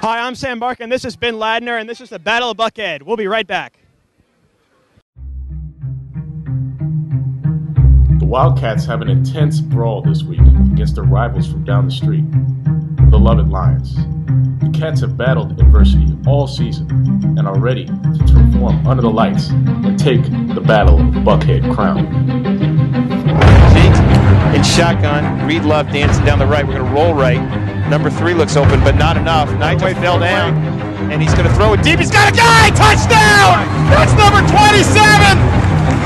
Hi, I'm Sam Barker, and this is Ben Ladner, and this is the Battle of Buckhead. We'll be right back. The Wildcats have an intense brawl this week against their rivals from down the street, the Lovett Lions. The Cats have battled adversity all season and are ready to perform under the lights and take the Battle of Buckhead crown. In shotgun, Reed Love dancing down the right. We're going to roll right. Number 3 looks open, but not enough. Nigel fell down, and he's going to throw it deep. He's got a guy! Touchdown! That's number 27!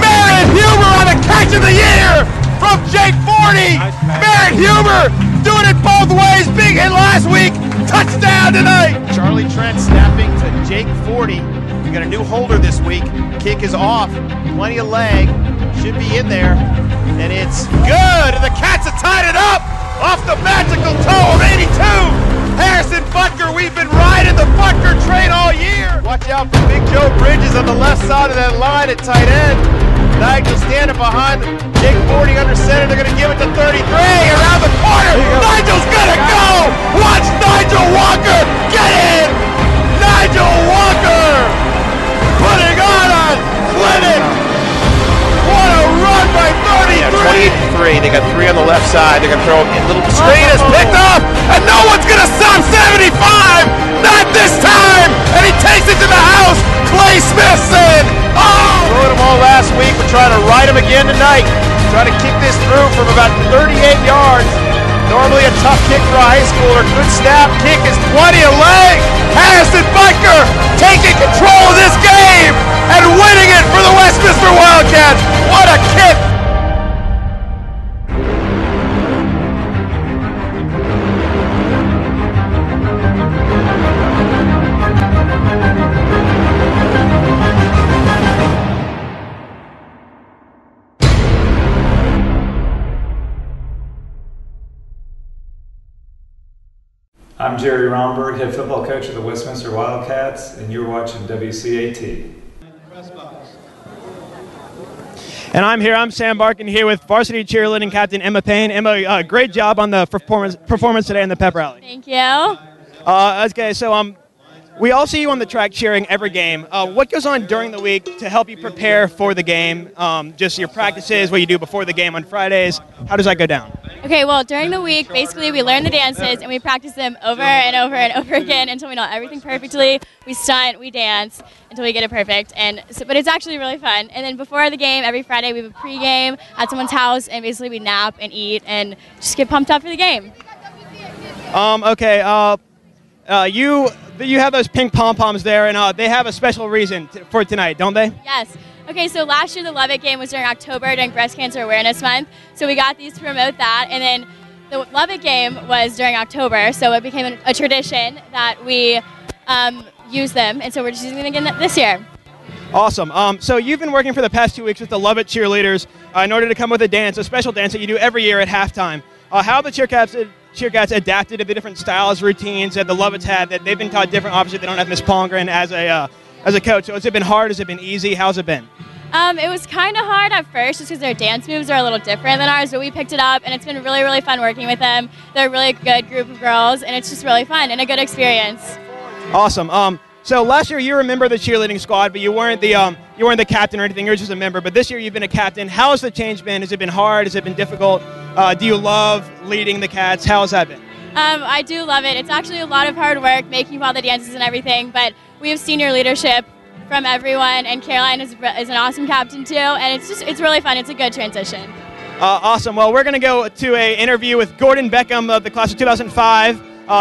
Merritt Huber on the catch of the year from Jake 40! Merritt Huber doing it both ways. Big hit last week. Touchdown tonight! Charlie Trent snapping to Jake 40. We got a new holder this week. Kick is off. Plenty of leg. Should be in there. And it's good, and the Cats have tied it up off the magical toe of 82. Harrison Butker, we've been riding the Butker train all year. Watch out for Big Joe Bridges on the left side of that line at tight end. Nigel standing behind Jake 40 under center. They're going to give it to 33 around the corner. Nigel's going to go. Watch Nigel Walker get in. Nigel Walker putting on a clinic. What a run by 33! Yeah, 28-3. They got 3 on the left side. They're going to throw a little screen is picked up, and no one's going to stop 75! Not this time! And he takes it to the house. Clay Smithson! Oh! Throwing them all last week. We're trying to ride them again tonight. Trying to kick this through from about 38 yards. Normally a tough kick for a high schooler. Good snap. Kick is plenty of leg. Harrison Butker taking control of this game and winning it for the Westminster Wildcats. What a kick! I'm Jerry Romberg, head football coach of the Westminster Wildcats, and you're watching WCAT. And I'm Sam Barkin here with varsity cheerleading captain Emma Payne. Emma, great job on the performance today in the pep rally. Thank you. Okay, so we all see you on the track cheering every game. What goes on during the week to help you prepare for the game? Just your practices, what you do before the game on Fridays. How does that go down? Okay, well, during the week, basically we learn the dances and we practice them over and over and over again until we know everything perfectly. We stunt, we dance until we get it perfect. But it's actually really fun. And then before the game, every Friday we have a pregame at someone's house, and basically we nap and eat and just get pumped up for the game. Okay. You have those pink pom-poms there, and they have a special reason for tonight, don't they? Yes. Okay, so last year the Lovett game was during October, during Breast Cancer Awareness Month. So we got these to promote that, and then the Lovett game was during October, so it became a tradition that we use them, and so we're just using them again this year. Awesome. So you've been working for the past 2 weeks with the Lovett cheerleaders in order to come with a special dance that you do every year at halftime. How have the Cheercats adapted to the different styles, routines that the Lovetts had? That they've been taught different. Obviously, they don't have Miss Palmgren as a coach. So has it been hard? Has it been easy? How's it been? It was kind of hard at first just because their dance moves are a little different than ours, but we picked it up, and it's been really, really fun working with them. They're a really good group of girls, and it's just really fun and a good experience. Awesome. So last year you were a member of the cheerleading squad, but you weren't the captain or anything. You were just a member. But this year you've been a captain. How has the change been? Has it been hard? Has it been difficult? Do you love leading the Cats? How has that been? I do love it. It's actually a lot of hard work making all the dances and everything, but we have senior leadership from everyone, and Caroline is an awesome captain too, and it's really fun. It's a good transition. Awesome. Well, we're going to go to an interview with Gordon Beckham of the class of 2005,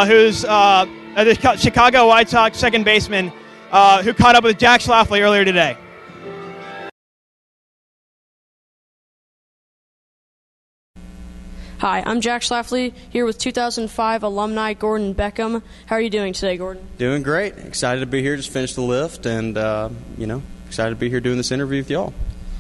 who's the Chicago White Sox second baseman who caught up with Jack Schlafly earlier today. Hi, I'm Jack Schlafly, here with 2005 alumni Gordon Beckham. How are you doing today, Gordon? Doing great. Excited to be here. Just finished the lift, and excited to be here doing this interview with y'all.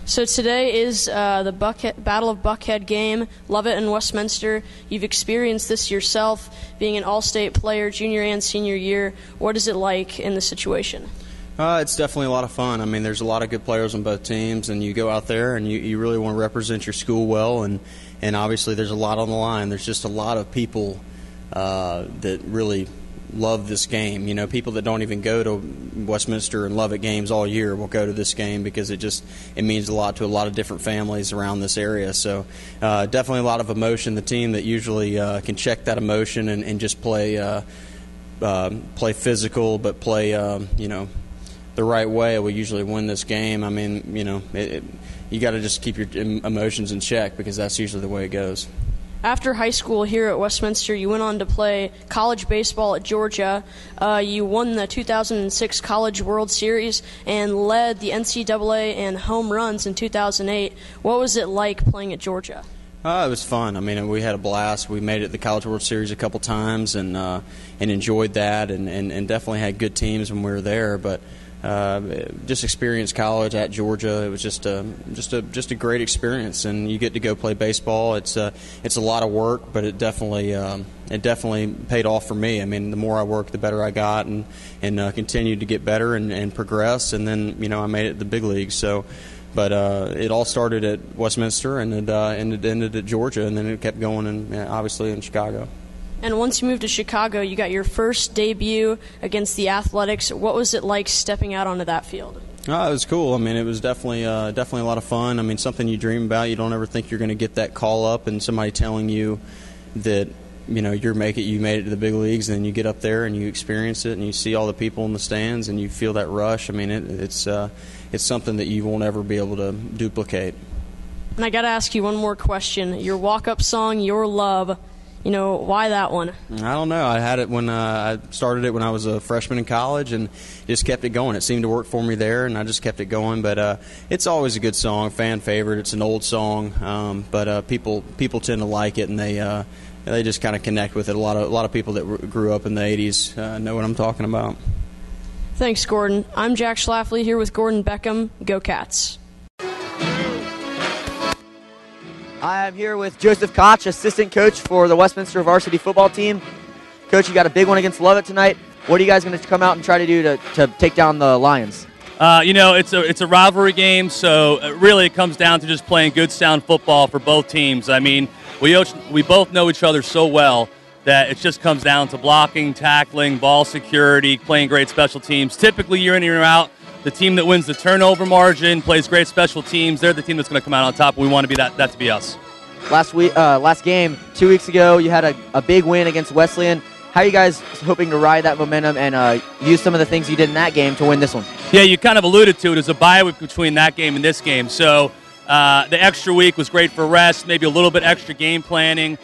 So today is the Battle of Buckhead game, Lovett and Westminster. You've experienced this yourself, being an all-state player, junior and senior year. What is it like in this situation? It's definitely a lot of fun. I mean, there's a lot of good players on both teams, and you go out there and you really want to represent your school well, and obviously there's a lot on the line. There's just a lot of people that really love this game. You know, people that don't even go to Westminster and Lovett games all year will go to this game because it means a lot to a lot of different families around this area. So definitely a lot of emotion. The team that usually can check that emotion and just play physical but play the right way will usually win this game. I mean, you got to just keep your emotions in check because that's usually the way it goes. After high school here at Westminster, you went on to play college baseball at Georgia. You won the 2006 College World Series and led the NCAA in home runs in 2008. What was it like playing at Georgia? It was fun. I mean, we had a blast. We made it to the College World Series a couple times and enjoyed that and definitely had good teams when we were there. But just experienced college at Georgia. It was just a great experience, and you get to go play baseball. It's a lot of work, but it definitely paid off for me. I mean, the more I worked, the better I got, and continued to get better and progress. And then I made it to the big leagues. So, but it all started at Westminster and it ended at Georgia, and then it kept going, and obviously in Chicago. And once you moved to Chicago, you got your first debut against the Athletics. What was it like stepping out onto that field? It was cool. I mean, it was definitely a lot of fun. I mean, something you dream about. You don't ever think you're going to get that call up and somebody telling you that you made it to the big leagues, and then you get up there and you experience it and you see all the people in the stands and you feel that rush. I mean, it's something that you won't ever be able to duplicate. And I got to ask you one more question. Your walk-up song, Your Love. Why that one? I don't know. I had it when I started it when I was a freshman in college and just kept it going. It seemed to work for me there, and I just kept it going. But it's always a good song, fan favorite. It's an old song, but people tend to like it, and they just kind of connect with it. A lot of people that grew up in the 80s know what I'm talking about. Thanks, Gordon. I'm Jack Schlafly here with Gordon Beckham. Go Cats. I am here with Joseph Koch, assistant coach for the Westminster varsity football team. Coach, you got a big one against Lovett tonight. What are you guys going to come out and try to do to take down the Lions? It's a rivalry game, so really it comes down to just playing good, sound football for both teams. I mean, we both know each other so well that it just comes down to blocking, tackling, ball security, playing great special teams. Typically, year in and year out, the team that wins the turnover margin, plays great special teams, they're the team that's going to come out on top. We want to be that to be us. Last game, 2 weeks ago, you had a big win against Wesleyan. How are you guys hoping to ride that momentum and use some of the things you did in that game to win this one? Yeah, you kind of alluded to it. There's a bye week between that game and this game. So the extra week was great for rest, maybe a little bit extra game planning.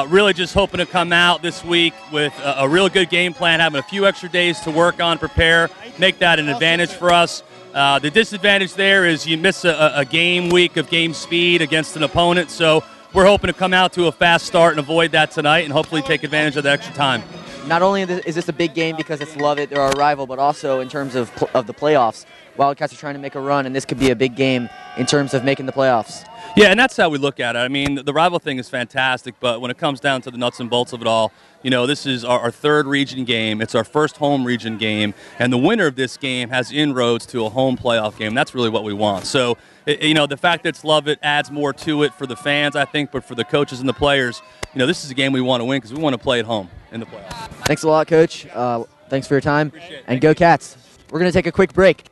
Really just hoping to come out this week with a real good game plan, having a few extra days to work on, prepare, make that an advantage for us. The disadvantage there is you miss a game week of game speed against an opponent, so we're hoping to come out to a fast start and avoid that tonight and hopefully take advantage of the extra time. Not only is this a big game because it's Lovett, they're our rival, but also in terms of the playoffs. Wildcats are trying to make a run, and this could be a big game in terms of making the playoffs. Yeah, and that's how we look at it. I mean, the rival thing is fantastic, but when it comes down to the nuts and bolts of it all, this is our third region game. It's our first home region game, and the winner of this game has inroads to a home playoff game. That's really what we want. So, the fact that it's Lovett adds more to it for the fans, I think, but for the coaches and the players, this is a game we want to win because we want to play at home in the playoffs. Thanks a lot, Coach. Thanks for your time. And go Cats. We're going to take a quick break.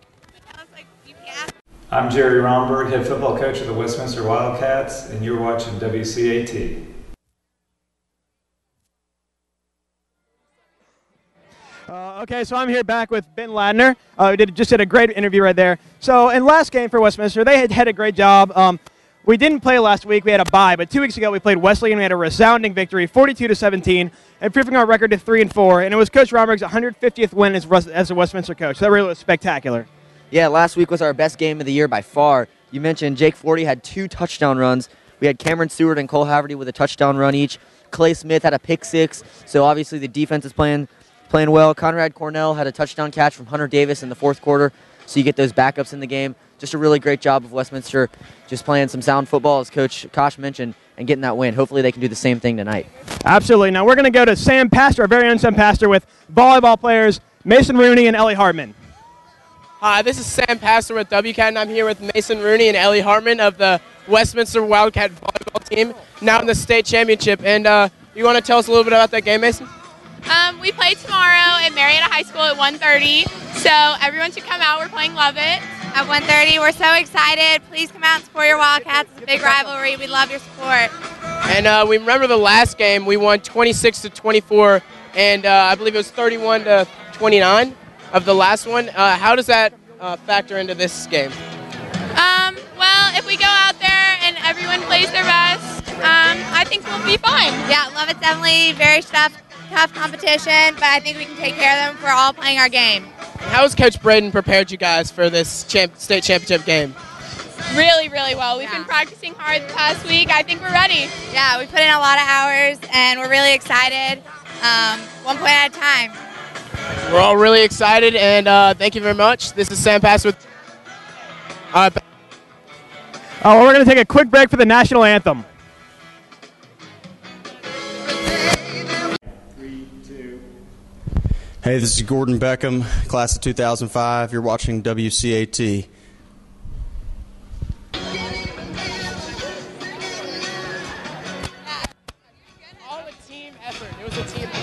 I'm Jerry Romberg, head football coach of the Westminster Wildcats, and you're watching WCAT. Okay, so I'm here back with Ben Ladner. We just did a great interview right there. So in last game for Westminster, they had a great job. We didn't play last week. We had a bye, but 2 weeks ago we played Wesleyan and we had a resounding victory, 42-17, improving our record to 3-4. And it was Coach Romberg's 150th win as a Westminster coach. So that really was spectacular. Yeah, last week was our best game of the year by far. You mentioned Jake Forty had 2 touchdown runs. We had Cameron Stewart and Cole Haverty with a touchdown run each. Clay Smith had a pick 6, so obviously the defense is playing well. Conrad Cornell had a touchdown catch from Hunter Davis in the fourth quarter, so you get those backups in the game. Just a really great job of Westminster just playing some sound football, as Coach Koch mentioned, and getting that win. Hopefully they can do the same thing tonight. Absolutely. Now we're going to go to Sam Pastor, our very own Sam Pastor, with volleyball players Mason Rooney and Ellie Hartman. Hi, this is Sam Pastor with WCAT, and I'm here with Mason Rooney and Ellie Hartman of the Westminster Wildcat volleyball team, now in the state championship. And you want to tell us a little bit about that game, Mason? We play tomorrow at Marietta High School at 1:30, so everyone should come out. We're playing Lovett. At 1:30, we're so excited. Please come out and support your Wildcats. It's a big rivalry. We love your support. And we remember the last game. We won 26-24, and I believe it was 31-29 of the last one. How does that factor into this game? Well, if we go out there and everyone plays their best, I think we'll be fine. Yeah, Lovett's definitely very tough competition, but I think we can take care of them if we're all playing our game. How has Coach Braden prepared you guys for this state championship game? Really, really well. We've been practicing hard the past week. I think we're ready. Yeah, we put in a lot of hours, and we're really excited. 1 point at a time. We're all really excited, and thank you very much. This is Sam Pass with... Well, we're going to take a quick break for the national anthem. Hey, this is Gordon Beckham, class of 2005. You're watching WCAT. All a team effort. It was a team effort.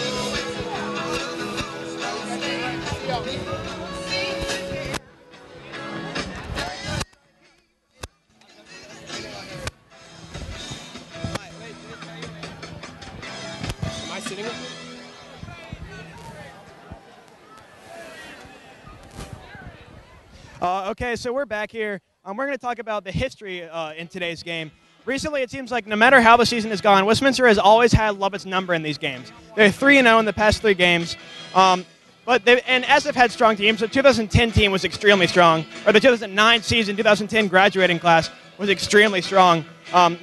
Am I sitting with you? Okay, so we're back here. We're going to talk about the history in today's game. Recently, it seems like no matter how the season has gone, Westminster has always had Lovett's number in these games. They're 3-0 in the past 3 games. And as they've had strong teams, the 2010 team was extremely strong, or the 2009 season, 2010 graduating class was extremely strong.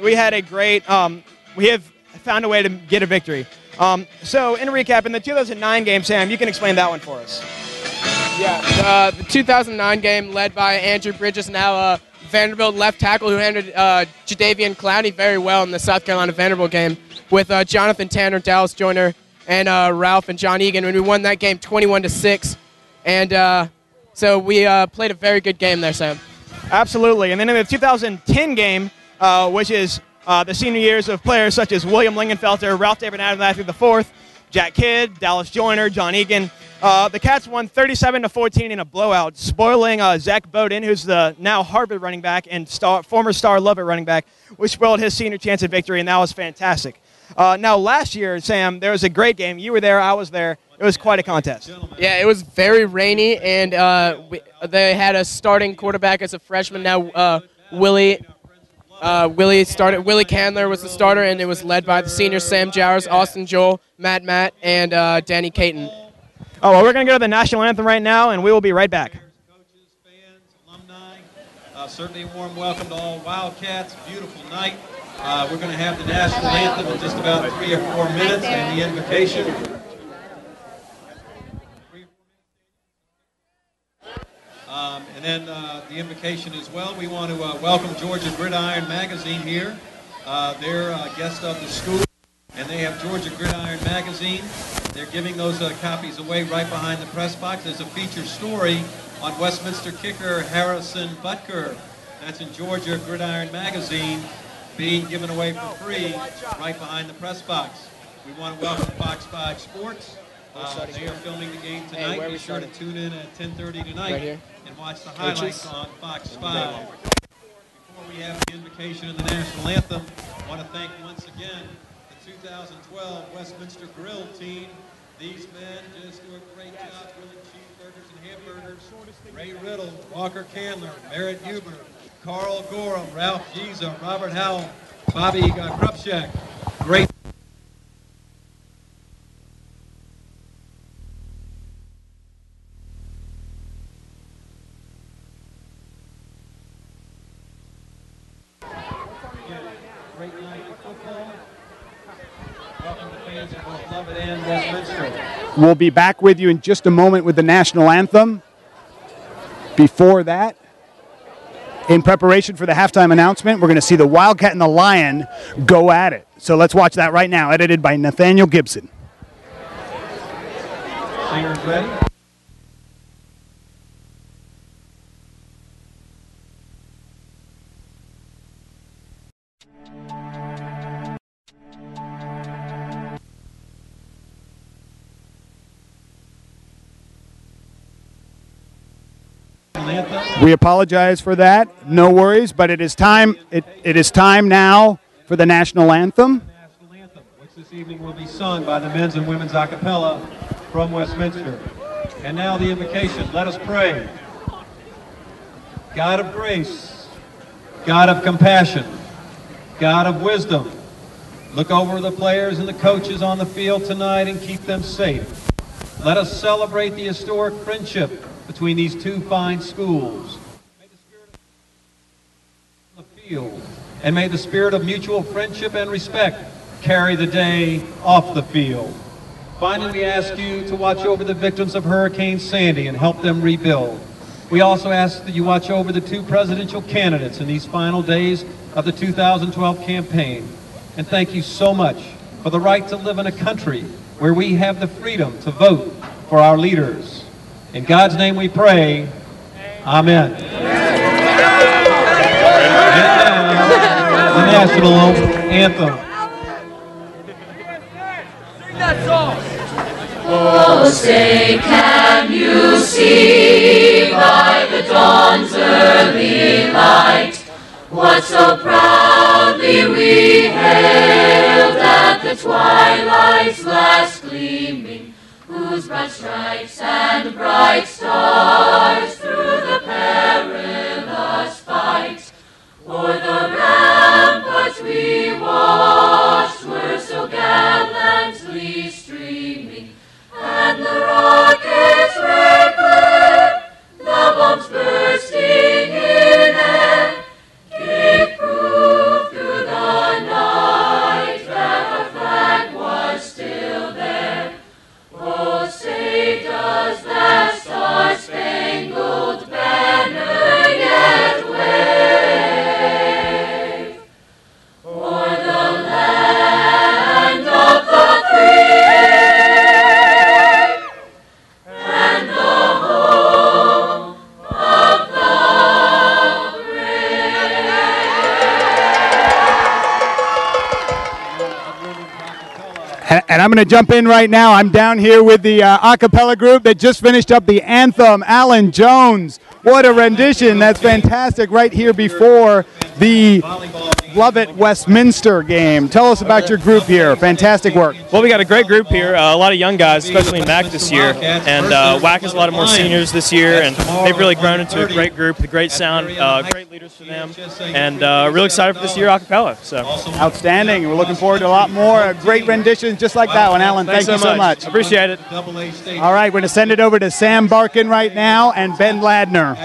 We had a great, we have found a way to get a victory. So in recap, in the 2009 game, Sam, you can explain that one for us. Yeah, the 2009 game led by Andrew Bridges, now Vanderbilt left tackle, who handled Jadavian Clowney very well in the South Carolina Vanderbilt game, with Jonathan Tanner, Dallas Joyner, and Ralph and John Egan, when we won that game 21-6. And so we played a very good game there, Sam. Absolutely. And then in the 2010 game, which is the senior years of players such as William Lingenfelter, Ralph David Matthew IV, Jack Kidd, Dallas Joyner, John Egan. The Cats won 37-14 in a blowout, spoiling Zach Bowden, who's the now Harvard running back and former star Lovett running back, which spoiled his senior chance at victory, and that was fantastic. Now, last year, Sam, there was a great game. You were there. I was there. It was quite a contest. Yeah, it was very rainy, and they had a starting quarterback as a freshman. Now, Willie Candler was the starter, and it was led by the seniors Sam Jowers, Austin Joel, Matt, and Danny Caton. Oh, well, we're going to go to the national anthem right now, and we will be right back. Coaches, fans, alumni, certainly a warm welcome to all Wildcats. Beautiful night. We're going to have the national anthem in just about 3 or 4 minutes, and the invocation. And then the invocation as well. We want to welcome Georgia Gridiron Magazine here. They're a guest of the school, and they have Georgia Gridiron Magazine. They're giving those copies away right behind the press box. There's a feature story on Westminster kicker Harrison Butker. That's in Georgia Gridiron Magazine, being given away for free right behind the press box. We want to welcome Fox 5 Sports. They are filming the game tonight. Be sure to tune in at 10:30 tonight and watch the highlights on Fox 5. Before we have the invocation of the national anthem, I want to thank once again the 2012 Westminster Grill team. These men just do a great job grilling cheeseburgers and hamburgers. Ray Riddle, Walker Candler, Merritt Huber, Carl Gorham, Ralph Giza, Robert Howell, Bobby Krupchak. Great. Great night of football. Welcome to fans of both Lovett and Westminster. We'll be back with you in just a moment with the national anthem. Before that, in preparation for the halftime announcement, we're going to see the Wildcat and the Lion go at it. So let's watch that right now, edited by Nathaniel Gibson. Singers ready? anthem. We apologize for that. No worries, but it is time. It is time now for the national anthem. Which this evening will be sung by the men's and women's a cappella from Westminster. And now the invocation. Let us pray. God of grace, God of compassion, God of wisdom, look over the players and the coaches on the field tonight and keep them safe. Let us celebrate the historic friendship between these two fine schools. May the spirit of the field and may the spirit of mutual friendship and respect carry the day off the field. Finally, we ask you to watch over the victims of Hurricane Sandy and help them rebuild. We also ask that you watch over the two presidential candidates in these final days of the 2012 campaign. And thank you so much for the right to live in a country where we have the freedom to vote for our leaders. In God's name we pray, amen. And now, the national anthem. Oh, say, can you see by the dawn's early light what so proudly we hailed at the twilight's last gleaming, whose broad stripes and bright stars through the perilous fight o'er the ramparts we watched were so gallantly streaming, and the rockets were clear, the bombs bursting in air, gave proof through the night that our flag was still there. Oh, say does that star-spangled banner yet wave o'er the land of the free and the home of the And I'm going to jump in right now. I'm down here with the a cappella group that just finished up the anthem. Alan Jones, what a rendition. That's fantastic right here before the Lovett Westminster game. Tell us about your group here. Fantastic work. Well, we got a great group here, a lot of young guys, especially in MAC this year, and WAC has a lot of more seniors this year, and they've really grown into a great group with a great sound, great leaders for them, and really excited for this year a cappella. So. Outstanding. We're looking forward to a lot more great renditions just like that one, Alan. Thank you so much. Appreciate it. All right, we're going to send it over to Sam Barkin right now and Ben Ladner.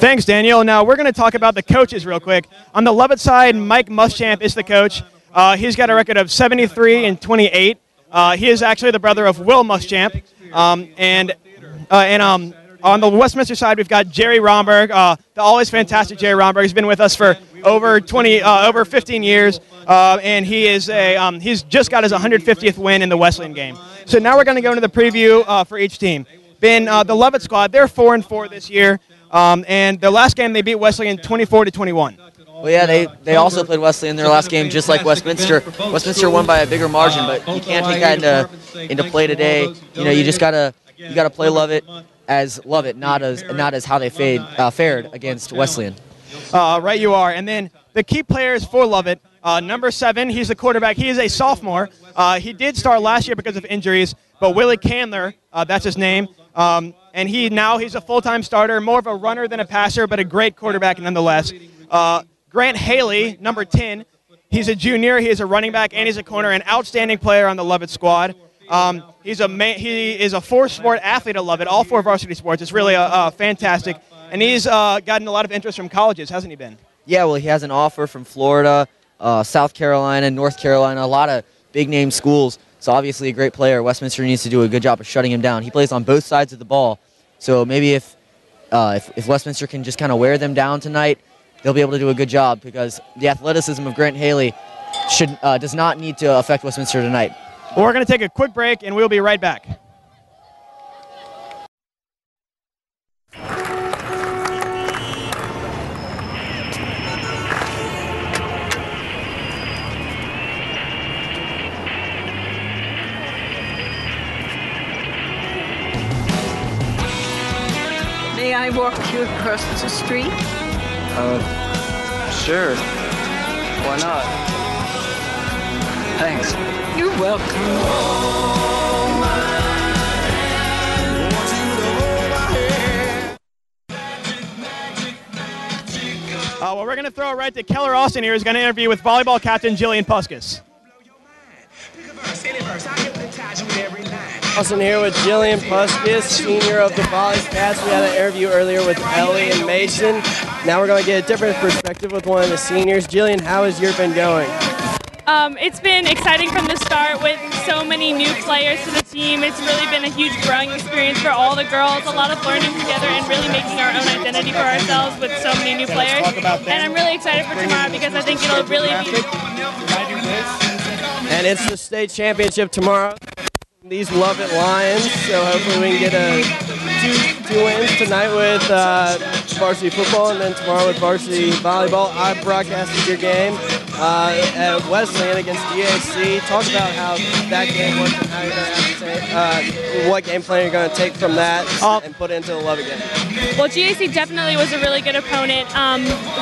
Thanks, Daniel. Now we're going to talk about the coaches real quick. On the Lovett side, Mike Muschamp is the coach. He's got a record of 73-28. He is actually the brother of Will Muschamp. On the Westminster side, we've got Jerry Romberg, the always fantastic Jerry Romberg. He's been with us for over 15 years, and he's just got his 150th win in the Wesleyan game. So now we're going to go into the preview for each team. Ben, the Lovett squad, they're 4-4 this year, and the last game they beat Wesleyan 24-21. Well, yeah, they also played Wesleyan in their last game, just like Westminster. Westminster won by a bigger margin, but you can't take that into play today. You know, you just gotta play Lovett as Lovett, not as how they fared against Wesleyan. Right, you are. And then the key players for Lovett, number 7, he's the quarterback. He is a sophomore. He did start last year because of injuries, but Willie Candler, that's his name. And he's a full-time starter, more of a runner than a passer, but a great quarterback nonetheless. Grant Haley, number 10, he's a junior. He is a running back and he's a corner, an outstanding player on the Lovett squad. He is a four-sport athlete at Lovett, all 4 varsity sports. It's really fantastic. And he's gotten a lot of interest from colleges, hasn't he been? Yeah, well, he has an offer from Florida, South Carolina, North Carolina, a lot of big-name schools. So obviously a great player. Westminster needs to do a good job of shutting him down. He plays on both sides of the ball. So maybe if Westminster can just kind of wear them down tonight, they'll be able to do a good job, because the athleticism of Grant Haley does not need to affect Westminster tonight. Well, we're going to take a quick break, and we'll be right back. May I I walk you across the street? Sure. Why not? Thanks. You're welcome. Well, we're going to throw it right to Keller Austin here, who's going to interview with volleyball captain Jillian Puskas. Austin here with Jillian Puskas, senior of the Wildcats. We had an interview earlier with Ellie and Mason. Now we're going to get a different perspective with one of the seniors. Jillian, how has your been going? It's been exciting from the start with so many new players to the team. It's really been a huge growing experience for all the girls, a lot of learning together and really making our own identity for ourselves with so many new players. And I'm really excited for tomorrow because I think it'll really be... And it's the state championship tomorrow. These Lovett Lions, so hopefully we can get two wins tonight with varsity football and then tomorrow with varsity volleyball. I broadcasted your game at Wesleyan against DAC. Talk about how that game was and how you're going to have to take, what game plan you're going to take from that and put into the Lovett game. Well, GAC definitely was a really good opponent.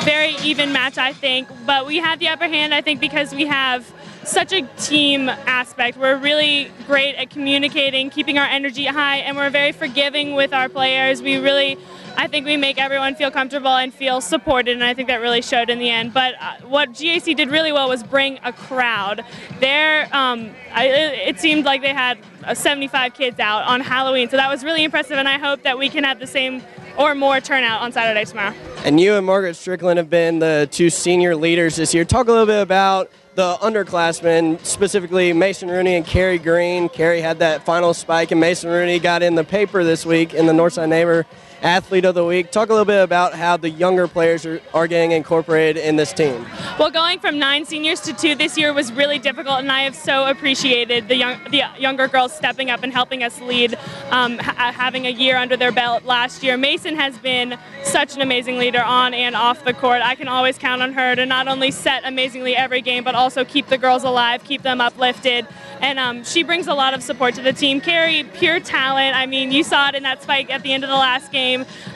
Very even match, I think, but we had the upper hand, I think, because we have such a team aspect. We're really great at communicating, keeping our energy high, and we're very forgiving with our players. I think we make everyone feel comfortable and feel supported, and I think that really showed in the end. But what GAC did really well was bring a crowd. It seemed like they had 75 kids out on Halloween, so that was really impressive, and I hope that we can have the same or more turnout on Saturday tomorrow. And you and Margaret Strickland have been the two senior leaders this year. Talk a little bit about the underclassmen, specifically Mason Rooney and Carrie Green. Carrie had that final spike, and Mason Rooney got in the paper this week in the Northside Neighbor Athlete of the Week. Talk a little bit about how the younger players are getting incorporated in this team. Well, going from 9 seniors to 2 this year was really difficult, and I have so appreciated the younger girls stepping up and helping us lead, having a year under their belt last year. Mason has been such an amazing leader on and off the court. I can always count on her to not only set amazingly every game, but also keep the girls alive, keep them uplifted, and she brings a lot of support to the team. Carrie, pure talent. I mean, you saw it in that spike at the end of the last game.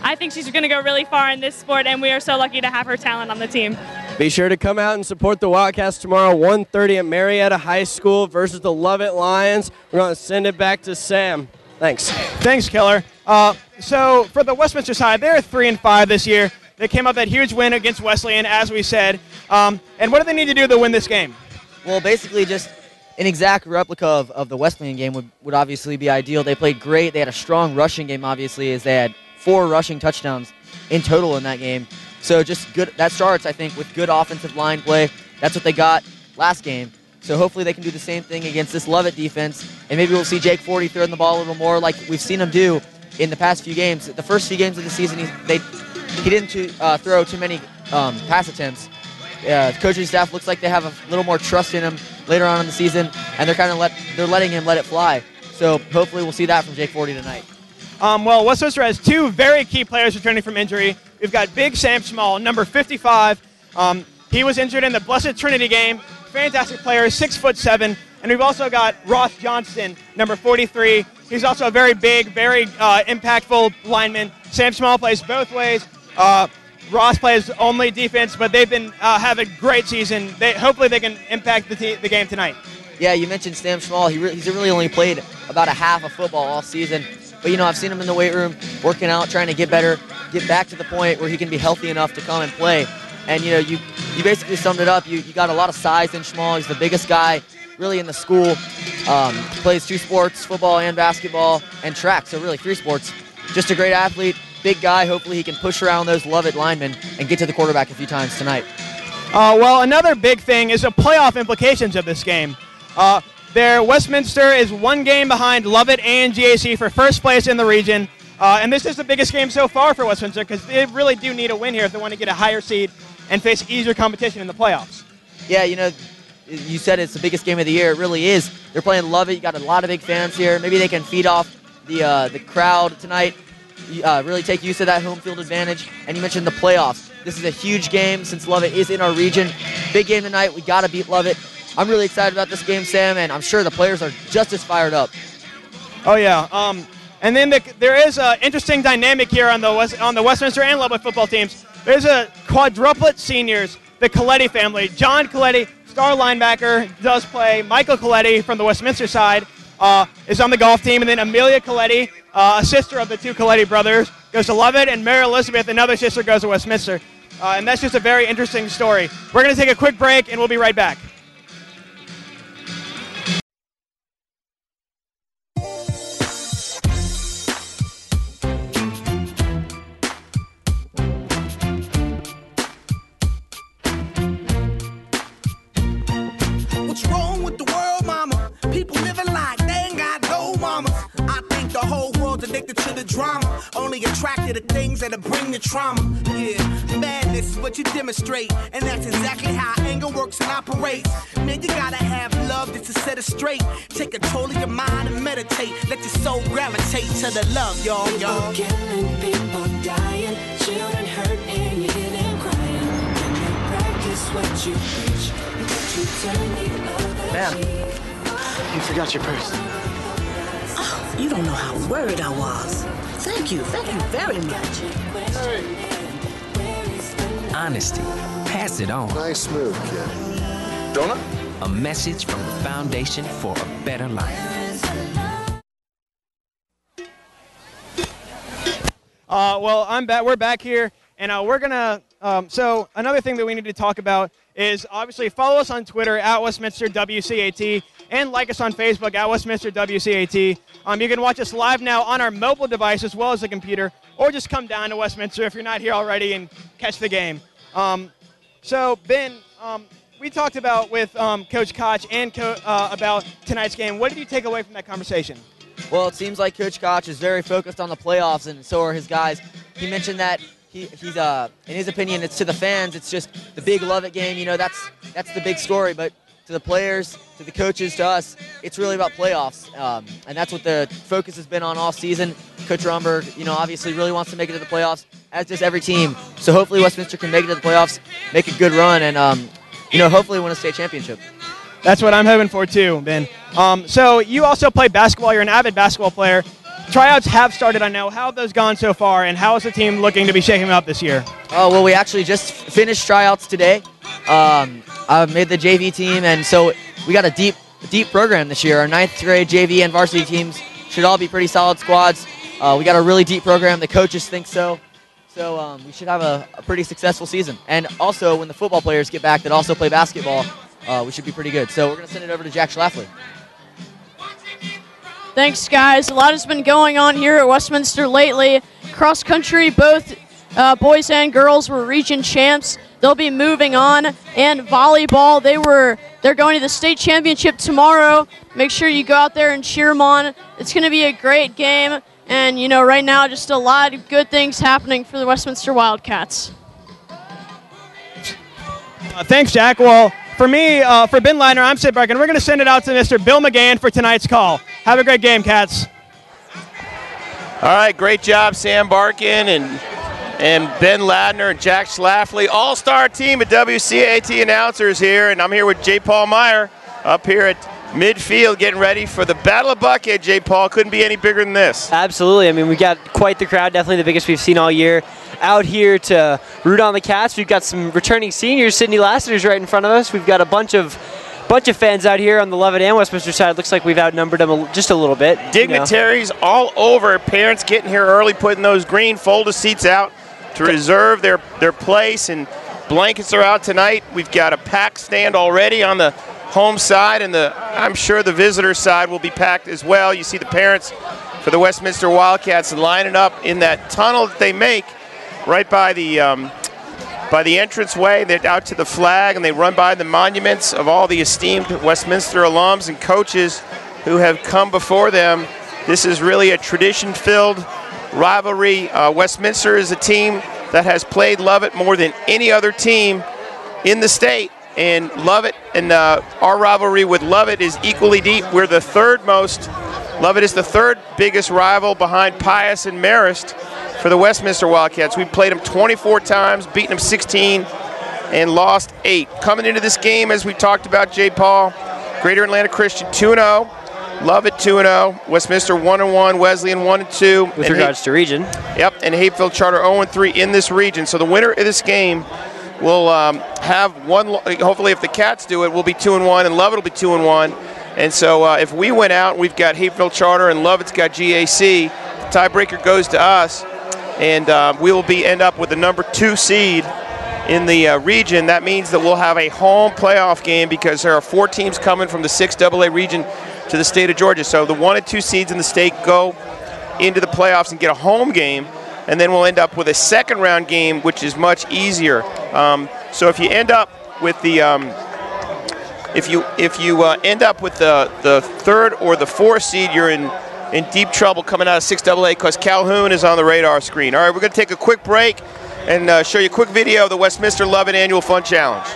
I think she's going to go really far in this sport, and we are so lucky to have her talent on the team. Be sure to come out and support the Wildcats tomorrow, 1:30 at Marietta High School versus the Lovett Lions. We're going to send it back to Sam. Thanks. Thanks, Keller. So for the Westminster side, they're 3-5 this year. They came up that huge win against Wesleyan, as we said. And what do they need to do to win this game? Well, basically just an exact replica of the Wesleyan game would obviously be ideal. They played great. They had a strong rushing game, obviously, as they had 4 rushing touchdowns in total in that game. So just good. That starts, I think, with good offensive line play. That's what they got last game. So hopefully they can do the same thing against this Lovett defense, and maybe we'll see Jake Forty throwing the ball a little more like we've seen him do in the past few games. The first few games of the season, he didn't throw too many pass attempts. The coaching staff looks like they have a little more trust in him later on in the season, and they're letting him let it fly. So hopefully we'll see that from Jake Forty tonight. Well, Westminster has 2 very key players returning from injury. We've got Big Sam Small, number 55. He was injured in the Blessed Trinity game. Fantastic player, 6'7". And we've also got Ross Johnston, number 43. He's also a very big, very impactful lineman. Sam Small plays both ways. Ross plays only defense, but they've been having a great season. Hopefully they can impact the game tonight. Yeah, you mentioned Sam Small. He's really only played about a half of football all season. But, I've seen him in the weight room working out, trying to get better, get back to the point where he can be healthy enough to come and play. And, you basically summed it up. You got a lot of size in Small. He's the biggest guy really in the school. Plays 2 sports, football and basketball, and track. So really 3 sports. Just a great athlete, big guy. Hopefully he can push around those Lovett linemen and get to the quarterback a few times tonight. Well, another big thing is the playoff implications of this game. Westminster is 1 game behind Lovett and GAC for first place in the region. And this is the biggest game so far for Westminster because they really do need a win here if they want to get a higher seed and face easier competition in the playoffs. Yeah, you said it's the biggest game of the year. It really is. They're playing Lovett. You got a lot of big fans here. Maybe they can feed off the crowd tonight, really take use of that home field advantage. And you mentioned the playoffs. This is a huge game since Lovett is in our region. Big game tonight. We got to beat Lovett. I'm really excited about this game, Sam, and I'm sure the players are just as fired up. Oh, yeah. And then there is an interesting dynamic here on the Westminster and Lovett football teams. There's a quadruplet seniors, the Coletti family. John Coletti, star linebacker, does play. Michael Coletti from the Westminster side is on the golf team. And then Amelia Coletti, a sister of the two Coletti brothers, goes to Lovett. And Mary Elizabeth, another sister, goes to Westminster. And that's just a very interesting story. We're going to take a quick break, and we'll be right back. What's wrong with the world, mama? People living like they ain't got no mamas. I think the whole world's addicted to the drama, only attracted to things that'll bring the trauma. Yeah, madness is what you demonstrate, and that's exactly how anger works and operates. Man, you gotta have love just to set it straight. Take control of your mind and meditate. Let your soul gravitate to the love, y'all. People killing, people dying, children hurt and you hear them crying. When you practice what you preach, but you turn the other Ma'am, cheek. you forgot your purse. Oh, you don't know how worried I was. Thank you very much. Honesty. Pass it on. Nice move, kid. Donut? A message from the Foundation for a Better Life. Well, I'm back. We're back here, and we're gonna. So another thing that we need to talk about is obviously follow us on Twitter at Westminster WCAT and like us on Facebook at Westminster WCAT. You can watch us live now on our mobile device as well as the computer, or just come down to Westminster if you're not here already and catch the game. So Ben, we talked about with Coach Koch and about tonight's game. What did you take away from that conversation? Well, it seems like Coach Koch is very focused on the playoffs, and so are his guys. He mentioned that he's in his opinion, it's to the fans. It's just the big Lovett game. You know, that's the big story. But to the players, to the coaches, to us, it's really about playoffs, and that's what the focus has been on all season. Coach Romberg, obviously really wants to make it to the playoffs, as does every team. So hopefully Westminster can make it to the playoffs, make a good run, and hopefully win a state championship. That's what I'm hoping for too, Ben. So you also play basketball. You're an avid basketball player. Tryouts have started, I know. How have those gone so far, and how is the team looking to be shaking up this year? Oh, well, we actually just finished tryouts today. I made the JV team, and so we got a deep program this year. Our 9th grade JV and varsity teams should all be pretty solid squads. We got a really deep program. The coaches think so. So we should have a pretty successful season. And also, when the football players get back that also play basketball, we should be pretty good. So we're going to send it over to Jack Schlafly. Thanks, guys. A lot has been going on here at Westminster lately. Cross country, both boys and girls were region champs. They'll be moving on. And volleyball, they're going to the state championship tomorrow. Make sure you go out there and cheer them on. It's going to be a great game. And, right now, just a lot of good things happening for the Westminster Wildcats. Thanks, Jack. Well, for me, for Ben Ladner, I'm Sid Barkin. We're going to send it out to Mr. Bill McGann for tonight's call. Have a great game, Cats. All right, great job, Sam Barkin and Ben Ladner and Jack Schlafly. All-star team at WCAT announcers here, and I'm here with J. Paul Meyer up here at midfield getting ready for the Battle of Buckhead. J. Paul, couldn't be any bigger than this. Absolutely. I mean, we got quite the crowd, definitely the biggest we've seen all year. Out here to root on the Cats. We've got some returning seniors. Sydney Lassiter's right in front of us. We've got a bunch of fans out here on the Lovett and Westminster side. Looks like we've outnumbered them just a little bit. Dignitaries all over. Parents getting here early, putting those green folded seats out to reserve their place, and blankets are out tonight. We've got a packed stand already on the home side, and I'm sure the visitor side will be packed as well. You see the parents for the Westminster Wildcats lining up in that tunnel that they make right by the entranceway. They're out to the flag, and they run by the monuments of all the esteemed Westminster alums and coaches who have come before them. This is really a tradition-filled rivalry. Westminster is a team that has played Lovett more than any other team in the state, and Lovett and our rivalry with Lovett is equally deep. We're the third most. Lovett is the third biggest rival behind Pius and Marist for the Westminster Wildcats. We played them 24 times, beaten them 16, and lost 8. Coming into this game, as we talked about, J. Paul, Greater Atlanta Christian 2-0. Lovett 2-0, Westminster 1-1, Wesleyan 1-2. With regards to region. Yep, and Hapeville Charter 0-3 in this region. So the winner of this game will have one. Hopefully, if the Cats do it, we'll be 2-1, and Lovett will be 2-1. And so if we went out, we've got Hapeville Charter, and Lovett's got GAC. The tiebreaker goes to us, and we will end up with the number 2 seed in the region. That means that we'll have a home playoff game because there are 4 teams coming from the 6AA region to the state of Georgia. So the 1 and 2 seeds in the state go into the playoffs and get a home game, and then we'll end up with a second round game, which is much easier. So if you end up with the if you end up with the 3rd or the 4th seed, you're in deep trouble coming out of 6AA because Calhoun is on the radar screen. All right, we're going to take a quick break and show you a quick video of the Westminster Lovett Annual Fun Challenge.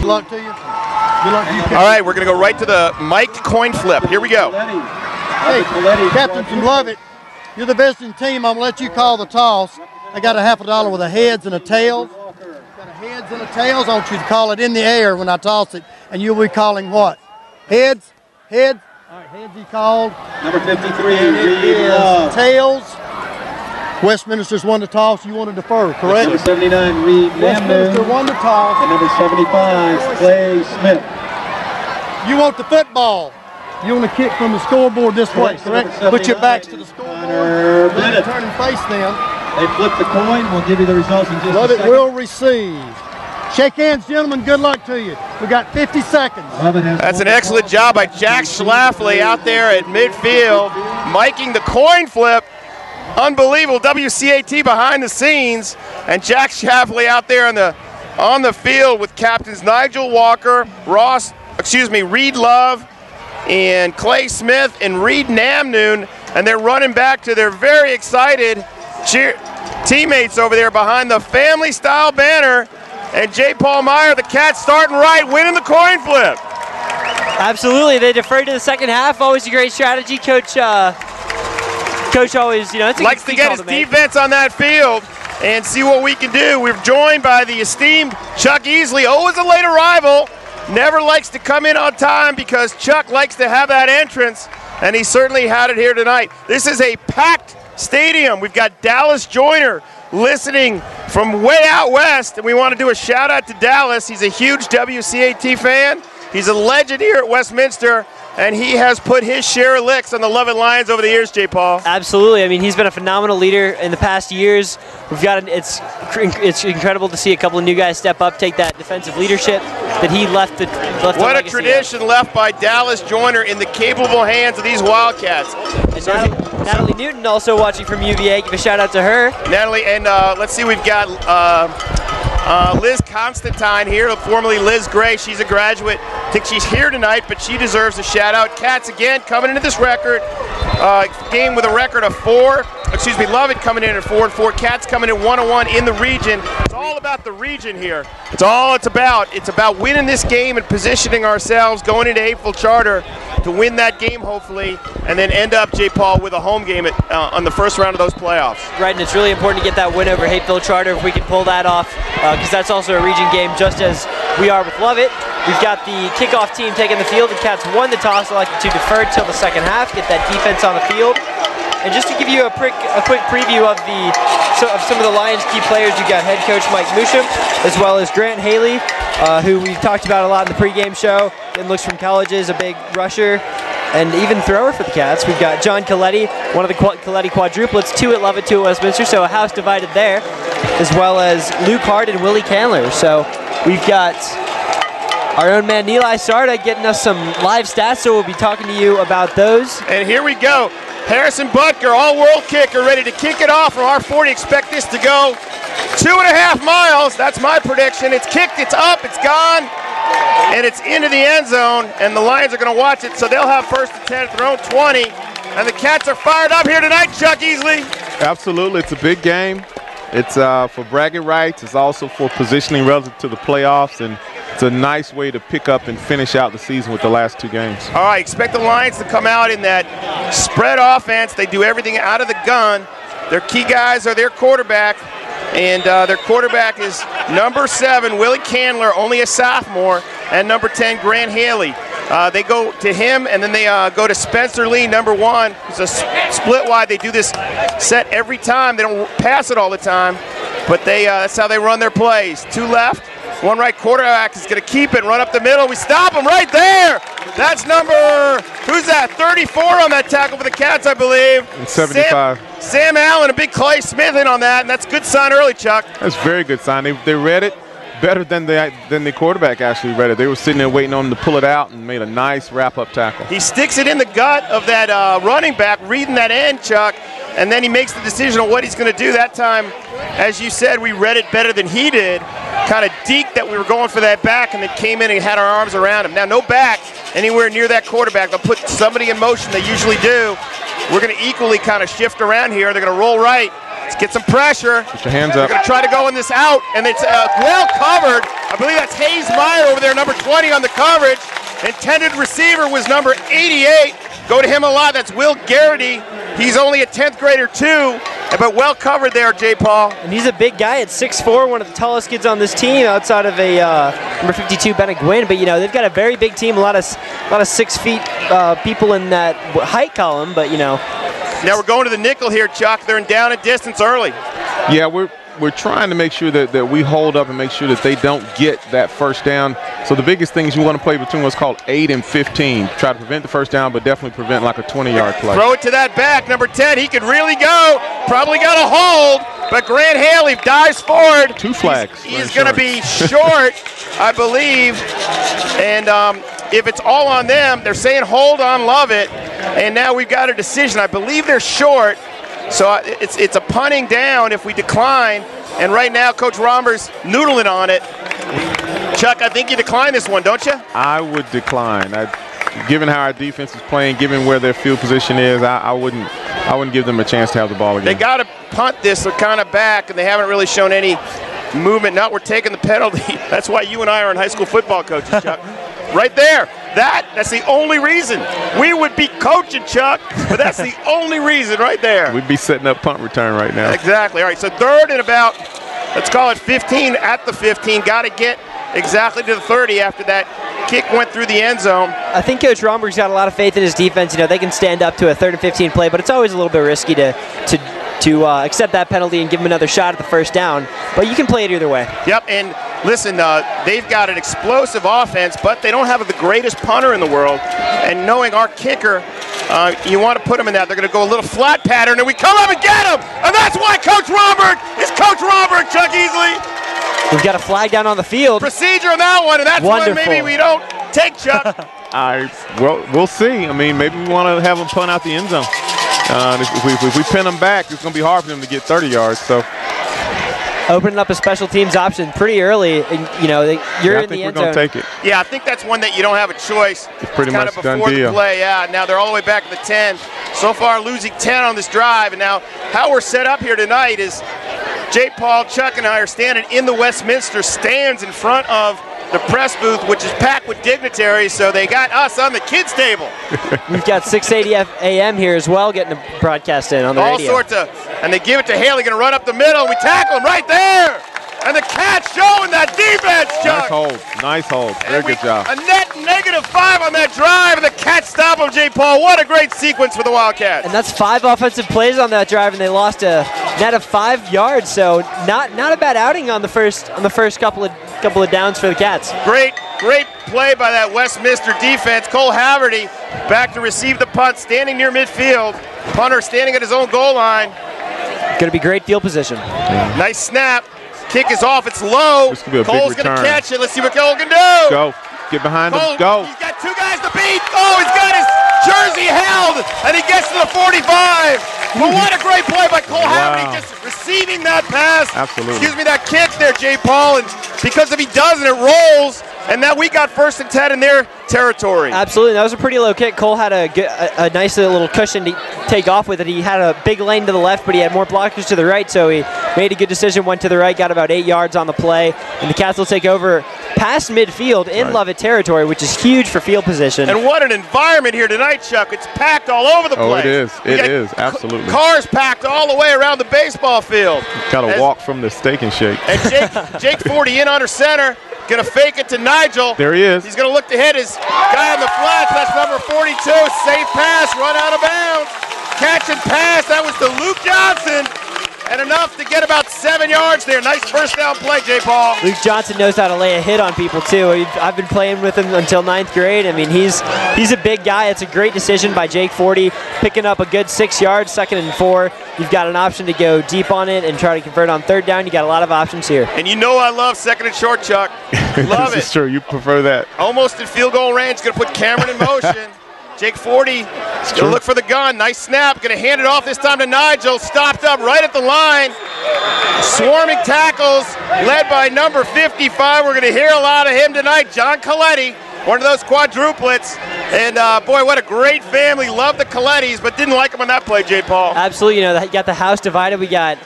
Good luck to you. Good luck to you. All right, we're going to go right to the mic'd coin flip. Here we go. Hey, Captain from Lovett, you're the visiting team. I'm going to let you call the toss. I got a $50 with a heads and a tails. Got a heads and a tails. I want you to call it in the air when I toss it, and you'll be calling what? Heads? Heads? All right, heads he called. Number 53, and it Reed is Love. tails. Westminster's won the toss. You want to defer, correct? Number 79, Reed Westminster won the toss. And number 75, Clay Smith. You want the football. You want to kick from the scoreboard this way, correct? Put your backs to the scoreboard. Turn and face them. They flip the coin. We'll give you the results in just a Lovett second. will receive. Shake hands, gentlemen. Good luck to you. We got 50 seconds. That's an excellent job by Jack Schlafly out there at midfield, miking the coin flip. Unbelievable WCAT behind the scenes, and Jack Schlafly out there on the field with captains Nigel Walker, Reed Love, and Clay Smith and Reed Namnoon, and they're running back to their very excited teammates over there behind the family style banner. And J. Paul Meyer, the Cats starting right, winning the coin flip. Absolutely, they deferred to the second half. Always a great strategy, Coach. Coach always, likes to get his defense on that field and see what we can do. We're joined by the esteemed Chuck Easley, always a late arrival. Never likes to come in on time because Chuck likes to have that entrance, and he certainly had it here tonight. This is a packed stadium. We've got Dallas Joyner listening from way out west, and we want to do a shout out to Dallas. He's a huge WCAT fan. He's a legend here at Westminster, and he has put his share of licks on the Lovett Lions over the years, J. Paul. Absolutely. I mean, he's been a phenomenal leader in the past years. It's incredible to see a couple of new guys step up, take that defensive leadership that he left. What a tradition left by Dallas Joyner in the capable hands of these Wildcats. And Natalie Newton also watching from UVA. Give a shout out to her. Natalie, and let's see, we've got Liz Constantine here, formerly Liz Gray. She's a graduate think she's here tonight, but she deserves a shout out. Cats again coming into this record game with a record of 4. Excuse me, Lovett coming in at 4-4. Cats coming in 1-1 in the region. It's all about the region here. It's all it's about. It's about winning this game and positioning ourselves going into Hapeville Charter to win that game hopefully, and then end up, J. Paul, with a home game on the first round of those playoffs. Right, and it's really important to get that win over Hapeville Charter if we can pull that off, because that's also a region game, just as we are with Lovett. We've got the kickoff team taking the field. The Cats won the toss, elected to defer till the second half, get that defense on the field. And just to give you a quick preview of some of the Lions' key players, you've got head coach Mike Musham, as well as Grant Haley, who we've talked about a lot in the pregame show. And looks from colleges, a big rusher, and even thrower for the Cats. We've got John Coletti, one of the Coletti quadruplets, 2 at Lovett, 2 at Westminster, so a house divided there, as well as Luke Hart and Willie Candler. So we've got our own man Neeli Sarda getting us some live stats, so we'll be talking to you about those. And here we go. Harrison Butker, all-world kicker, ready to kick it off from our 40. Expect this to go 2.5 miles. That's my prediction. It's kicked, it's up, it's gone, and it's into the end zone, and the Lions are going to watch it, so they'll have first and 10 at their own 20. And the Cats are fired up here tonight, Chuck Easley. Absolutely. It's a big game. It's for bragging rights. It's also for positioning relative to the playoffs, and it's a nice way to pick up and finish out the season with the last 2 games. All right, expect the Lions to come out in that spread offense. They do everything out of the gun. Their key guys are their quarterback, and their quarterback is number 7, Willie Candler, only a sophomore, and number 10, Grant Haley. They go to him, and then they go to Spencer Lee, number 1. It's a split wide. They do this set every time. They don't pass it all the time, but that's how they run their plays. 2 left, 1 right. Quarterback is going to keep it, run up the middle. We stop him right there. That's number, who's that? 34 on that tackle for the Cats, I believe. And 75. Sam Allen, a big Clay Smith in on that, and that's a good sign early, Chuck. That's a very good sign. They read it better than the quarterback actually read it. They were sitting there waiting on him to pull it out and made a nice wrap-up tackle. He sticks it in the gut of that running back, reading that end, Chuck, and then he makes the decision on what he's going to do. That time, as you said, we read it better than he did. Kind of deked that we were going for that back, and then came in and had our arms around him. Now, no back anywhere near that quarterback. They'll put somebody in motion. They usually do. We're going to equally kind of shift around here. They're going to roll right. Let's get some pressure. Put your hands up. They're going to try to go in this out, and it's well covered. I believe that's Hayes Meyer over there, number 20 on the coverage. Intended receiver was number 88. Go to him a lot. That's Will Garrity. He's only a 10th grader too, but well covered there, J. Paul. And he's a big guy at 6'4", one of the tallest kids on this team outside of a number 52 Bennett Gwynn. But they've got a very big team, a lot of 6 feet people in that height column. But now we're going to the nickel here, Chuck. They're in down and distance early. Yeah, we're trying to make sure that we hold up and make sure that they don't get that first down. So the biggest thing is you want to play between what's called 8 and 15. Try to prevent the first down, but definitely prevent like a 20-yard play. Throw it to that back, number 10. He could really go. Probably got a hold, but Grant Haley dives forward. 2 flags. He's going to be short, I believe. And if it's all on them, they're saying hold on Lovett. And now we've got a decision. I believe they're short. So it's a punting down if we decline. And right now, Coach Romber's noodling on it. Chuck, I think you decline this one, don't you? I would decline. Given how our defense is playing, given where their field position is, I wouldn't give them a chance to have the ball again. They got to punt this. They're kind of back, and they haven't really shown any movement. Now we're taking the penalty. That's why you and I are in high school football coaches, Chuck. Right there. That's the only reason. We would be coaching, Chuck, but that's the only reason right there. We'd be setting up punt return right now. Exactly. All right, so 3rd and about, let's call it 15 at the 15. Got to get exactly to the 30 after that kick went through the end zone. I think Coach Romberg's got a lot of faith in his defense. They can stand up to a 3rd and 15 play, but it's always a little bit risky to accept that penalty and give him another shot at the first down. But you can play it either way. Yep, and listen, they've got an explosive offense, but they don't have the greatest punter in the world. And knowing our kicker, you want to put him in that. They're going to go a little flat pattern, and we come up and get him! And that's why Coach Romberg is Coach Romberg, Chuck Easley. We've got a flag down on the field. Procedure on that one, and that's wonderful. One maybe we don't take, Chuck. Well, we'll see. I mean, maybe we want to have them punt out the end zone. If we pin them back, it's going to be hard for them to get 30 yards. So opening up a special teams option pretty early. And, you know, you're in the end zone. I think we're going to take it. Yeah, I think that's one that you don't have a choice. It's pretty kind much of done before the deal. play. Yeah, now they're all the way back at the 10. So far, losing 10 on this drive. And now how we're set up here tonight is Jay, Paul, Chuck, and I are standing in the Westminster stands in front of the press booth, which is packed with dignitaries, so they got us on the kids' table. We've got 680 AM here as well, getting a broadcast in on the radio. All sorts of, and they give it to Haley, going to run up the middle, and we tackle him right there. And the Cats showing that defense, Chuck. Nice hold. Very good job. A net -5 on that drive, and the Cats stop him, Jay Paul. What a great sequence for the Wildcats. And that's 5 offensive plays on that drive, and they lost a net of 5 yards. So not a bad outing on the first couple of downs for the Cats. Great play by that Westminster defense. Cole Haverty back to receive the punt, standing near midfield. Punter standing at his own goal line. Going to be great field position. Nice snap. Kick is off. It's low. This could be a Cole's big going to return. catch it. Let's see what Cole can do. Go. Get behind Cole, him. Go. He's got 2 guys to beat. Oh, he's got his jersey held, and he gets to the 45. But what a great play by Cole Haverty, just receiving that pass. Absolutely. Excuse me, that kick there, Jay Paul. And because if he doesn't, it rolls. And now we got 1st and 10 in their territory. Absolutely. That was a pretty low kick. Cole had a nice little cushion to take off with it. He had a big lane to the left, but he had more blockers to the right, so he made a good decision, went to the right, got about 8 yards on the play, and the Cats will take over past midfield in Lovett territory, which is huge for field position. And what an environment here tonight, Chuck. It's packed all over the place. Oh, it is. It is, absolutely. Cars packed all the way around the baseball field. Got to walk from the Steak and Shake. And Jake 40 in under center. Going to fake it to Nigel. There he is. He's going to look to hit his guy on the flats. That's number 42. Safe pass, run out of bounds. Catch and pass. That was to Luke Johnson. And enough to get about 7 yards there. Nice first down play, Jay Paul. Luke Johnson knows how to lay a hit on people, too. I've been playing with him until 9th grade. I mean, he's a big guy. It's a great decision by Jake 40, picking up a good 6 yards, 2nd and 4. You've got an option to go deep on it and try to convert on 3rd down. You got a lot of options here. And you know I love 2nd and short, Chuck. Love it. This is true. You prefer that. Almost in field goal range. Going to put Cameron in motion. Jake 40 going to look for the gun. Nice snap. Going to hand it off this time to Nigel. Stopped up right at the line. Swarming tackles led by number 55. We're going to hear a lot of him tonight. John Coletti, one of those quadruplets. And, boy, what a great family. Love the Colettis, but didn't like him on that play, Jay Paul. Absolutely. You know, you got the house divided. We got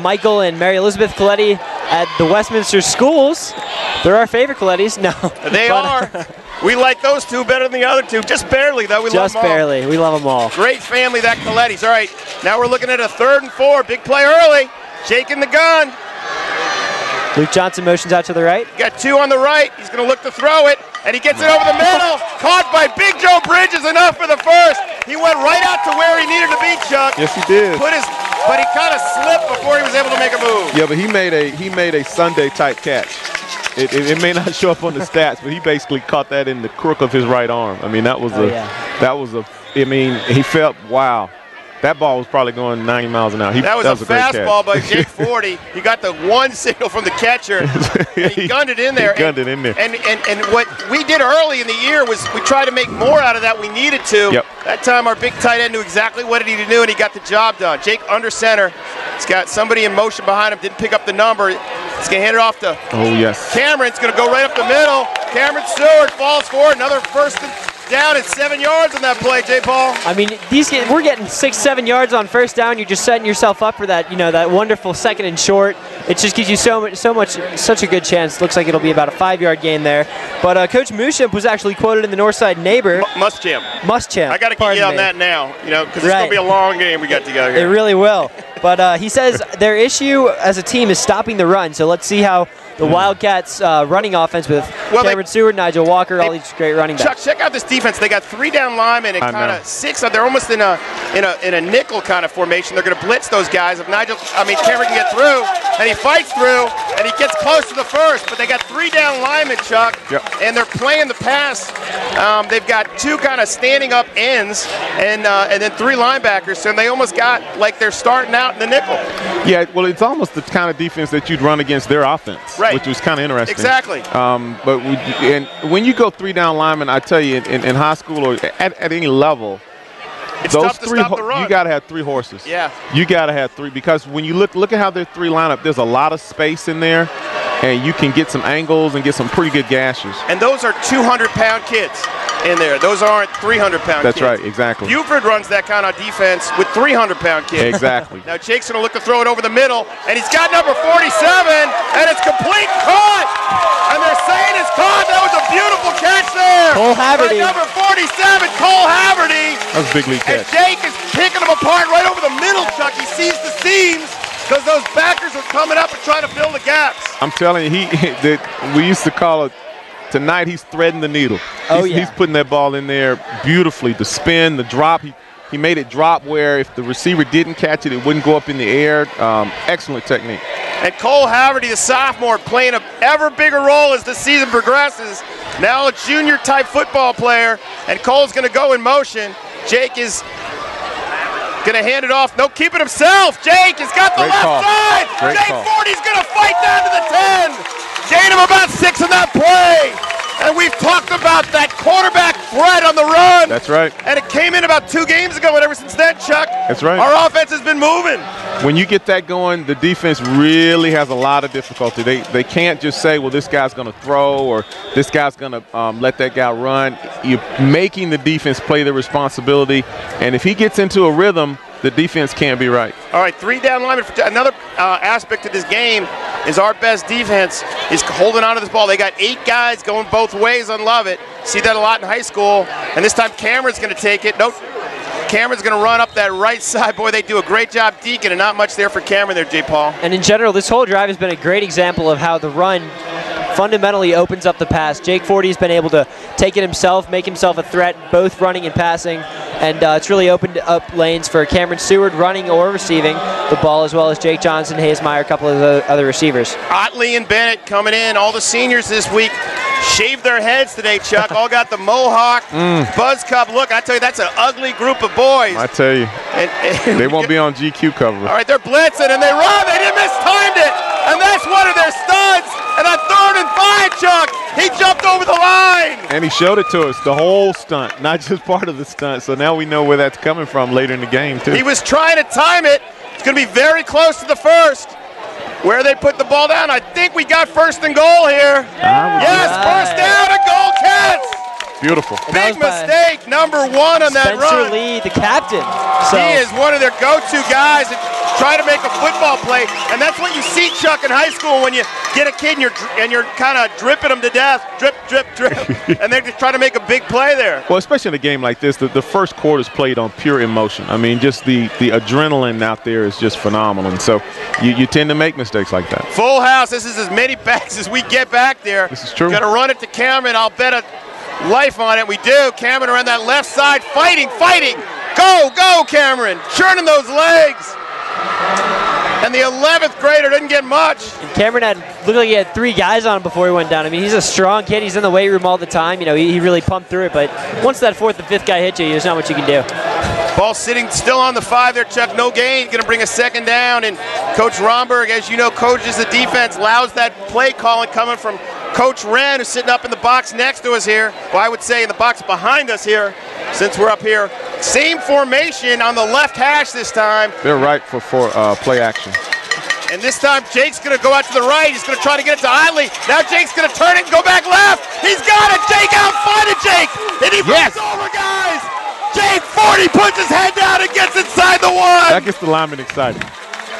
Michael and Mary Elizabeth Coletti at the Westminster schools. They're our favorite Colettis. No. They are. We like those two better than the other two. Just barely, though. We love them all. Just barely. We love them all. Great family, that Coletti's. All right, now we're looking at a 3rd and 4. Big play early. Shaking the gun. Luke Johnson motions out to the right. Got 2 on the right. He's going to look to throw it, and he gets it over the middle. Caught by Big Joe Bridges, enough for the first. He went right out to where he needed to be, Chuck. Yes, he did. But he kind of slipped before he was able to make a move. Yeah, but he made a Sunday type catch. It may not show up on the stats, but he basically caught that in the crook of his right arm. I mean, I mean, he felt, wow. That ball was probably going 90 miles an hour. That was a fastball by Jake 40. He got the one signal from the catcher, and he gunned it in there. And what we did early in the year was we tried to make more out of that. We needed to. Yep. That time our big tight end knew exactly what he needed to do, and he got the job done. Jake under center. He's got somebody in motion behind him. Didn't pick up the number. He's going to hand it off to Cameron's going to go right up the middle. Cameron Stewart falls for it. Another 1st down at 7 yards on that play, Jay Paul. I mean, we're getting 6-7 yards on 1st down. You're just setting yourself up for that, that wonderful 2nd and short. It just gives you such a good chance. Looks like it'll be about a 5-yard gain there. But Coach Mushimp was actually quoted in the Northside Neighbor. Muschamp. I got to get you on that now, because it's going to be a long game we got together here. It really will. But he says their issue as a team is stopping the run. So let's see how the Wildcats running offense with Cameron Stewart, Nigel Walker, all these great running backs. Chuck, check out this defense. They got 3 down linemen and kind of 6. They're almost in a nickel kind of formation. They're going to blitz those guys. If Cameron can get through, and he fights through, and he gets close to the first. But they got 3 down linemen, Chuck, and they're playing the pass. They've got 2 kind of standing up ends, and then 3 linebackers. So they almost got like they're starting out in the nickel. Yeah, well, it's almost the kind of defense that you'd run against their offense, which was kind of interesting. Exactly. But when you go 3 down linemen, I tell you, in high school or at any level, It's those tough to stop the run. You got to have 3 horses. Yeah. You got to have 3 because when you look at how their 3 line up, there's a lot of space in there, and you can get some angles and get some pretty good gashes. And those are 200-pound kids in there. Those aren't 300-pound kids. That's right, exactly. Buford runs that kind of defense with 300-pound kids. Exactly. Now Jake's going to look to throw it over the middle, and he's got number 47, and it's complete caught. And they're saying it's caught. That was a beautiful catch there. Cole Haverty. By number 47, Cole Haverty. That was a big league And catch. Jake is picking them apart right over the middle, Chuck. He sees the seams because those backers are coming up and trying to fill the gaps. I'm telling you, we used to call it, tonight he's threading the needle. He's putting that ball in there beautifully. The spin, the drop, he made it drop where if the receiver didn't catch it, it wouldn't go up in the air. Excellent technique. And Cole Haverty, the sophomore, playing an ever bigger role as the season progresses. Now a junior-type football player, and Cole's going to go in motion. Jake is going to hand it off. No, keep it himself. Jake has got the Great left call. side. Great Jake call. Forty's going to fight down to the 10. Gain him about 6 in that play. And we've talked about that quarterback threat on the run. That's right. And it came in about 2 games ago, and ever since then, Chuck, That's right. our offense has been moving. When you get that going, the defense really has a lot of difficulty. They can't just say, well, this guy's going to throw or this guy's going to let that guy run. You're making the defense play their responsibility, and if he gets into a rhythm, the defense can't be right. All right, 3 down linemen. Another aspect of this game is our best defense is holding on to this ball. They got 8 guys going both ways on Lovett. See that a lot in high school. And this time Cameron's going to take it. Nope. Cameron's going to run up that right side. Boy, they do a great job deacon, and not much there for Cameron there, J. Paul. And in general, this whole drive has been a great example of how the run fundamentally opens up the pass. Jake Forty has been able to take it himself, make himself a threat, both running and passing, and it's really opened up lanes for Cameron Seward running or receiving the ball, as well as Jake Johnson, Hayes Meyer, a couple of the other receivers. Otley and Bennett coming in. All the seniors this week shaved their heads today, Chuck. All got the mohawk, buzz cut. Look, I tell you, that's an ugly group of boys. I tell you, they won't be on GQ cover. All right, they're blitzing, and they run. They didn't mistimed it, and that's one of their studs. And on 3rd and 5, Chuck, he jumped over the line. And he showed it to us, the whole stunt, not just part of the stunt. So now we know where that's coming from later in the game, too. He was trying to time it. It's going to be very close to the first. Where they put the ball down, I think we got 1st and goal here. Yes, first down and goal, Cats. Beautiful. Big mistake, number 1 on that run. Spencer Lee, the captain. He is one of their go-to guys that try to make a football play, and that's what you see, Chuck, in high school when you get a kid and you're kind of dripping them to death, drip, drip, drip, and they're just trying to make a big play there. Well, especially in a game like this, the first quarter is played on pure emotion. I mean, just the adrenaline out there is just phenomenal, and so you tend to make mistakes like that. Full house. This is as many backs as we get back there. This is true. Got to run it to Cameron. I'll bet a life on it. We do. Cameron around that left side, fighting. Go, Cameron. Churning those legs. And the 11th grader didn't get much. And Cameron looked like he had 3 guys on him before he went down. I mean, he's a strong kid. He's in the weight room all the time. You know, he really pumped through it. But once that 4th and 5th guy hits you, there's not much you can do. Ball sitting still on the 5 there, Chuck. No gain. Going to bring a 2nd down. And Coach Romberg, as you know, coaches the defense, allows that play calling coming from Coach Wren, who's sitting up in the box next to us here. Well, I would say in the box behind us here, since we're up here. Same formation on the left hash this time. They're right for play action. And this time Jake's going to go out to the right. He's going to try to get it to Otley. Now Jake's going to turn it and go back left. He's got it. Jake out front of Jake. And he breaks over, guys. Jake Forty puts his head down and gets inside the 1. That gets the lineman excited.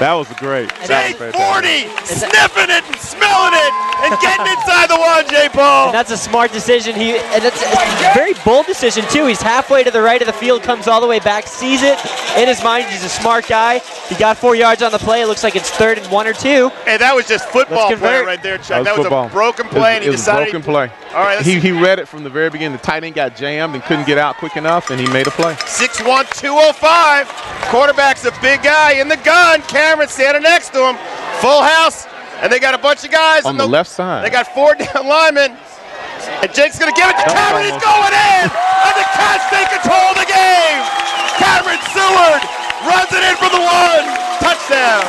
That was great. Jake Forty sniffing it and smelling it and getting inside the 1, J. Paul. And that's a smart decision. And that's a very bold decision, too. He's halfway to the right of the field, comes all the way back, sees it in his mind. He's a smart guy. He got 4 yards on the play. It looks like it's 3rd and 1 or 2. Hey, that was just football play right there, Chuck. That was a broken play, and he decided. It was a broken play. All right, he read it from the very beginning. The tight end got jammed and couldn't get out quick enough, and he made a play. 6'1", 205. Quarterback's a big guy in the gun. Cameron standing next to him. Full house, and they got a bunch of guys on the left side. They got 4 down linemen, and Jake's going to give it to Cameron. He's going in, and the Cats take control of the game. Cameron Seward runs it in for the 1. Touchdown.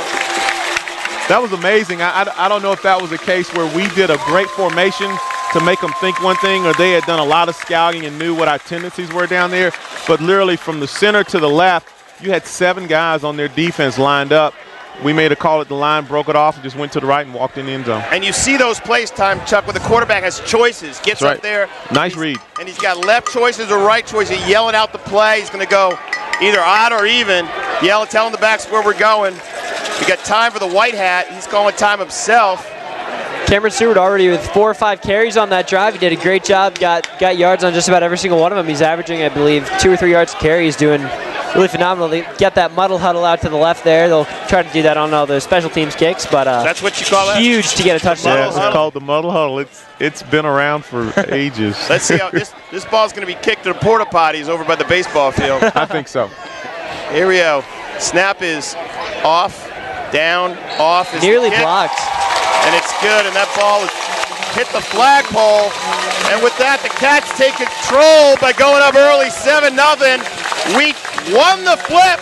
That was amazing. I don't know if that was a case where we did a great formation to make them think one thing, or they had done a lot of scouting and knew what our tendencies were down there. But literally from the center to the left, you had 7 guys on their defense lined up. We made a call at the line, broke it off, and just went to the right and walked in the end zone. And you see those plays, Chuck, where the quarterback has choices, gets up there. Nice read. And he's got left choices or right choices. He's yelling out the play. He's going to go either odd or even. Telling the backs where we're going. We got time for the white hat. He's calling time himself. Cameron Stewart already with 4 or 5 carries on that drive. He did a great job, got yards on just about every single one of them. He's averaging, I believe, 2 or 3 yards a carry. He's doing really phenomenal. They get that muddle huddle out to the left there. They'll try to do that on all the special teams kicks, but that's what you call that? Huge to get a touchdown. Yeah, it's called the muddle huddle. It's been around for ages. Let's see how this ball's going to be kicked to the porta potties over by the baseball field. I think so. Here we go. Snap is off, down, off. Is nearly blocked. And it's good, and that ball is hit the flagpole. And with that, the Cats take control by going up early 7-0. We won the flip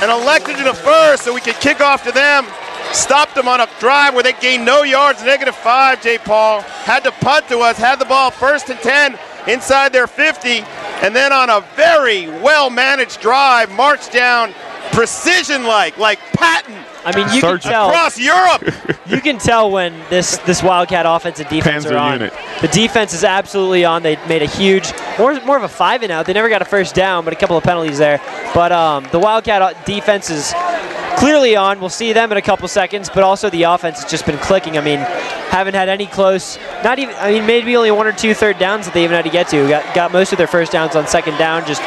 and elected to defer so we could kick off to them. Stopped them on a drive where they gained no yards, -5, J. Paul. Had to punt to us, had the ball 1st and 10 inside their 50. And then on a very well-managed drive, marched down precision-like, like Patton. I mean, you can tell across Europe. You can tell when this Wildcat offense and defense are on. Unit. The defense is absolutely on. They made a huge, more of a 5-and-out. They never got a first down, but a couple of penalties there. But the Wildcat defense is clearly on. We'll see them in a couple seconds, but also the offense has just been clicking. I mean, haven't had any close, not even, I mean, maybe only 1 or 2 third downs that they even had to get to. Got most of their first downs on 2nd down, just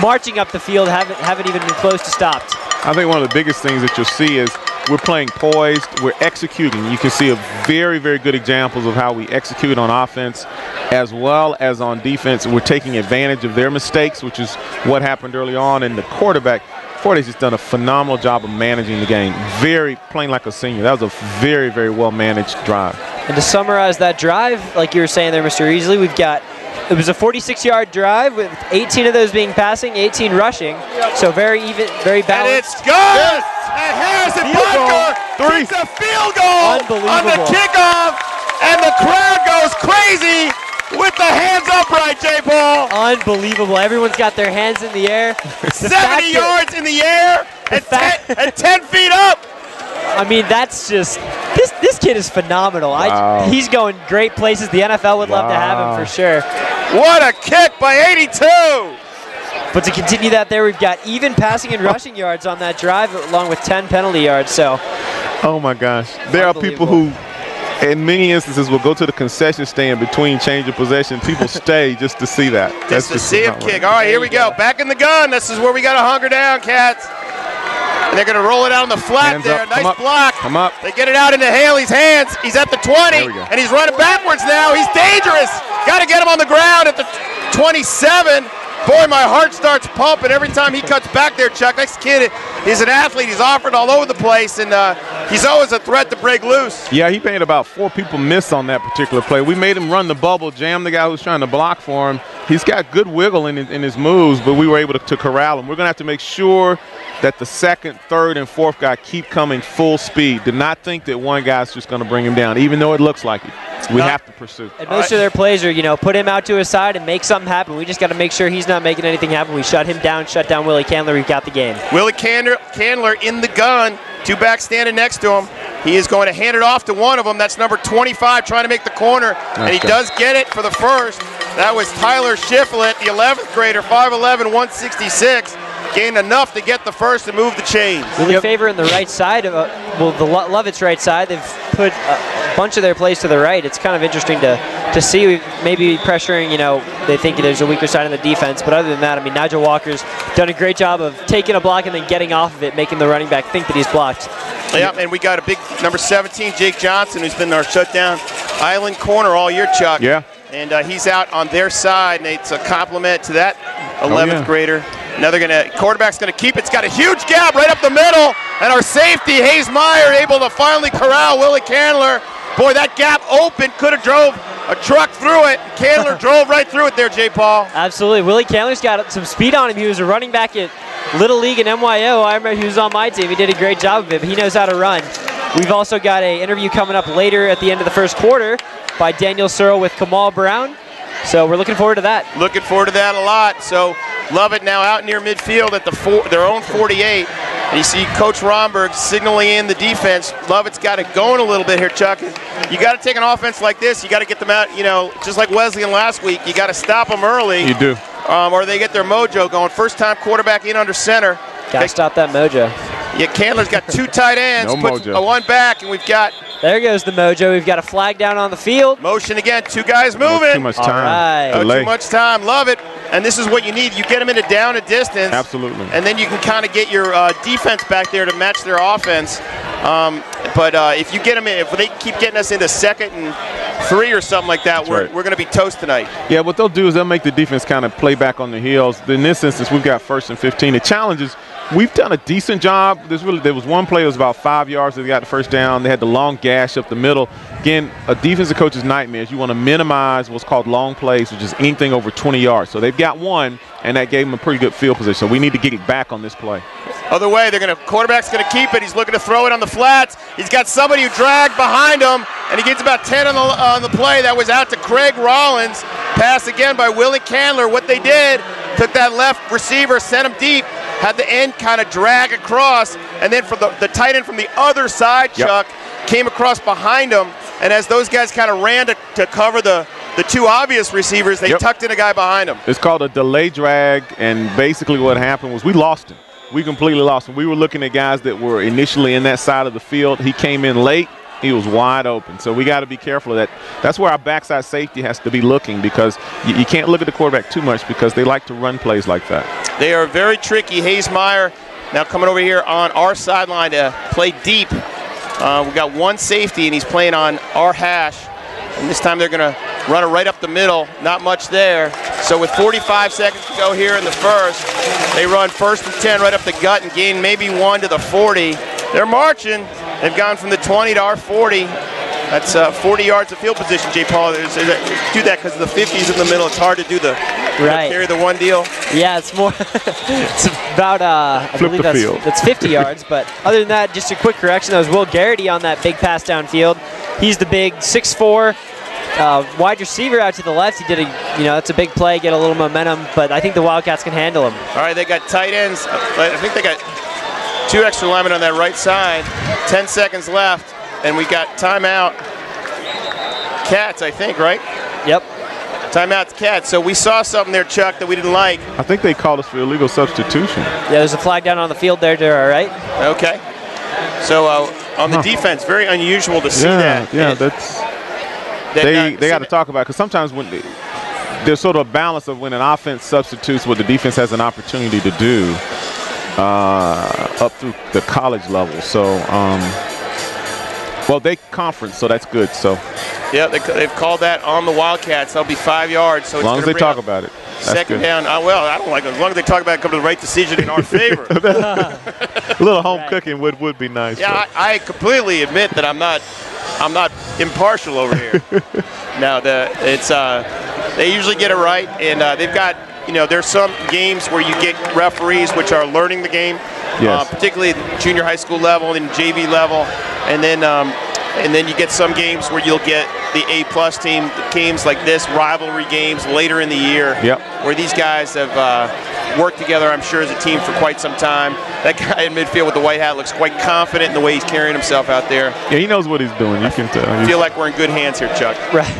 marching up the field, haven't even been close to stopped. I think one of the biggest things that you'll see is we're playing poised, we're executing. You can see a very, very good examples of how we execute on offense as well as on defense. We're taking advantage of their mistakes, which is what happened early on. And the quarterback, Forte's just done a phenomenal job of managing the game. Playing like a senior. That was a very, very well-managed drive. And to summarize that drive, like you were saying there, Mr. Easley, it was a 46-yard drive with 18 of those being passing, 18 rushing. So very even, very balanced. And it's good! And Harrison Butker kicks a field goal on the kickoff, and the crowd goes crazy with the hands upright, J. Paul. Unbelievable. Everyone's got their hands in the air. 70 yards in the air and 10 feet up. I mean, that's just, this kid is phenomenal. Wow. He's going great places. The NFL would love to have him for sure. What a kick by 82. But to continue that there, we've got even passing and rushing yards on that drive along with 10 penalty yards. So, oh my gosh. There are people who, in many instances, will go to the concession stand between change of possession. People stay just to see that. Just to see him kick. All right, here we go. Back in the gun. This is where we got to hunker down, Cats. And they're going to roll it out on the flat Hands there. up. Nice block. Come up. They get it out into Haley's hands. He's at the 20, and he's running backwards now. He's dangerous. Got to get him on the ground at the 27. Boy, my heart starts pumping every time he cuts back there, Chuck. This kid is an athlete. He's offered all over the place, and he's always a threat to break loose. Yeah, he made about 4 people miss on that particular play. We made him run the bubble, jam the guy who's trying to block for him. He's got good wiggle in his moves, but we were able to corral him. We're going to have to make sure that the 2nd, 3rd, and 4th guy keep coming full speed. Do not think that one guy's just going to bring him down, even though it looks like it. We have to pursue. And most of their plays are, put him out to his side and make something happen. We just got to make sure he's not making anything happen. We shut him down, shut down Willie Candler. We've got the game. Willie Candler in the gun. 2 backs standing next to him. He is going to hand it off to one of them. That's number 25 trying to make the corner. And he does get it for the first. That was Tyler Shiflett, the 11th grader, 5'11", 166. Gained enough to get the first and move the chains. Willie Favor in the right side, the Lovett's right side. They've put a bunch of their plays to the right. It's kind of interesting to see. Maybe pressuring, they think there's a weaker side in the defense. But other than that, I mean, Nigel Walker's done a great job of taking a block and then getting off of it, making the running back think that he's blocked. Yeah, and we got a big number 17, Jake Johnson, who's been our shutdown island corner all year, Chuck. Yeah. And he's out on their side, and it's a compliment to that 11th grader. Now quarterback's gonna keep it. It's got a huge gap right up the middle, and our safety, Hayes Meyer, able to finally corral Willie Candler. Boy, that gap open, could have drove a truck through it. Candler drove right through it there, J. Paul. Absolutely. Willie Candler's got some speed on him. He was a running back at Little League and NYO. I remember he was on my team. He did a great job of it, but he knows how to run. We've also got an interview coming up later at the end of the first quarter by Daniel Searle with Kamal Brown. So we're looking forward to that. Looking forward to that a lot. So Lovett now out near midfield at their own 48. And you see Coach Romberg signaling in the defense. Lovett's got it going a little bit here, Chuck. You got to take an offense like this. You got to get them out, just like Wesleyan last week. You got to stop them early. You do. Or they get their mojo going. First time quarterback in under center. Got to stop that mojo. Yeah, Candler's got 2 tight ends. No puts mojo. One back, and we've got... There goes the mojo. We've got a flag down on the field. Motion again. 2 guys moving. Too much time. All right. Too much time. Love it. And this is what you need. You get them into down and distance. Absolutely. And then you can kind of get your defense back there to match their offense. But if you get them in, if they keep getting us into 2nd and 3 or something like that, we're going to be toast tonight. Yeah, what they'll do is they'll make the defense kind of play back on the heels. In this instance, we've got 1st and 15. The challenge is we've done a decent job. There was one play that was about 5 yards that they got the first down. They had the long gash up the middle. Again, a defensive coach's nightmare is you want to minimize what's called long plays, which is anything over 20 yards. So they've got one, and that gave them a pretty good field position. So we need to get it back on this play. Other way, quarterback's going to keep it. He's looking to throw it on the flats. He's got somebody who dragged behind him, and he gets about 10 on the play. That was out to Craig Rollins. Pass again by Willie Candler. What they did, took that left receiver, sent him deep, had the end kind of drag across, and then for the tight end from the other side, Chuck, came across behind him, and as those guys kind of ran to cover the 2 obvious receivers, they tucked in a guy behind him. It's called a delay drag, and basically what happened was we lost him. We completely lost him. We were looking at guys that were initially in that side of the field. He came in late. He was wide open. So we got to be careful of that. That's where our backside safety has to be looking, because you can't look at the quarterback too much because they like to run plays like that. They are very tricky. Hayes Meyer now coming over here on our sideline to play deep. We've got one safety, and he's playing on our hash. And this time they're going to run it right up the middle. Not much there. So with 45 seconds to go here in the first, they run 1st and 10 right up the gut and gain maybe 1 to the 40. They're marching. They've gone from the 20 to our 40. That's 40 yards of field position, J. Paul. Do that because the 50's in the middle. It's hard to do the carry the one deal. Yeah, it's more. It's about I believe that's 50 yards. But other than that, just a quick correction. That was Will Garrity on that big pass downfield. He's the big 6'4". Wide receiver out to the left. He did that's a big play, get a little momentum. But I think the Wildcats can handle him. All right, they got tight ends. I think they got 2 extra linemen on that right side. 10 seconds left. And we got timeout. Cats, I think, right? Yep. Timeout Cats. So we saw something there, Chuck, that we didn't like. I think they called us for illegal substitution. Yeah, there's a flag down on the field there, all right? Okay. So on the defense, very unusual to see that. Yeah, they got to talk about it, because sometimes when there's sort of a balance of when an offense substitutes what the defense has an opportunity to do up through the college level. So, well, they conference, so that's good. So, yeah, they've called that on the Wildcats. That'll be 5 yards. So as long as they talk about it. Second down. Well, I don't like it. As long as they talk about it, come to the right decision in our favor. A little home cooking would be nice. Yeah, I completely admit that I'm not impartial over here. No, they usually get it right, and they've got, there's some games where you get referees which are learning the game, particularly at the junior high school level and JV level, and then you get some games where you'll get the A-plus team games like this, rivalry games later in the year, where these guys have worked together, I'm sure, as a team for quite some time. That guy in midfield with the white hat looks quite confident in the way he's carrying himself out there. Yeah, he knows what he's doing. You can tell. I feel like we're in good hands here, Chuck. Right.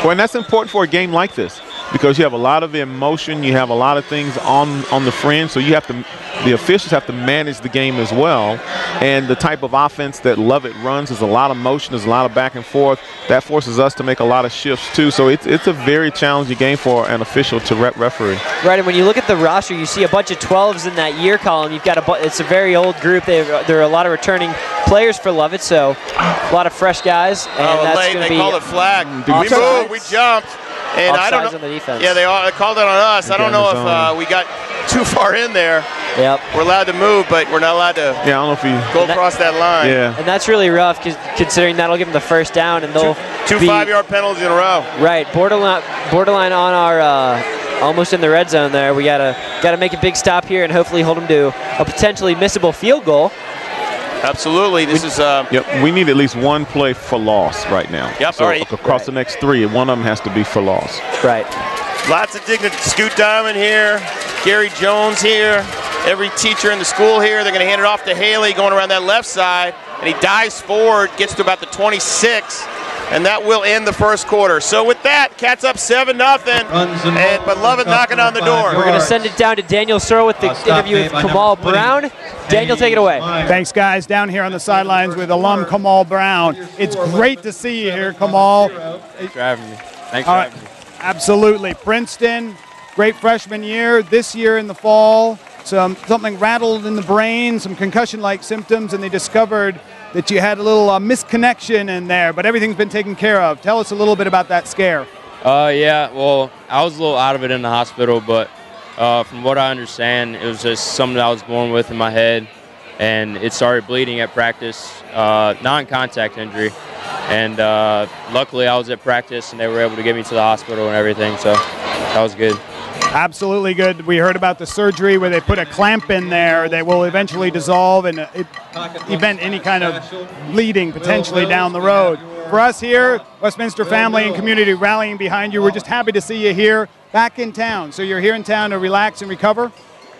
Well, and that's important for a game like this, because you have a lot of emotion, you have a lot of things on the fringe, so the officials have to manage the game as well. And the type of offense that Lovett runs is a lot of motion, there's a lot of back and forth. That forces us to make a lot of shifts too. So it's a very challenging game for an official to referee. Right, and when you look at the roster, you see a bunch of 12s in that year column. You've got it's a very old group. There are a lot of returning players for Lovett, so a lot of fresh guys. And that's going to be. They called it flag. We moved, we jumped. And I don't know. On the defense. Yeah, they called it on us. I don't know if we got too far in there. Yep. We're allowed to move, but we're not allowed to I don't know if go across that line. Yeah. And that's really rough, considering that'll give them the first down, and they'll two 5-yard penalties in a row. Right, borderline on our almost in the red zone there. We gotta make a big stop here and hopefully hold them to a potentially missable field goal. Absolutely. This is. Yep. We need at least one play for loss right now. Yep. So all right. across the next 3, one of them has to be for loss. Right. Lots of dignity. Scoot Diamond here. Gary Jones here. Every teacher in the school here. They're going to hand it off to Haley going around that left side. And he dives forward, gets to about the 26. And that will end the first quarter. So with that, Cats up 7-0. But Lovett knocking on the door. We're going to send it down to Daniel Searle with the interview with Kamal Brown. Daniel, take it away. Thanks, guys. Down here on the sidelines with alum Kamal Brown. It's great to see you here, Kamal. Thanks for having me. Thanks for having me. Absolutely. Princeton, great freshman year. This year in the fall, something rattled in the brain, some concussion-like symptoms, and they discovered that you had a little misconnection in there, but everything's been taken care of. Tell us a little bit about that scare. Yeah, well, I was a little out of it in the hospital, but from what I understand, it was just something I was born with in my head, and it started bleeding at practice, non-contact injury. And luckily I was at practice, and they were able to get me to the hospital and everything, so that was good. Absolutely good. We heard about the surgery where they put a clamp in there that will eventually dissolve and prevent any kind of bleeding potentially down the road. For us here, Westminster family and community rallying behind you, we're just happy to see you here back in town. So you're here in town to relax and recover?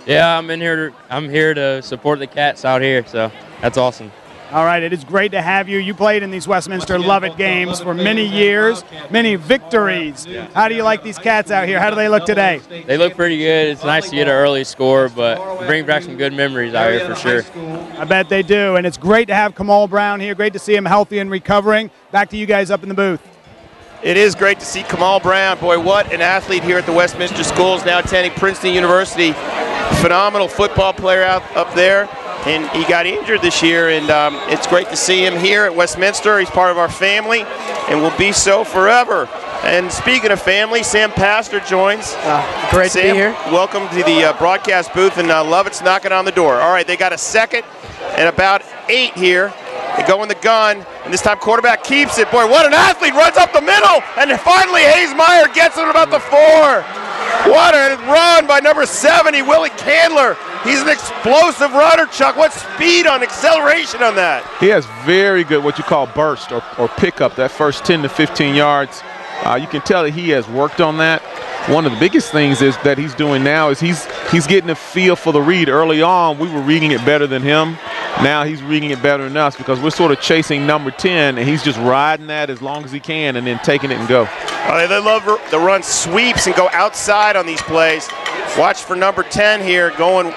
Yeah, I'm here to support the Cats out here, so that's awesome. All right, it is great to have you. You played in these Westminster Lovett games for many years, many victories. How do you like these Cats out here? How do they look today? They look pretty good. It's nice to get an early score, but bring back some good memories out here for sure. I bet they do, and it's great to have Kamal Brown here. Great to see him healthy and recovering. Back to you guys up in the booth. It is great to see Kamal Brown. Boy, what an athlete here at the Westminster Schools, now attending Princeton University. Phenomenal football player up there. And he got injured this year, and it's great to see him here at Westminster. He's part of our family and will be so forever. And speaking of family, Sam Pastor joins. Great Sam, to be here. Welcome to the broadcast booth, and Lovett's knocking on the door. All right, they got a second and about 8 here. They go in the gun, and this time quarterback keeps it. Boy, what an athlete, runs up the middle, and finally Hayes-Meyer gets it about the 4. What a run by number 70, Willie Candler. He's an explosive runner, Chuck. What speed on acceleration on that? He has very good what you call burst or pickup, that first 10 to 15 yards. You can tell that he has worked on that. One of the biggest things is that he's doing now is he's getting a feel for the read. Early on, we were reading it better than him. Now he's reading it better than us because we're sort of chasing number 10, and he's just riding that as long as he can and then taking it and go. They love the run sweeps and go outside on these plays. Watch for number 10 here going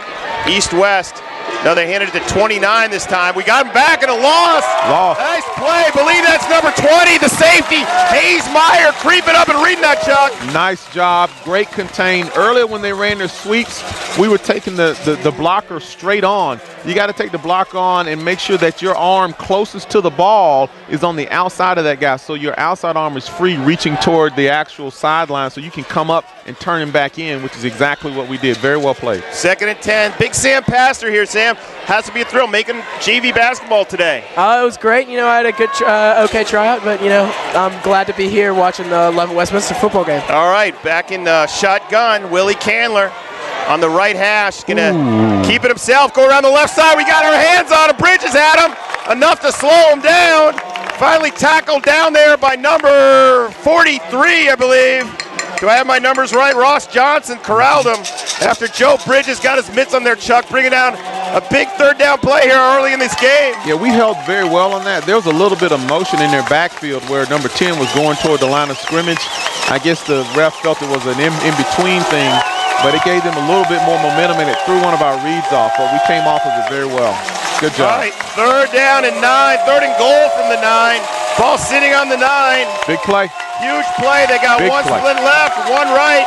east-west. No, they handed it to 29 this time. We got him back and a loss. Nice play. Believe that's number 20, the safety. Hayes-Meyer creeping up and reading that, Chuck. Nice job. Great contain. Earlier when they ran their sweeps, we were taking the blocker straight on. You got to take the block on and make sure that your arm closest to the ball is on the outside of that guy, so your outside arm is free reaching toward the actual sideline so you can come up and turn him back in, which is exactly what we did. Very well played. 2nd and 10. Big Sam Pastor here, Sam. Has to be a thrill making JV basketball today. It was great. I had a good, okay tryout, but, I'm glad to be here watching the Lovett Westminster football game. All right, back in shotgun, Willie Candler on the right hash. Gonna keep it himself, go around the left side. We got our hands on him. Bridges had him. Enough to slow him down. Finally tackled down there by number 43, I believe. Do I have my numbers right? Ross Johnson corralled him after Joe Bridges got his mitts on there, Chuck, bringing down a big 3rd down play here early in this game. Yeah, we held very well on that. There was a little bit of motion in their backfield where number 10 was going toward the line of scrimmage. I guess the ref felt it was an in-between thing, but it gave them a little bit more momentum, and it threw one of our reads off, but we came off of it very well. Good job. All right, 3rd down and 9, 3rd and goal from the 9. Ball sitting on the 9. Big play. Huge play. They got one split left, one right,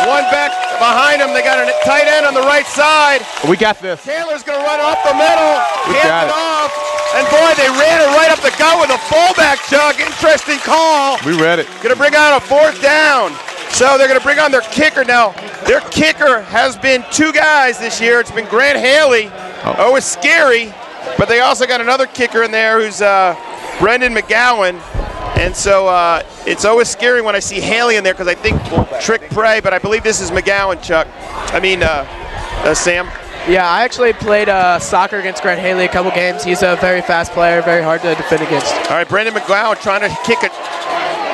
one back behind them. They got a tight end on the right side. We got this. Taylor's going to run up the middle. We got it. Off. And boy, they ran it right up the gut with a fullback, Chuck. Interesting call. We read it. Going to bring out a 4th down. So they're going to bring on their kicker now. Their kicker has been 2 guys this year. It's been Grant Haley. Oh, it's scary. But they also got another kicker in there who's Brendan McGowan. And so it's always scary when I see Haley in there because I think trick prey, but I believe this is McGowan, Chuck. I mean, Sam. Yeah, I actually played soccer against Grant Haley a couple games. He's a very fast player, very hard to defend against. All right, Brandon McGowan trying to kick it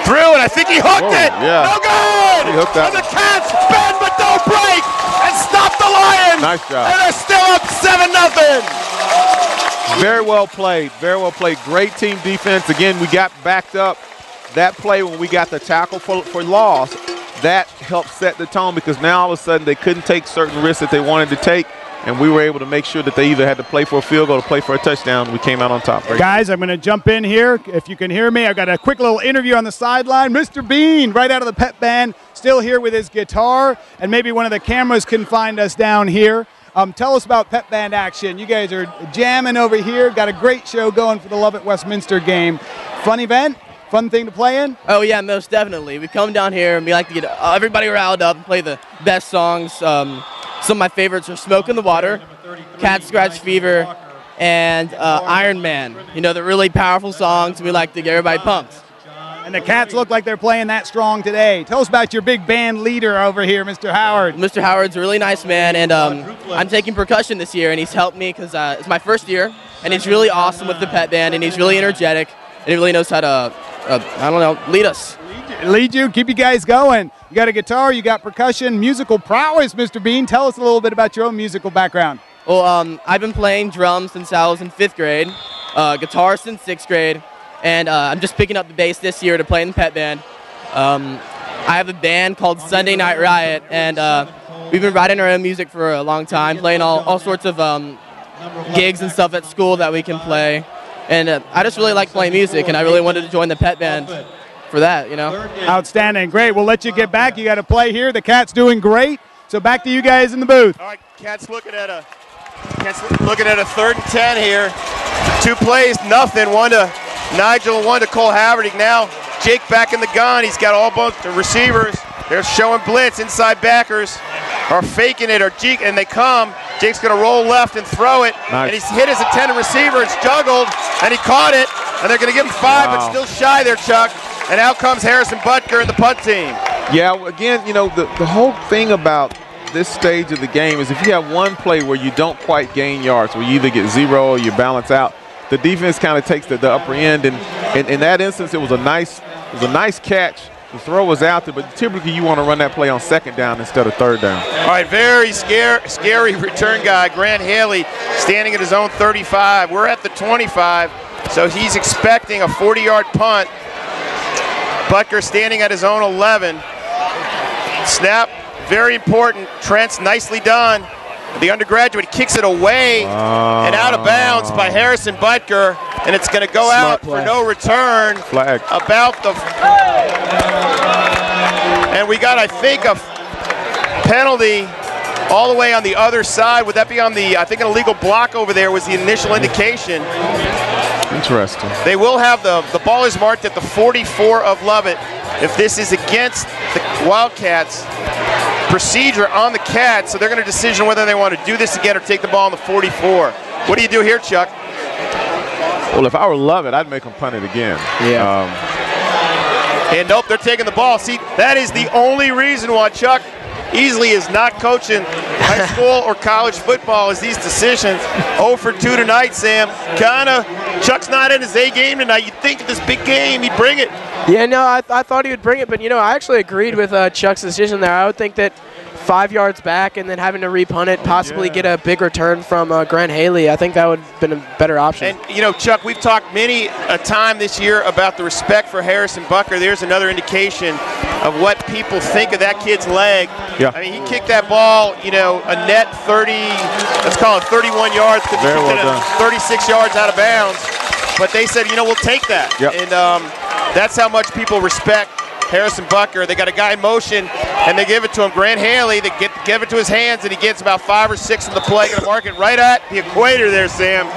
through, and I think he hooked it. Yeah. No good. He hooked that And the Cats bend but don't break and stop the Lions. Nice job. And they're still up 7-0. Very well played. Very well played. Great team defense. Again, we got backed up. That play when we got the tackle for loss, that helped set the tone because now all of a sudden they couldn't take certain risks that they wanted to take, and we were able to make sure that they either had to play for a field goal or play for a touchdown. We came out on top. Guys, I'm going to jump in here. If you can hear me, I've got a quick little interview on the sideline. Mr. Bean, right out of the pep band, still here with his guitar, and maybe one of the cameras can find us down here. Tell us about pep band action. You guys are jamming over here. Got a great show going for the Lovett Westminster game. Fun event? Fun thing to play in? Oh, yeah, most definitely. We come down here and we like to get everybody riled up and play the best songs. Some of my favorites are Smoke in the Water, Cat Scratch Fever, and Iron Man. You know, the really powerful songs. We like to get everybody pumped. And the Cats look like they're playing that strong today. Tell us about your big band leader over here, Mr. Howard. Mr. Howard's a really nice man, and I'm taking percussion this year, and he's helped me because it's my first year, and he's really awesome with the pep band, and he's really energetic, and he really knows how to, lead us. Lead you, keep you guys going. You got a guitar, you got percussion, musical prowess, Mr. Bean. Tell us a little bit about your own musical background. Well, I've been playing drums since I was in 5th grade, guitar since 6th grade, and I'm just picking up the bass this year to play in the pep band. I have a band called Sunday Night Riot, and we've been writing our own music for a long time, playing all sorts of gigs and stuff at school that we can play. And I just really like playing music, and I really wanted to join the pep band for that, you know. Outstanding. Great. We'll let you get back. You got to play here. The Cat's doing great. So back to you guys in the booth. All right, Cats looking at a 3rd and 10 here. 2 plays, nothing. One to Nigel and one to Cole Haverty. Now Jake back in the gun. He's got all both the receivers. They're showing blitz. Inside backers are faking it, and they come. Jake's going to roll left and throw it. Nice. And he's hit his intended receiver. It's juggled, and he caught it. And they're going to give him 5, but still shy there, Chuck. And out comes Harrison Butker and the punt team. Yeah, again, you know, the whole thing about this stage of the game is if you have one play where you don't quite gain yards, where you either get 0 or you balance out, the defense kind of takes the upper end. And in that instance, it was a nice catch. The throw was out there, but typically you want to run that play on 2nd down instead of 3rd down. All right, very scary return guy, Grant Haley, standing at his own 35. We're at the 25, so he's expecting a 40-yard punt. Butker standing at his own 11. Snap, very important. Trent's nicely done. The undergraduate kicks it away and out of bounds by Harrison Butker, and it's going to go out for no return. Flag. And we got, I think, a penalty all the way on the other side. Would that be on the, I think an illegal block over there was the initial indication. Interesting. They will have the ball is marked at the 44 of Lovett. If this is against the Wildcats, procedure on the Cats, so they're going to decision whether they want to do this again or take the ball on the 44. What do you do here, Chuck? Well, if I were Lovett, I'd make them punt it again. Yeah. And nope, they're taking the ball. See, that is the only reason why Chuck Easley is not coaching high school or college football is these decisions. 0 for 2 tonight, Sam. Chuck's not in his A game tonight. You'd think this big game, he'd bring it. Yeah, no, I thought he would bring it, but, you know, I actually agreed with Chuck's decision there. I would think that 5 yards back and then having to repunt it, possibly get a big return from Grant Haley, I think that would have been a better option. And, you know, Chuck, we've talked many a time this year about the respect for Harrison Butker. There's another indication of what people think of that kid's leg. Yeah. I mean, he kicked that ball, you know, a net 30, let's call it 31 yards, because he kicked it 36 yards out of bounds. But they said, you know, we'll take that. Yep. And that's how much people respect Harrison Butker. They got a guy in motion, and they give it to him. Grant Haley, they give it to his hands, and he gets about 5 or 6 in the play. Going to mark it right at the equator there, Sam.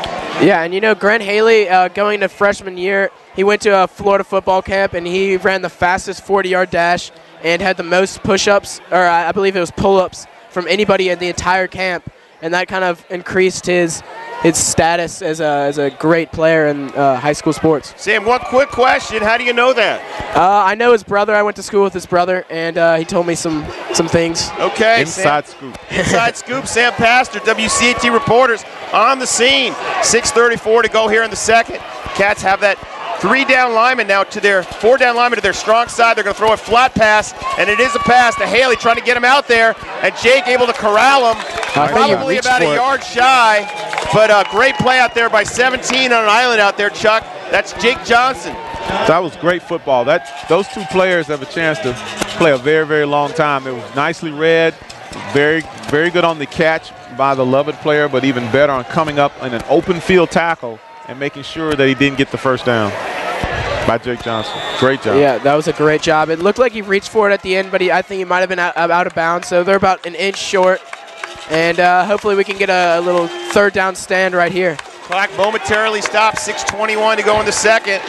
Yeah, and you know, Grant Haley, going to freshman year, he went to a Florida football camp, and he ran the fastest 40-yard dash and had the most push-ups, or I believe it was pull-ups, from anybody in the entire camp. And that kind of increased his his status as a great player in high school sports. Sam, one quick question. How do you know that? I know his brother. I went to school with his brother, and he told me some things. Okay. Inside scoop. Inside scoop. Sam Pastor, WCAT reporters on the scene. 6:34 to go here in the second. Cats have that 3-down lineman now to their 4-down lineman to their strong side. They're going to throw a flat pass, and it is a pass to Haley trying to get him out there, and Jake able to corral him. Probably about a yard shy, but a great play out there by 17 on an island out there, Chuck. That's Jake Johnson. That was great football. Those two players have a chance to play a very, very long time. It was nicely read, very, very good on the catch by the Lovett player, but even better on coming up in an open field tackle and making sure that he didn't get the first down by Jake Johnson. Great job. Yeah, that was a great job. It looked like he reached for it at the end, but I think he might have been out of bounds, so they're about an inch short. And hopefully we can get a little 3rd down stand right here. Clock momentarily stopped, 6:21 to go in the second.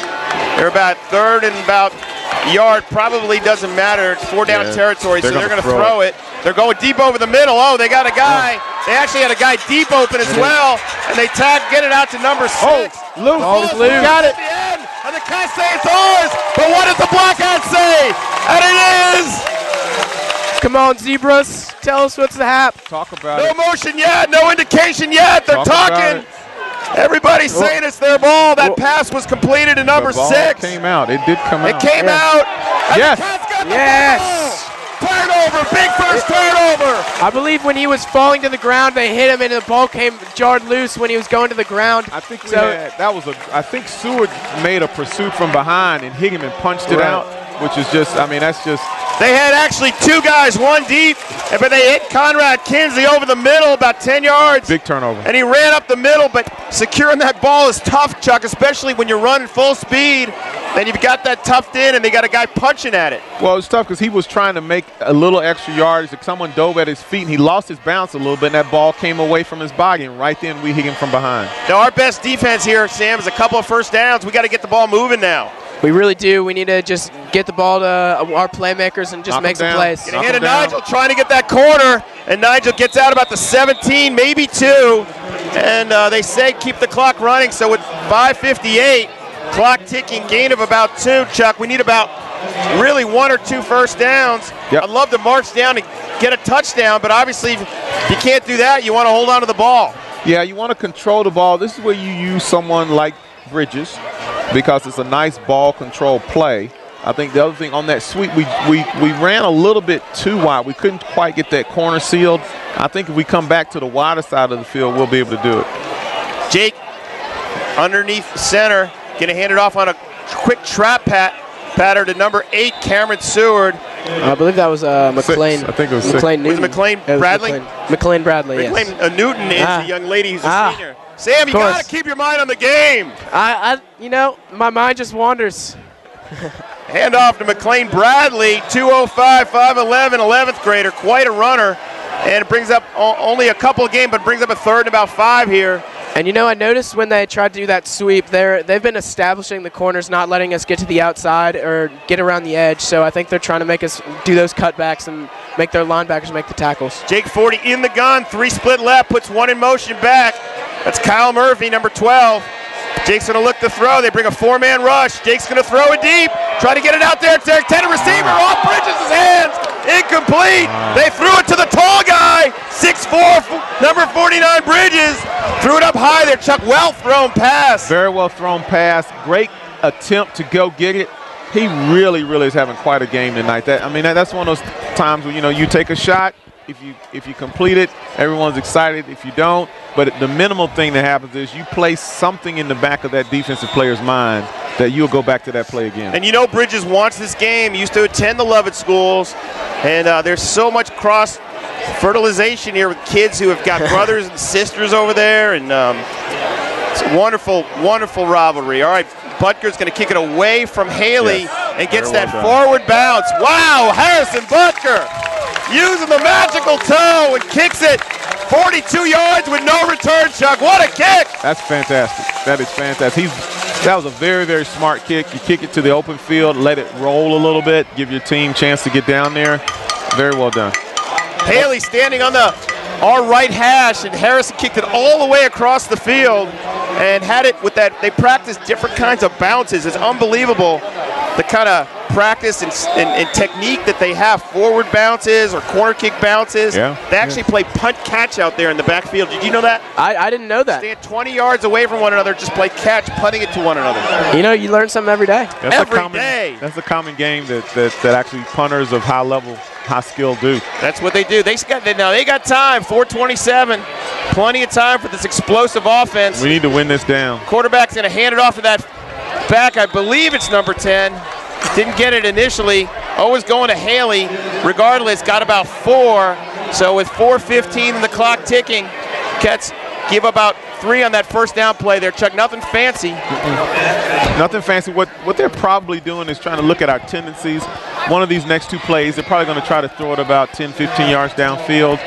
They're about 3rd and about a yard. Probably doesn't matter. It's 4-down territory, so they're going to throw it. They're going deep over the middle. Oh, they got a guy. They actually had a guy deep open as well, and they get it out to number 6. Loose. Loose. Got it. At the end, and the Cats say it's ours, but what does the Wildcats say? And it is. Come on, Zebras. Tell us what's the hap. Talk about No motion yet. No indication yet. They're talking. Everybody's saying it's their ball. That pass was completed to number 6. Came out. It did come out. It came out. And Yes. the Cats got the ball. Turnover. Big first turnover. I believe when he was falling to the ground, they hit him, and the ball came jarred loose when he was going to the ground. I think I think Seward made a pursuit from behind and hit him and punched it out, which is just, that's just. They had actually 2 guys, 1 deep, but they hit Conrad Kinsley over the middle about 10 yards. Big turnover. And he ran up the middle, but securing that ball is tough, Chuck, especially when you're running full speed. Then you've got that tucked in, and they got a guy punching at it. Well, it's tough because he was trying to make a little extra yardage. Someone dove at his feet, and he lost his balance a little bit, and that ball came away from his body, and right then we hit him from behind. Now, our best defense here, Sam, is a couple of first downs. We got to get the ball moving now. We really do. We need to just get the ball to our playmakers and just make some plays. Gonna hand to Nigel, trying to get that corner, and Nigel gets out about the 17, maybe 2. And they say keep the clock running, so with 5:58, clock ticking, gain of about 2, Chuck. We need about really 1 or 2 first downs. Yep. I'd love to march down and get a touchdown, but obviously if you can't do that, you want to hold on to the ball. Yeah, you want to control the ball. This is where you use someone like Bridges because it's a nice ball control play. I think the other thing on that sweep, we ran a little bit too wide. We couldn't quite get that corner sealed. I think if we come back to the wider side of the field, we'll be able to do it. Jake underneath the center, going to hand it off on a quick trap pattern to number 8, Cameron Seward. I believe that was McLean. 6. I think it was 6. McLean Newton. Was it McLean Bradley? McLean Bradley, yes. McLean Newton is the young lady who's a senior. Sam, you got to keep your mind on the game. My mind just wanders. Hand off to McLean Bradley, 205, 5'11", 11th grader, quite a runner. And it brings up only a couple of games, but brings up a 3rd and about 5 here. And I noticed when they tried to do that sweep, they've been establishing the corners, not letting us get to the outside or get around the edge. So I think they're trying to make us do those cutbacks and make their linebackers make the tackles. Jake 40 in the gun, 3 split left, puts 1 in motion back. That's Kyle Murphy, number 12. Jake's going to look to throw. They bring a 4-man rush. Jake's going to throw it deep. Try to get it out there. It's their intended receiver. Off Bridges' hands. Incomplete. They threw it to the tall guy. 6'4", number 49 Bridges. Threw it up high there, Chuck. Well thrown pass. Very well thrown pass. Great attempt to go get it. He really, really is having quite a game tonight. That's one of those times where, you take a shot. If you complete it, everyone's excited. If you don't, but the minimal thing that happens is you place something in the back of that defensive player's mind that you'll go back to that play again. And Bridges wants this game. He used to attend the Lovett schools, and there's so much cross-fertilization here with kids who have got brothers and sisters over there, and it's a wonderful, wonderful rivalry. All right, Butker's going to kick it away from Haley and gets that forward bounce. Wow, Harrison Butker using the magical toe and kicks it 42 yards with no return, Chuck. What a kick! That's fantastic. That is fantastic. That was a very, very smart kick. You kick it to the open field, let it roll a little bit, give your team a chance to get down there. Very well done. Haley standing on the our right hash, and Harrison kicked it all the way across the field and had it with that. They practice different kinds of bounces. It's unbelievable the kind of practice and technique that they have, forward bounces or corner kick bounces. Yeah. They actually play punt catch out there in the backfield. Did you know that? I didn't know that. Stand 20 yards away from one another, just play catch, punting it to one another. You know, you learn something every day. Every day. That's a common game that actually punters of high level, high skill do. That's what they do. They got time. 4:27. Plenty of time for this explosive offense. We need to win this down. Quarterback's going to hand it off to that back. I believe it's number 10. Didn't get it initially. Always going to Haley. Regardless, got about 4. So with 4:15 and the clock ticking, Cats give about 3 on that first down play there. Chuck, nothing fancy. Nothing fancy. What they're probably doing is trying to look at our tendencies. One of these next 2 plays, they're probably going to try to throw it about 10, 15 yards downfield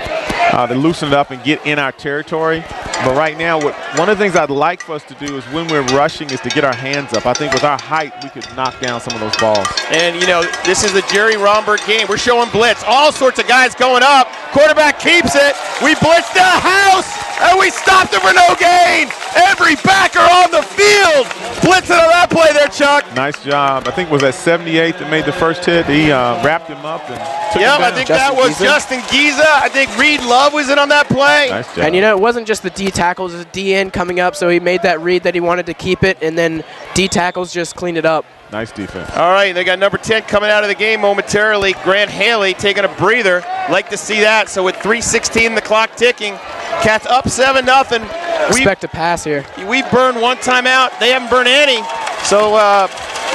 to loosen it up and get in our territory. But right now, one of the things I'd like for us to do is when we're rushing is to get our hands up. I think with our height, we could knock down some of those balls. And, you know, this is the Jerry Romberg game. We're showing blitz. All sorts of guys going up. Quarterback keeps it. We blitz the house, and we stopped it for no gain. Every backer on the field blitzing on that play there, Chuck. Nice job. I think it was that 78 that made the first hit. He wrapped him up and took him down. I think that was Justin Giza. I think Reed Love was in on that play. Nice job. And, you know, it wasn't just the D tackles, it was D end coming up, so he made that read that he wanted to keep it, and then D tackles just cleaned it up. Nice defense. All right, they got number 10 coming out of the game momentarily. Grant Haley taking a breather. Like to see that. So with 3:16 the clock ticking, Cats up 7-0. Expect a pass here. We burned 1 timeout. They haven't burned any. So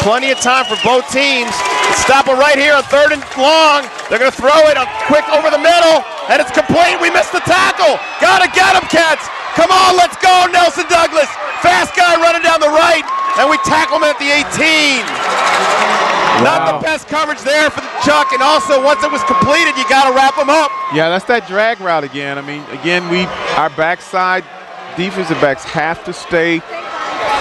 plenty of time for both teams. Stop it right here on 3rd and long. They're going to throw it quick over the middle, and it's complete. We missed the tackle. Got to get him, Cats. Come on, let's go, Nelson Douglas. Fast guy running down the right, and we tackle him at the 18. Wow. Not the best coverage there for the Chuck, and also once it was completed, you got to wrap them up. Yeah, that's that drag route again. I mean, again, our backside defensive backs have to stay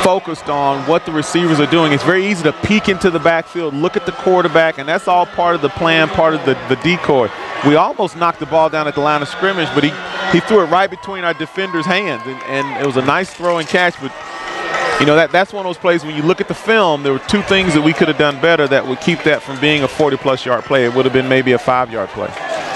focused on what the receivers are doing. It's very easy to peek into the backfield, look at the quarterback, and that's all part of the plan, part of the decoy. We almost knocked the ball down at the line of scrimmage, but he threw it right between our defenders' hands, and it was a nice throw and catch. But you know, that's one of those plays when you look at the film, there were 2 things that we could have done better that would keep that from being a 40-plus yard play. It would have been maybe a 5-yard play.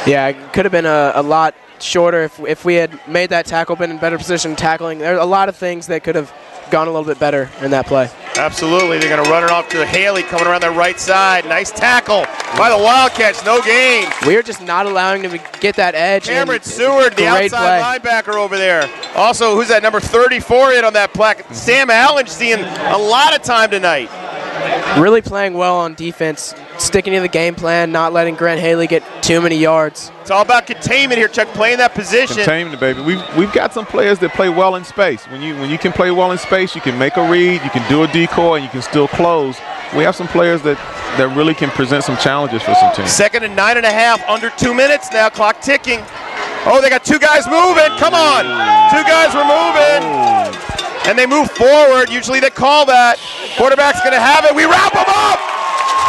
Yeah, it could have been a lot shorter if we had made that tackle, been in better position tackling. There's a lot of things that could have gone a little bit better in that play. Absolutely. They're going to run it off to Haley coming around the right side. Nice tackle by the Wildcats. No gain. We're just not allowing them to get that edge. Cameron Seward, the outside linebacker over there. Also, who's that number 34 in on that plaque? Sam Allen seeing a lot of time tonight. Really playing well on defense, sticking to the game plan, not letting Grant Haley get too many yards. It's all about containment here, Chuck, playing that position. Containment, baby. We've got some players that play well in space. When you can play well in space, you can make a read, you can do a decoy, and you can still close. We have some players that really can present some challenges for some teams. 2nd and 9.5, under 2 minutes now, clock ticking. Oh, they got 2 guys moving. Come on. 2 guys were moving. And they move forward. Usually they call that. Quarterback's going to have it. We wrap them up.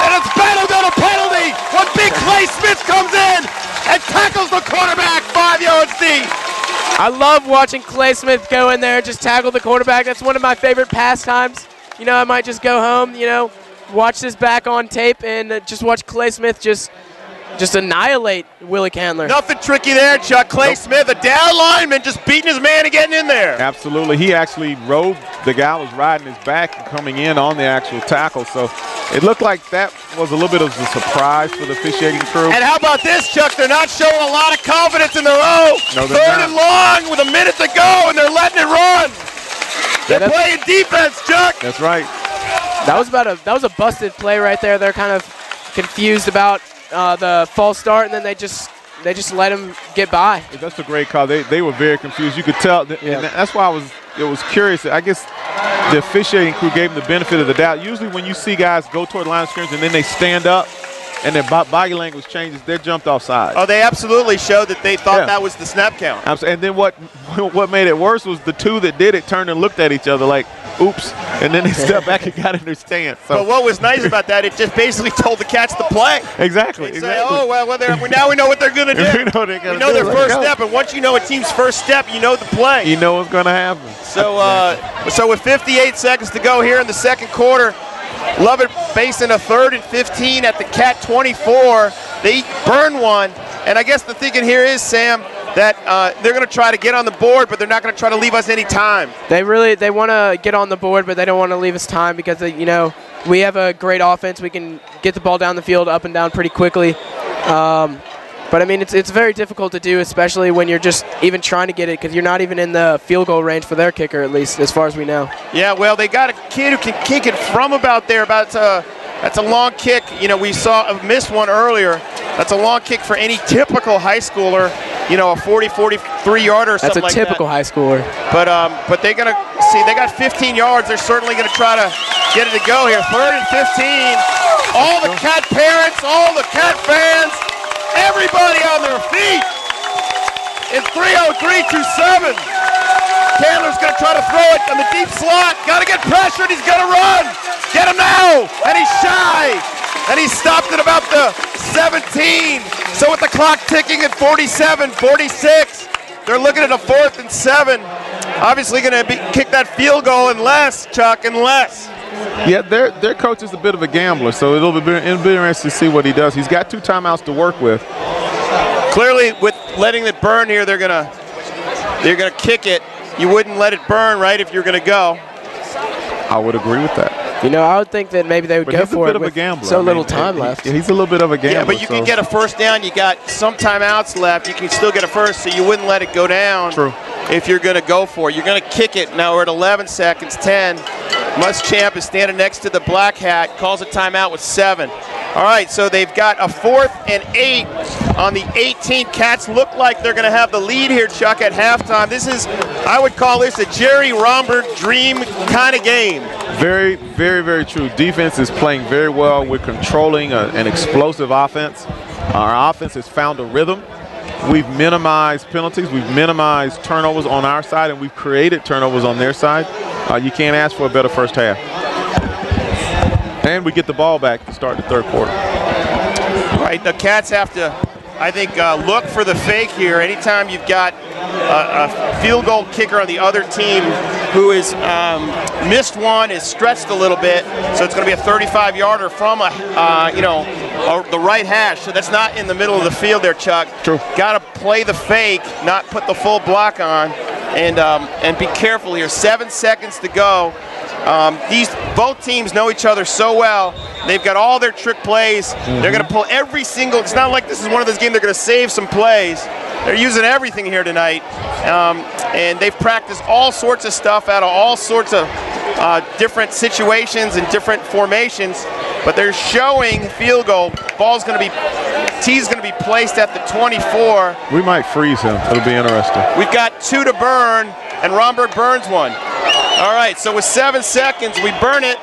And it's battled on a penalty when big Clay Smith comes in and tackles the quarterback 5 yards deep. I love watching Clay Smith go in there and just tackle the quarterback. That's one of my favorite pastimes. You know, I might just go home, you know, watch this back on tape and just watch Clay Smith just annihilate Willie Candler. Nothing tricky there, Chuck. Clay Smith, a down lineman, just beating his man and getting in there. Absolutely. He actually rode the guy was riding his back and coming in on the actual tackle. So it looked like that was a little bit of a surprise for the officiating crew. And how about this, Chuck? They're not showing a lot of confidence in their own. No, 3rd and long with a minute to go, and they're letting it run. They're playing defense, Chuck. That's right. That was a busted play right there. They're kind of confused about the false start, and then they just let him get by. That's a great call. They were very confused. You could tell, and that's why it was curious. I guess the officiating crew gave them the benefit of the doubt. Usually when you see guys go toward the line of scrimmage and then they stand up and their body language changes, they're jumped offside. Oh, they absolutely showed that they thought that was the snap count. And then what made it worse was the 2 that did it turned and looked at each other like, oops, and then they stepped back and got in their stance. So. But what was nice about that, it just basically told the Cats to play. Exactly. Say, oh, well, now we know what they're going to do. we know, we know their first step, and once you know a team's first step, you know the play. You know what's going to happen. So with 58 seconds to go here in the second quarter, Lovett facing a 3rd and 15 at the Cat 24. They burn one, and I guess the thinking here is, Sam, that they're going to try to get on the board, but they're not going to try to leave us any time. They want to get on the board, but they don't want to leave us time because, we have a great offense. We can get the ball down the field up and down pretty quickly. But, I mean, it's very difficult to do, especially when you're just even trying to get it because you're not even in the field goal range for their kicker, at least, as far as we know. Yeah, well, they got a kid who can kick it from about there. That's a long kick. We saw a missed one earlier. That's a long kick for any typical high schooler, a 40, 43-yarder or something like that. That's a typical high schooler. But they're going to see, they got 15 yards. They're certainly going to try to get it to go here. 3rd and 15. All the Cat parents, all the Cat fans, everybody on their feet. In 3:03:27. Candler's going to try to throw it in the deep slot. Got to get pressured. He's going to run. Get him now. And he's shy. And he stopped at about the 17. So with the clock ticking at 47, 46, they're looking at a 4th and 7. Obviously going to kick that field goal unless, Chuck, unless. Yeah, their coach is a bit of a gambler, so it'll be interesting to see what he does. He's got 2 timeouts to work with. Clearly, with letting it burn here, they're gonna kick it. You wouldn't let it burn, right, if you're going to go. I would agree with that. I would think that maybe they would go for it with so little time left. He's a little bit of a gambler. Yeah, but you can get a first down. You got some timeouts left. You can still get a first, so you wouldn't let it go down. True. If you're going to go for it. You're going to kick it. Now we're at 11 seconds, 10. Muschamp is standing next to the black hat, calls a timeout with 7. All right, so they've got a 4th and 8 on the 18. Cats look like they're going to have the lead here, Chuck, at halftime. This is, I would call this a Jerry Romberg dream kind of game. Very, very, very true. Defense is playing very well. We're controlling an explosive offense. Our offense has found a rhythm. We've minimized penalties. We've minimized turnovers on our side, and we've created turnovers on their side. You can't ask for a better first half. And we get the ball back to start the third quarter. All right, the Cats have to, I think, look for the fake here. Anytime you've got a field goal kicker on the other team who is missed one, is stretched a little bit, so it's going to be a 35-yarder from the right hash. So that's not in the middle of the field there, Chuck. True. Got to play the fake, not put the full block on, and be careful here. 7 seconds to go. Both teams know each other so well. They've got all their trick plays. They're going to pull every single. It's not like this is one of those games they're going to save some plays. They're using everything here tonight, and they've practiced all sorts of stuff out of all sorts of different situations and different formations. But they're showing field goal. Tee's going to be placed at the 24. We might freeze him. It'll be interesting. We've got 2 to burn, and Romberg burns one. All right, so with 7 seconds, we burn it,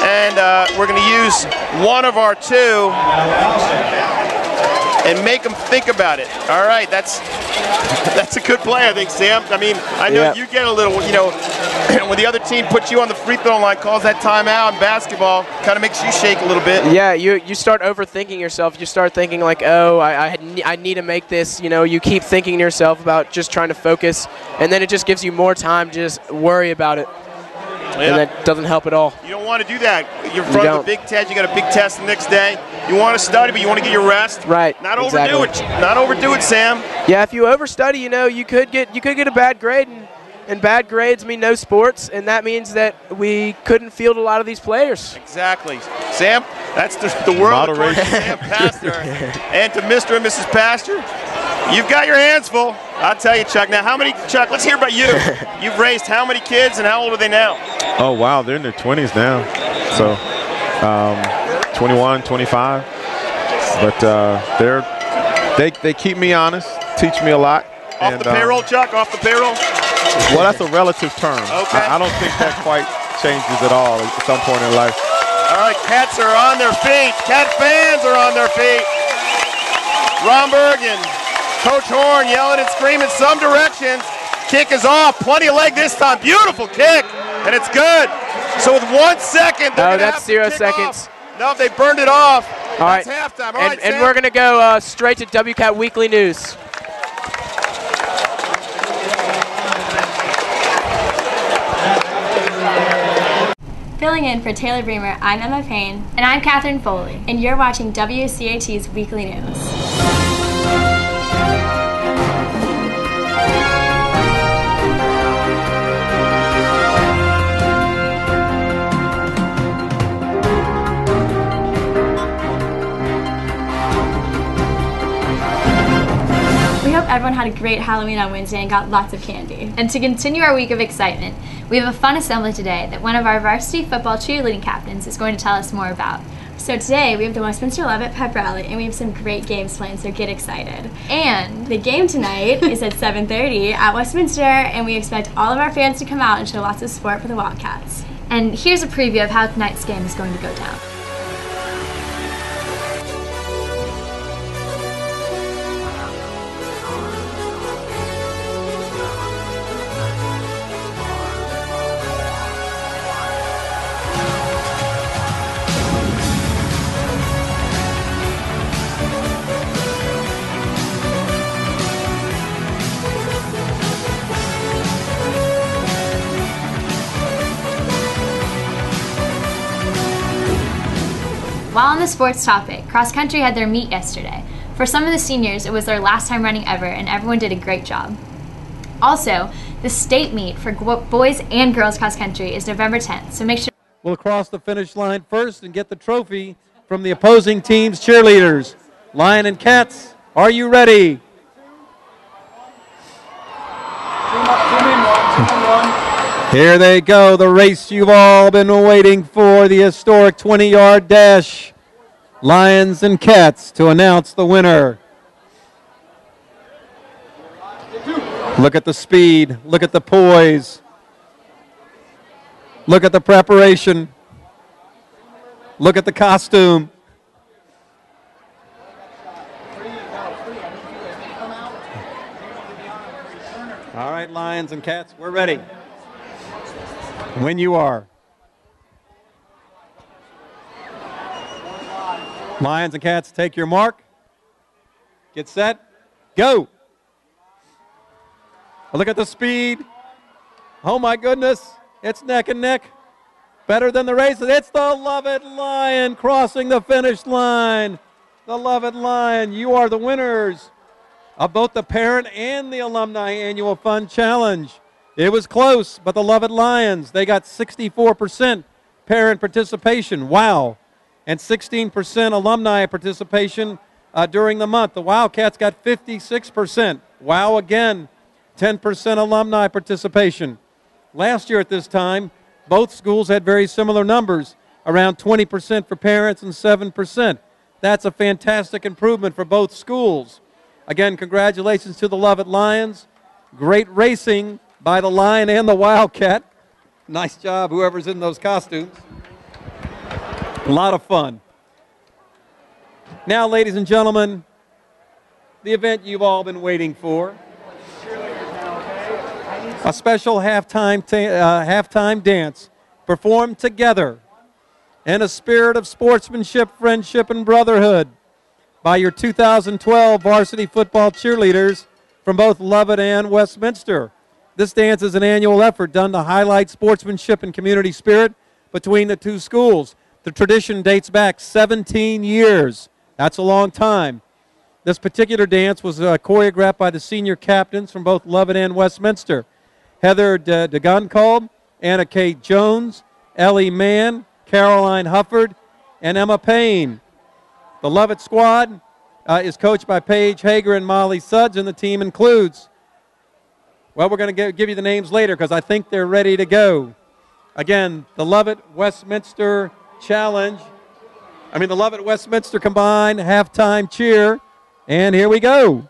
and we're going to use one of our 2 and make them think about it. All right, that's a good play, I think, Sam. I mean, I know you get a little, when the other team puts you on the free throw line, calls that timeout in basketball, kind of makes you shake a little bit. Yeah, you start overthinking yourself. You start thinking like, oh, I need to make this. You keep thinking to yourself about just trying to focus, and then it just gives you more time to just worry about it. Yeah. And that doesn't help at all. You don't want to do that. You're in front of a Big Test. You got a big test the next day. You want to study, but you want to get your rest. Right. Not overdo it. Not overdo it, Sam. Yeah, if you overstudy, you could get a bad grade, and bad grades mean no sports, and that means that we couldn't field a lot of these players. Exactly. Sam, that's the world according to Sam Pastor. And to Mr. and Mrs. Pastor, you've got your hands full. I'll tell you, Chuck. Now, Chuck, let's hear about you. You've raised how many kids, and how old are they now? Oh, wow, they're in their 20s now. So, 21, 25. But they keep me honest, teach me a lot. Off the payroll, Chuck? Off the payroll? Well, that's a relative term. Okay. I don't think that quite changes at all at some point in life. All right, Cats are on their feet. Cat fans are on their feet. Romberg and Coach Horn yelling and screaming some directions. Kick is off. Plenty of leg this time. Beautiful kick. And it's good. So with 1 second, No, that's 0 seconds. No, they burned it off. All right. That's halftime. All And, right, and Sam. we're going to go straight to WCAT Weekly News. Filling in for Taylor Bremer, I'm Emma Payne. And I'm Catherine Foley. And you're watching WCAT's Weekly News. We hope everyone had a great Halloween on Wednesday and got lots of candy. And to continue our week of excitement, we have a fun assembly today that one of our varsity football cheerleading captains is going to tell us more about. So today we have the Westminster Lovett Pep Rally and we have some great games planned, so get excited. And the game tonight is at 7:30 at Westminster, and we expect all of our fans to come out and show lots of support for the Wildcats. And here's a preview of how tonight's game is going to go down. While on the sports topic, cross country had their meet yesterday. For some of the seniors, it was their last time running ever, and everyone did a great job. Also, the state meet for boys and girls cross country is November 10th, so make sure will cross the finish line first and get the trophy from the opposing team's cheerleaders. Lion and Cats, are you ready? Here they go, the race you've all been waiting for, the historic 20-yard dash. Lions and Cats to announce the winner. Look at the speed, look at the poise, look at the preparation, look at the costume. All right, Lions and Cats, we're ready. When you are. Lions and Cats, take your mark. Get set. Go. Look at the speed. Oh my goodness. It's neck and neck. Better than the races. It's the Lovett Lion crossing the finish line. The Lovett Lion, you are the winners of both the Parent and the Alumni Annual Fund Challenge. It was close, but the Lovett Lions, they got 64% parent participation. Wow. And 16% alumni participation during the month. The Wildcats got 56%. Wow again. 10% alumni participation. Last year at this time, both schools had very similar numbers, around 20% for parents and 7%. That's a fantastic improvement for both schools. Again, congratulations to the Lovett Lions. Great racing by the Lion and the Wildcat. Nice job, whoever's in those costumes. A lot of fun. Now, ladies and gentlemen, the event you've all been waiting for. A special halftime dance performed together in a spirit of sportsmanship, friendship, and brotherhood by your 2012 varsity football cheerleaders from both Lovett and Westminster. This dance is an annual effort done to highlight sportsmanship and community spirit between the two schools. The tradition dates back 17 years. That's a long time. This particular dance was choreographed by the senior captains from both Lovett and Westminster. Heather DeGunkolb, Anna Kate Jones, Ellie Mann, Caroline Hufford, and Emma Payne. The Lovett squad is coached by Paige Hager and Molly Sudds, and the team includes, well, we're going to give you the names later because I think they're ready to go. Again, the Lovett Westminster Challenge. The Lovett Westminster combined halftime cheer. And here we go.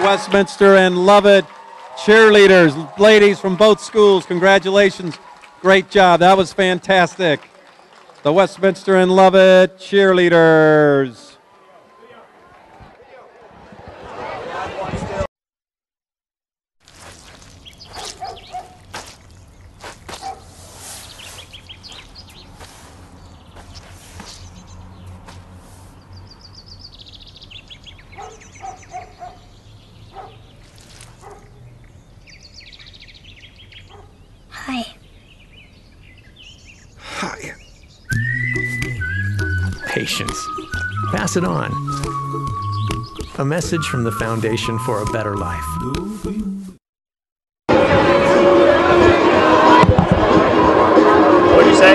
Westminster and Lovett cheerleaders, ladies from both schools, congratulations. Great job. That was fantastic. The Westminster and Lovett cheerleaders. Hi. Hi. Patience. Pass it on. A message from the Foundation for a Better Life. What'd you say?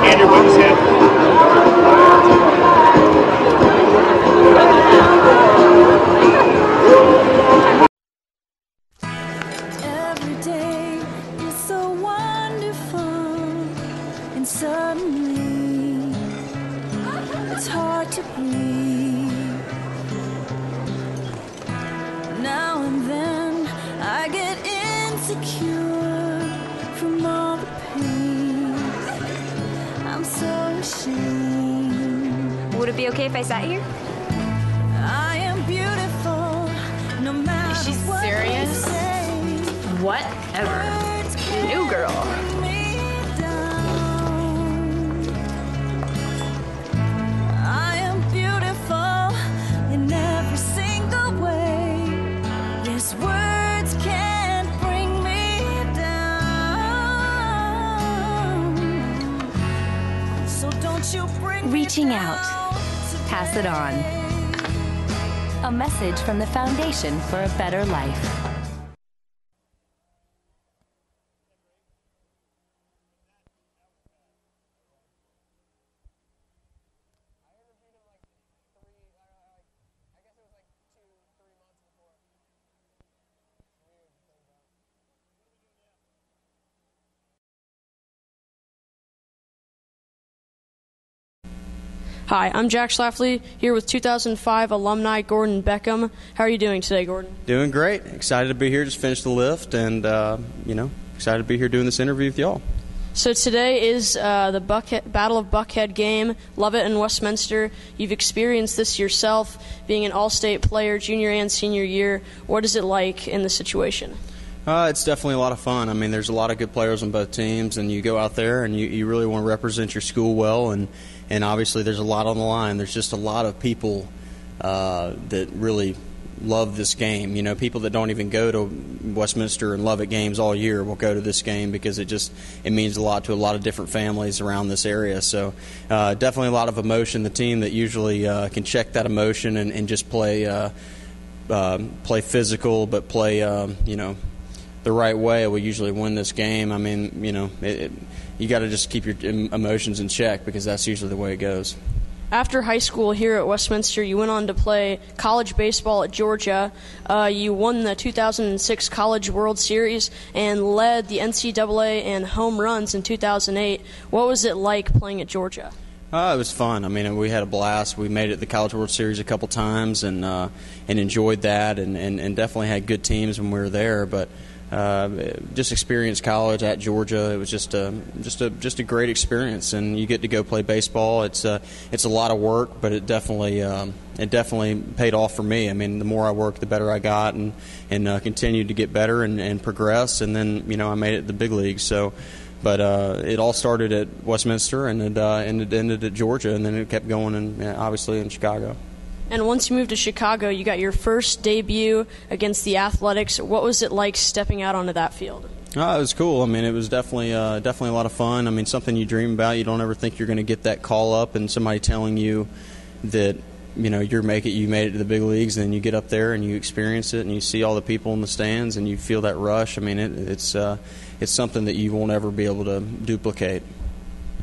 Andrew, what'd you say? Every day is so wonderful, and suddenly it's hard to breathe. Now and then I get insecure from all the pain. I'm so ashamed. Would it be okay if I sat here? I am beautiful, no matter Is she what serious? you say. Whatever. New girl. I am beautiful in every single way. Yes, words can't bring me down. So don't you bring Reaching out. Pass it on. A message from the Foundation for a Better Life. Hi, I'm Jack Schlafly here with 2005 alumni Gordon Beckham. How are you doing today, Gordon? Doing great. Excited to be here. Just finished the lift, and excited to be here doing this interview with y'all. So today is the Battle of Buckhead game, Lovett and Westminster. You've experienced this yourself, being an all-state player, junior and senior year. What is it like in this situation? It's definitely a lot of fun. I mean, there's a lot of good players on both teams, and you go out there and you really want to represent your school well, and obviously there's a lot on the line. There's just a lot of people that really love this game. You know, people that don't even go to Westminster and Lovett games all year will go to this game because it means a lot to a lot of different families around this area. So definitely a lot of emotion. The team that usually can check that emotion and just play physical but play the right way will usually win this game. I mean, you got to just keep your emotions in check because that's usually the way it goes. After high school here at Westminster, you went on to play college baseball at Georgia. You won the 2006 College World Series and led the NCAA in home runs in 2008. What was it like playing at Georgia? It was fun. I mean, we had a blast. We made it to the College World Series a couple times and enjoyed that and definitely had good teams when we were there. But just experienced college at Georgia. It was just a great experience, and you get to go play baseball. It's a lot of work, but it definitely paid off for me. I mean, the more I worked, the better I got, and continued to get better and progress. And then I made it to the big leagues. So, but it all started at Westminster and it ended at Georgia, and then it kept going, and obviously in Chicago. And once you moved to Chicago, you got your first debut against the Athletics. What was it like stepping out onto that field? It was cool. I mean, it was definitely a lot of fun. I mean, something you dream about. You don't ever think you're going to get that call up and somebody telling you that you made it to the big leagues, and then you get up there and you experience it and you see all the people in the stands and you feel that rush. I mean, it's something that you won't ever be able to duplicate.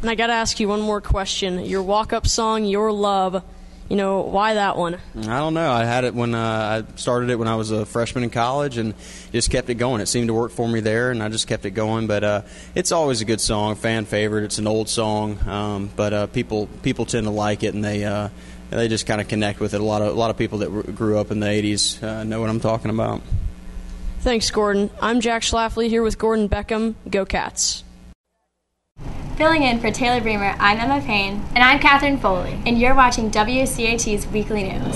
And I got to ask you one more question. Your walk-up song, Your Love. Why that one? I don't know. I had it when I started it when I was a freshman in college and just kept it going. It seemed to work for me there, and I just kept it going. But it's always a good song, fan favorite. It's an old song, but people tend to like it, and they just kind of connect with it. A lot of people that grew up in the 80s know what I'm talking about. Thanks, Gordon. I'm Jack Schlafly here with Gordon Beckham. Go Cats. Filling in for Taylor Bremer, I'm Emma Payne. And I'm Catherine Foley. And you're watching WCAT's Weekly News.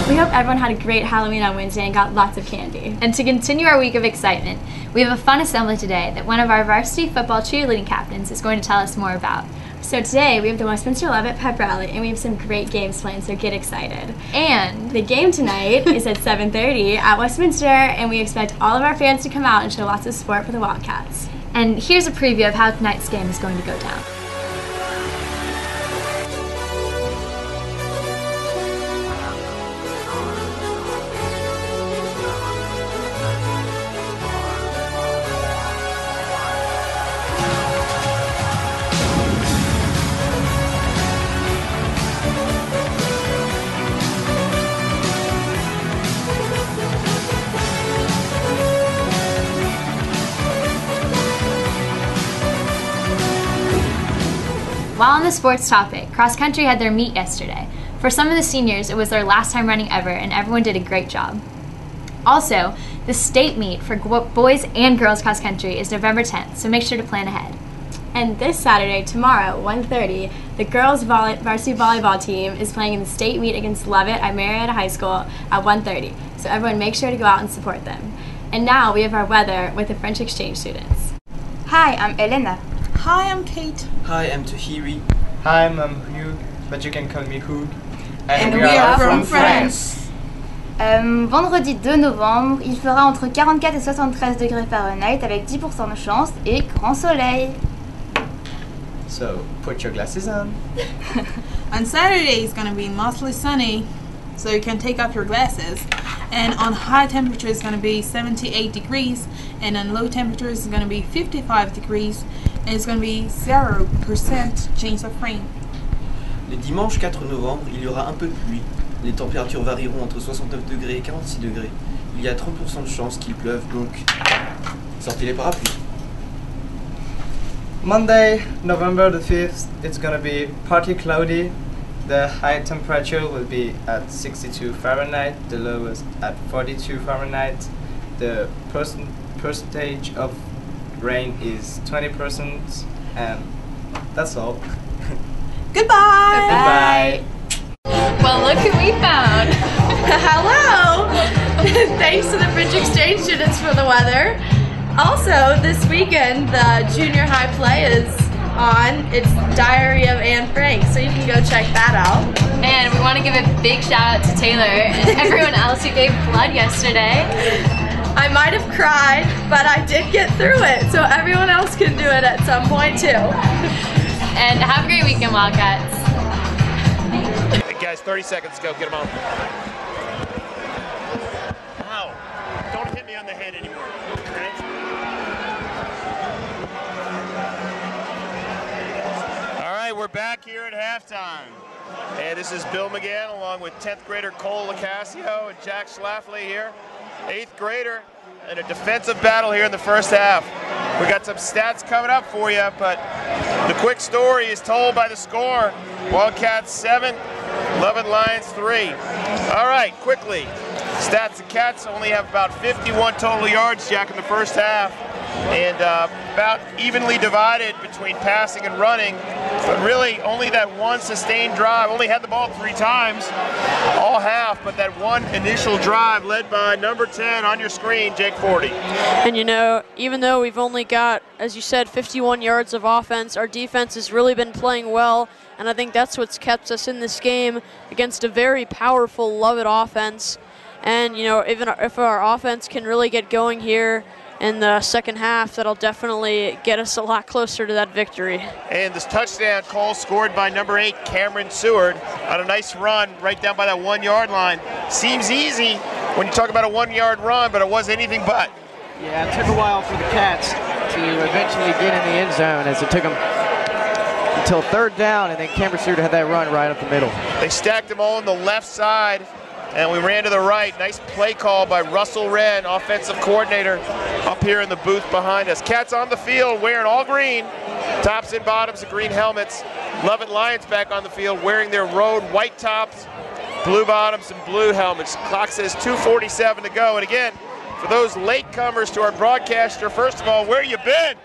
We hope everyone had a great Halloween on Wednesday and got lots of candy. And to continue our week of excitement, we have a fun assembly today that one of our varsity football cheerleading captains is going to tell us more about. So today we have the Westminster Lovett Pep Rally, and we have some great games planned, so get excited. And the game tonight is at 7:30 at Westminster, and we expect all of our fans to come out and show lots of support for the Wildcats. And here's a preview of how tonight's game is going to go down. While on the sports topic, cross country had their meet yesterday. For some of the seniors, it was their last time running ever, and everyone did a great job. Also, the state meet for boys and girls cross country is November 10th, so make sure to plan ahead. And this Saturday, tomorrow, 1:30, the girls varsity volleyball team is playing in the state meet against Lovett at Marietta High School at 1:30, so everyone make sure to go out and support them. And now we have our weather with the French exchange students. Hi, I'm Elena. Hi, I'm Kate. Hi, I'm Tahiri. Hi, I'm Hugh, but you can call me Hugh. And we are from France. Vendredi 2 novembre, il fera entre 44 et 73 degrés Fahrenheit avec 10% de chance et grand soleil. So, put your glasses on. On Saturday, it's going to be mostly sunny, so you can take off your glasses. And on high temperature, it's going to be 78 degrees, and on low temperature, it's going to be 55 degrees, and it's going to be 0% chance of rain. Le dimanche 4 novembre, il y aura un peu de pluie. Les températures varieront entre 69 degrés et 46 degrés. Il y a 30% de chances qu'il pleuve, donc sortez les parapluies. Monday, November the 5th, it's gonna be partly cloudy. The high temperature will be at 62 Fahrenheit, the lowest at 42 Fahrenheit. The percentage of rain is 20%, and that's all. Goodbye. Goodbye. Well, look who we found. Hello! Thanks to the Bridge Exchange students for the weather. Also, this weekend, the junior high play is on. It's Diary of Anne Frank, so you can go check that out. And we want to give a big shout out to Taylor and everyone else who gave blood yesterday. I might have cried, but I did get through it, so everyone else can do it at some point too. And have a great weekend, Wildcats. Hey guys, 30 seconds to go. Get them on. Ow. Don't hit me on the head anymore. Okay? All right, we're back here at halftime. And this is Bill McGann along with 10th grader Cole Lacasio and Jack Schlafly here. 8th grader in a defensive battle here in the first half. We got some stats coming up for you, but the quick story is told by the score. Wildcats 7, Lovett Lions 3. All right, quickly. Stats, the Cats only have about 51 total yards, Jack, in the first half, and about evenly divided between passing and running, but really only that one sustained drive. Only had the ball 3 times all half, but that one initial drive led by number 10 on your screen, Jake Forty. And you know, even though we've only got, as you said, 51 yards of offense, our defense has really been playing well, and I think that's what's kept us in this game against a very powerful Lovett offense. And, you know, even if our offense can really get going here in the second half, that'll definitely get us a lot closer to that victory. And this touchdown call scored by number 8, Cameron Seward, on a nice run right down by that 1 yard line. Seems easy when you talk about a 1 yard run, but it was anything but. Yeah, it took a while for the Cats to eventually get in the end zone, as it took them until 3rd down, and then Cameron Seward had that run right up the middle. They stacked them all on the left side, and we ran to the right. Nice play call by Russell Wren, offensive coordinator, up here in the booth behind us. Cats on the field wearing all green, tops and bottoms of green helmets. Lovett Lions back on the field wearing their road white tops, blue bottoms, and blue helmets. Clock says 2:47 to go. And again, for those latecomers to our broadcaster, first of all, where you been?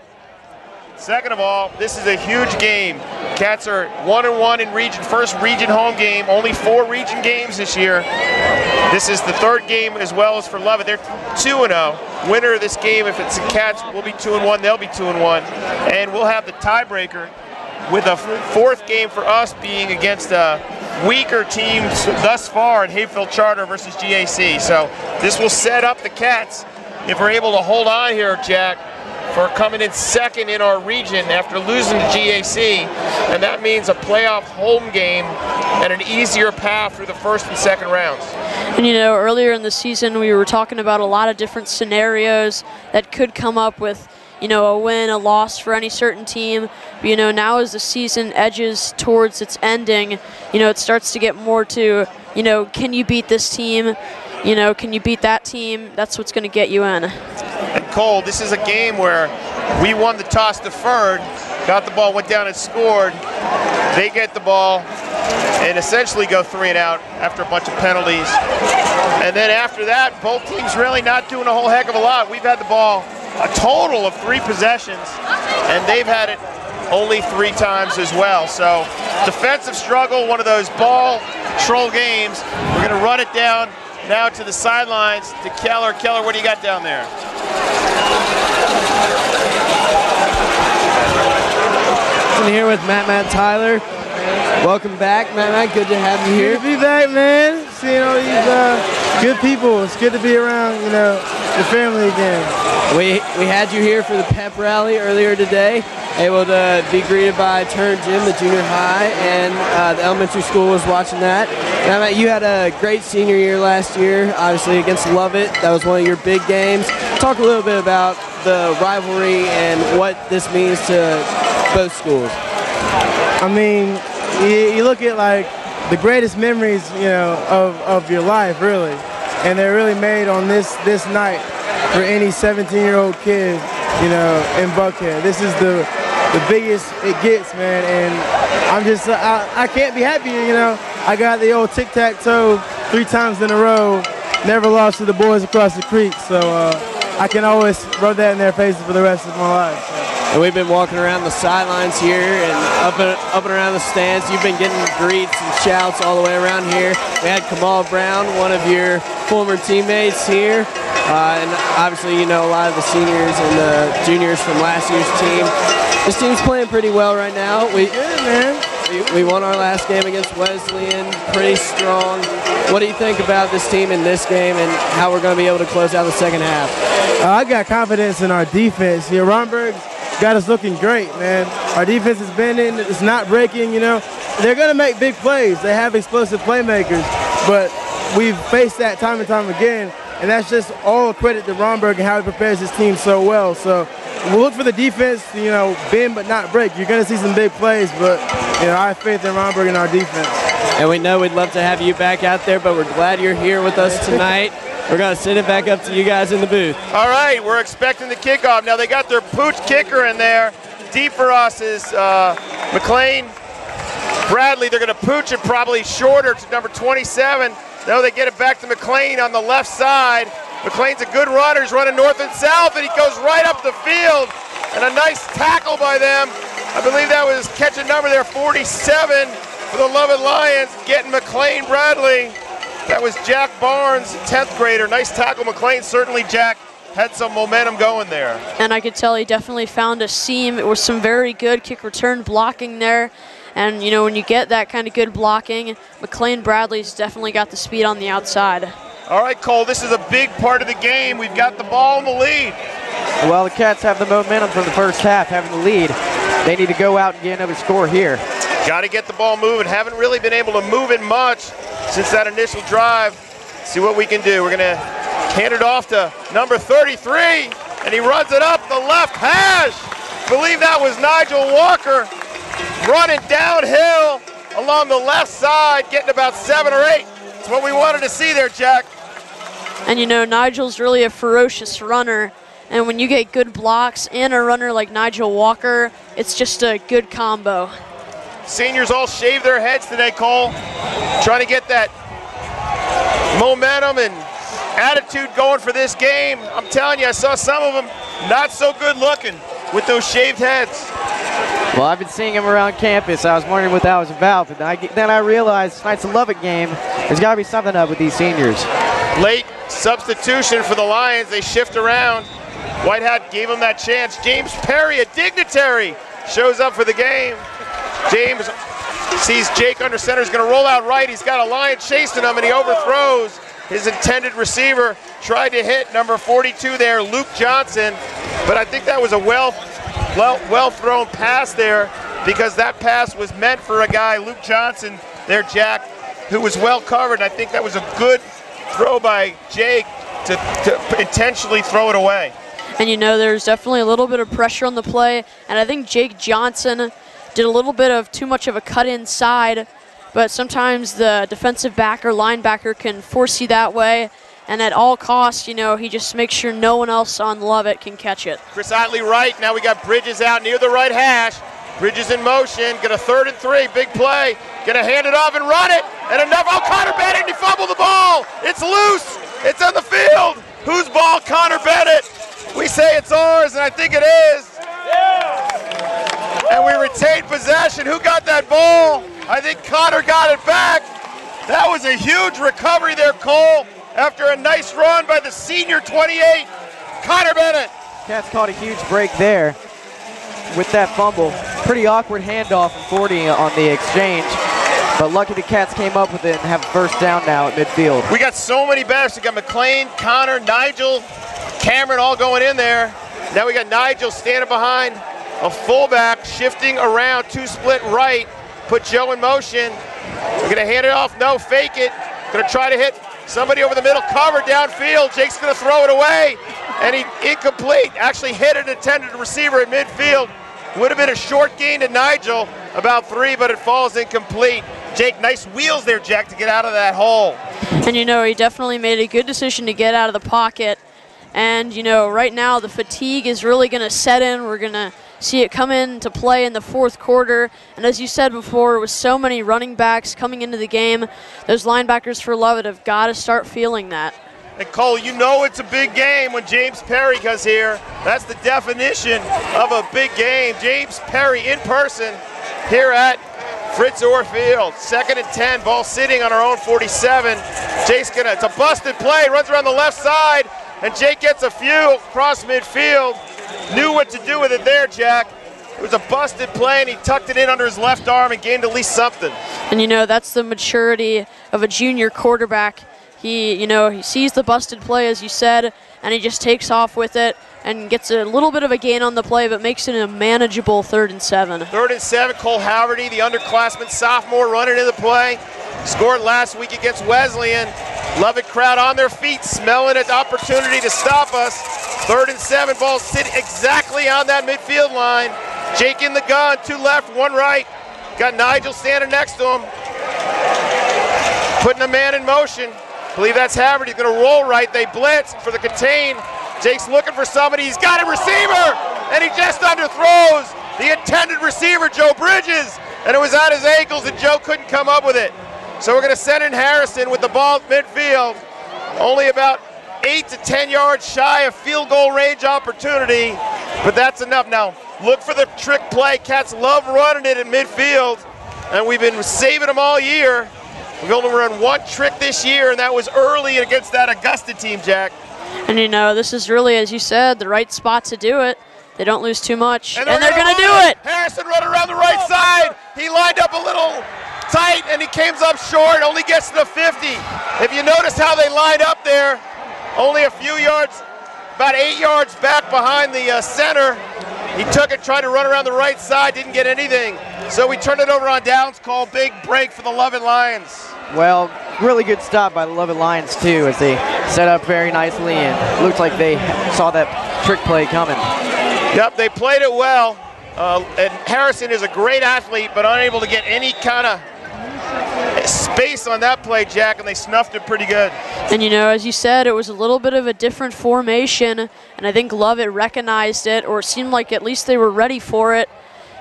Second of all, this is a huge game. Cats are 1-1 in region, first region home game, only 4 region games this year. This is the 3rd game as well as for Lovett. They're 2-0. Winner of this game, if it's the Cats, will be 2-1, they'll be 2-1. And we'll have the tiebreaker with a 4th game for us being against weaker teams thus far in Hayfield Charter versus GAC. So this will set up the Cats, if we're able to hold on here, Jack, for coming in 2nd in our region after losing to GAC, and that means a playoff home game and an easier path through the 1st and 2nd rounds. And you know, earlier in the season we were talking about a lot of different scenarios that could come up with, you know, a win, a loss for any certain team. But, you know, now as the season edges towards its ending, you know, it starts to get more to, you know, can you beat this team? You know, can you beat that team? That's what's going to get you in. And Cole, this is a game where we won the toss deferred, got the ball, went down and scored. They get the ball and essentially go 3 and out after a bunch of penalties. And then after that, both teams really not doing a whole heck of a lot. We've had the ball a total of 3 possessions, and they've had it only 3 times as well. So defensive struggle, one of those ball control games. We're going to run it down now to the sidelines to Keller. Keller, what do you got down there? I'm here with Matt Tyler. Welcome back, Matt. Good to have you here. Good to be back, man. Seeing all these good people. It's good to be around, you know, the family again. We had you here for the pep rally earlier today, able to be greeted by Turn Gym, the junior high, and the elementary school was watching that. Matt, you had a great senior year last year, obviously against Lovett. That was one of your big games. Talk a little bit about the rivalry and what this means to both schools. I mean, you look at like the greatest memories, you know, of your life, really, and they're really made on this night for any 17-year-old kid, you know, in Buckhead. This is the biggest it gets, man, and I'm just I can't be happier, you know. I got the old tic-tac-toe 3 times in a row, never lost to the boys across the creek, so I can always rub that in their faces for the rest of my life. So. And we've been walking around the sidelines here and up and around the stands. You've been getting greets and shouts all the way around here. We had Kamal Brown, one of your former teammates here. And obviously, you know, a lot of the seniors and the juniors from last year's team. This team's playing pretty well right now. We won our last game against Wesleyan, pretty strong. What do you think about this team in this game and how we're going to be able to close out the second half? I got confidence in our defense here. Romberg's got us looking great, man. Our defense is bending, it's not breaking, you know. They're going to make big plays. They have explosive playmakers, but we've faced that time and time again, and that's just all credit to Romberg and how he prepares his team so well. So we'll look for the defense to, you know, bend but not break. You're going to see some big plays, but, you know, I have faith in Romberg and our defense. And we know we'd love to have you back out there, but we're glad you're here with us tonight. We're going to send it back up to you guys in the booth. All right, we're expecting the kickoff. Now they got their pooch kicker in there. Deep for us is McLean Bradley. They're going to pooch it probably shorter to number 27. Now they get it back to McLean on the left side. McLean's a good runner. He's running north and south, and he goes right up the field. And a nice tackle by them. I believe that was catching number there, 47 for the Lovett Lions, getting McLean Bradley. That was Jack Barnes, 10th grader. Nice tackle, McLean. Certainly Jack had some momentum going there. And I could tell he definitely found a seam. It was some very good kick return blocking there. And, you know, when you get that kind of good blocking, McLean Bradley's definitely got the speed on the outside. All right, Cole, this is a big part of the game. We've got the ball in the lead. Well, the Cats have the momentum from the first half, having the lead. They need to go out and get another score here. Got to get the ball moving. Haven't really been able to move it much since that initial drive. See what we can do. We're going to hand it off to number 33, and he runs it up the left hash. Believe that was Nigel Walker running downhill along the left side, getting about 7 or 8. That's what we wanted to see there, Jack. And you know, Nigel's really a ferocious runner. And when you get good blocks and a runner like Nigel Walker, it's just a good combo. Seniors all shave their heads today, Cole. Trying to get that momentum and attitude going for this game. I'm telling you, I saw some of them not so good looking with those shaved heads. Well, I've been seeing him around campus. I was wondering what that was about, but then I realized tonight's a Lovett game. There's got to be something up with these seniors. Late substitution for the Lions. They shift around. White Hat gave him that chance. James Perry, a dignitary, shows up for the game. James sees Jake under center. He's going to roll out right. He's got a Lion chasing him, and he overthrows his intended receiver. Tried to hit number 42 there, Luke Johnson, but I think that was a well thrown pass there, because that pass was meant for a guy, Luke Johnson there, Jack, who was well covered. And I think that was a good throw by Jake to intentionally throw it away. And you know, there's definitely a little bit of pressure on the play, and I think Jake Johnson did a little bit of too much of a cut inside, but sometimes the defensive back or linebacker can force you that way, and at all costs, you know, he just makes sure no one else on Lovett can catch it. Chris Otley right. Now we got Bridges out near the right hash. Bridges in motion. Get a 3rd and 3. Big play. Gonna hand it off and run it. And enough. Oh, Connor Bennett, he fumbled the ball. It's loose. It's on the field. Whose ball? Connor Bennett. We say it's ours, and I think it is. And we retain possession. Who got that ball? I think Connor got it back. That was a huge recovery there, Cole, after a nice run by the senior 28, Connor Bennett. Cats caught a huge break there with that fumble. Pretty awkward handoff from 40 on the exchange, but lucky the Cats came up with it and have first down now at midfield. We got so many backs. We got McLean, Connor, Nigel, Cameron all going in there. Now we got Nigel standing behind a fullback, shifting around, 2-split right, put Joe in motion. We're gonna hand it off, no, fake it. Gonna try to hit somebody over the middle, cover downfield. Jake's gonna throw it away, and he incomplete. Actually hit an intended receiver at midfield. Would have been a short gain to Nigel, about 3, but it falls incomplete. Jake, nice wheels there, Jack, to get out of that hole. And you know, he definitely made a good decision to get out of the pocket. And you know, right now the fatigue is really going to set in. We're going to see it come into play in the fourth quarter. And as you said before, with so many running backs coming into the game, those linebackers for Lovett have got to start feeling that. And Cole, you know it's a big game when James Perry goes here. That's the definition of a big game. James Perry in person here at Fritz Orr Field. 2nd and 10, ball sitting on our own 47. Jake's it's a busted play, runs around the left side, and Jake gets a few across midfield. Knew what to do with it there, Jack. It was a busted play, and he tucked it in under his left arm and gained at least something. And you know, that's the maturity of a junior quarterback. He sees the busted play, as you said, and he just takes off with it and gets a little bit of a gain on the play, but makes it a manageable 3rd and 7. 3rd and 7, Cole Haverty, the underclassman sophomore, running in the play. Scored last week against Wesleyan. Lovett crowd on their feet, smelling an opportunity to stop us. 3rd and 7, ball sitting exactly on that midfield line. Jake in the gun, 2 left, 1 right. Got Nigel standing next to him. Putting a man in motion. Believe that's Haverty. He's going to roll right. They blitz for the contain. Jake's looking for somebody. He's got a receiver, and he just underthrows the intended receiver, Joe Bridges, and it was at his ankles, and Joe couldn't come up with it. So we're going to send in Harrison with the ball at midfield. Only about 8 to 10 yards shy of field goal range opportunity, but that's enough. Now, look for the trick play. Cats love running it in midfield, and we've been saving them all year. We've only run 1 trick this year, and that was early against that Augusta team, Jack. And you know, this is really, as you said, the right spot to do it. They don't lose too much, and they're going to do it. Harrison running around the right side. He lined up a little tight, and he came up short, only gets to the 50. If you notice how they lined up there, only a few yards, about 8 yards back behind the center. He took it, tried to run around the right side, didn't get anything. So we turned it over on downs, call big break for the Lovett Lions. Well, really good stop by the Lovett Lions, too, as they set up very nicely, and looked like they saw that trick play coming. Yep, they played it well. And Harrison is a great athlete, but unable to get any kind of space on that play, Jack, and they snuffed it pretty good. And you know, as you said, it was a little bit of a different formation, and I think Lovett recognized it, or it seemed like at least they were ready for it.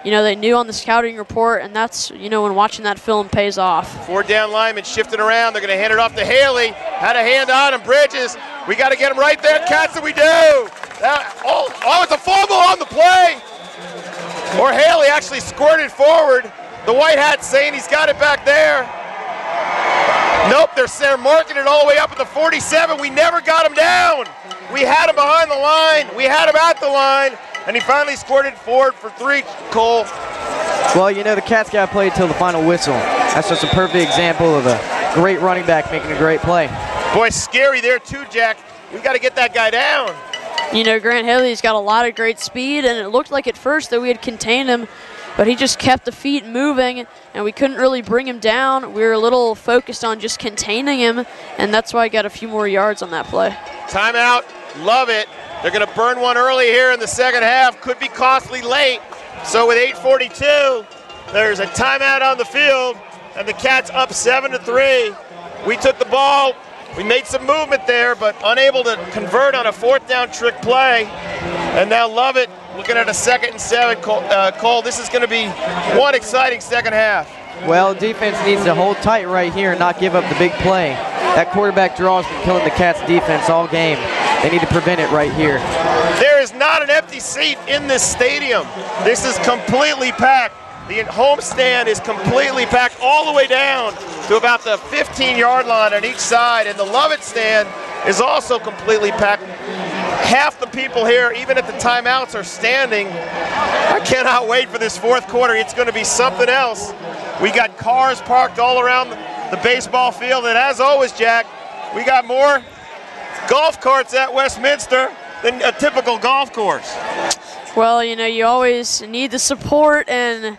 You know, they knew on the scouting report, and that's, you know, when watching that film pays off. 4 down linemen shifting around. They're going to hand it off to Haley. Had a hand on him, Bridges. We got to get him right there, Cats, and we do. It's a fumble on the play. Or Haley actually squirted forward. The white hat's saying he's got it back there. Nope, they're marking it all the way up at the 47. We never got him down. We had him behind the line. We had him at the line. And he finally squirted forward for 3, Cole. Well, you know, the Cats got to play till the final whistle. That's just a perfect example of a great running back making a great play. Boy, scary there too, Jack. We got to get that guy down. You know, Grant Haley's got a lot of great speed, and it looked like at first that we had contained him, but he just kept the feet moving, and we couldn't really bring him down. We were a little focused on just containing him, and that's why I got a few more yards on that play. Timeout, Lovett. They're going to burn one early here in the second half. Could be costly late. So with 8:42, there's a timeout on the field, and the Cats up 7-3. We took the ball. We made some movement there, but unable to convert on a 4th down trick play. And now Lovett looking at a 2nd and 7. Cole, this is going to be one exciting second half. Well, defense needs to hold tight right here and not give up the big play. That quarterback draw has been killing the Cats' defense all game. They need to prevent it right here. There is not an empty seat in this stadium. This is completely packed. The home stand is completely packed all the way down to about the 15-yard line on each side, and the Lovett stand is also completely packed. Half the people here, even at the timeouts, are standing. I cannot wait for this fourth quarter. It's going to be something else. We got cars parked all around the baseball field, and as always, Jack, we got more golf carts at Westminster than a typical golf course. Well, you know, you always need the support, and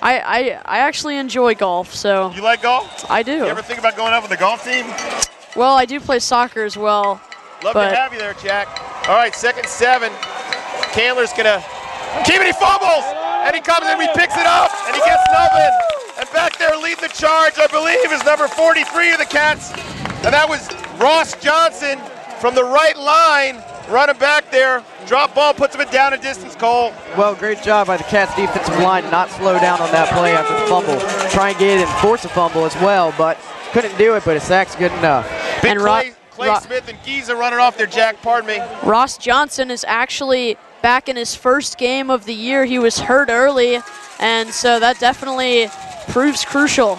I actually enjoy golf, so. You like golf? I do. You ever think about going up with the golf team? Well, I do play soccer as well. Love to have you there, Jack. All right, 2nd and 7. Candler's gonna keep it. He fumbles. and he comes in, he picks it up, and he gets Lovett. And back there leading the charge, I believe, is number 43 of the Cats. And that was Ross Johnson from the right line, running back there. Drop ball, puts him down in distance, Cole. Well, great job by the Cats defensive line to not slow down on that play after the fumble. Try and get it and force a fumble as well, but couldn't do it, but a sack's good enough. Big Clay Smith and Giza running off there, Jack, pardon me. Ross Johnson is actually back in his first game of the year. He was hurt early, and so that definitely proves crucial.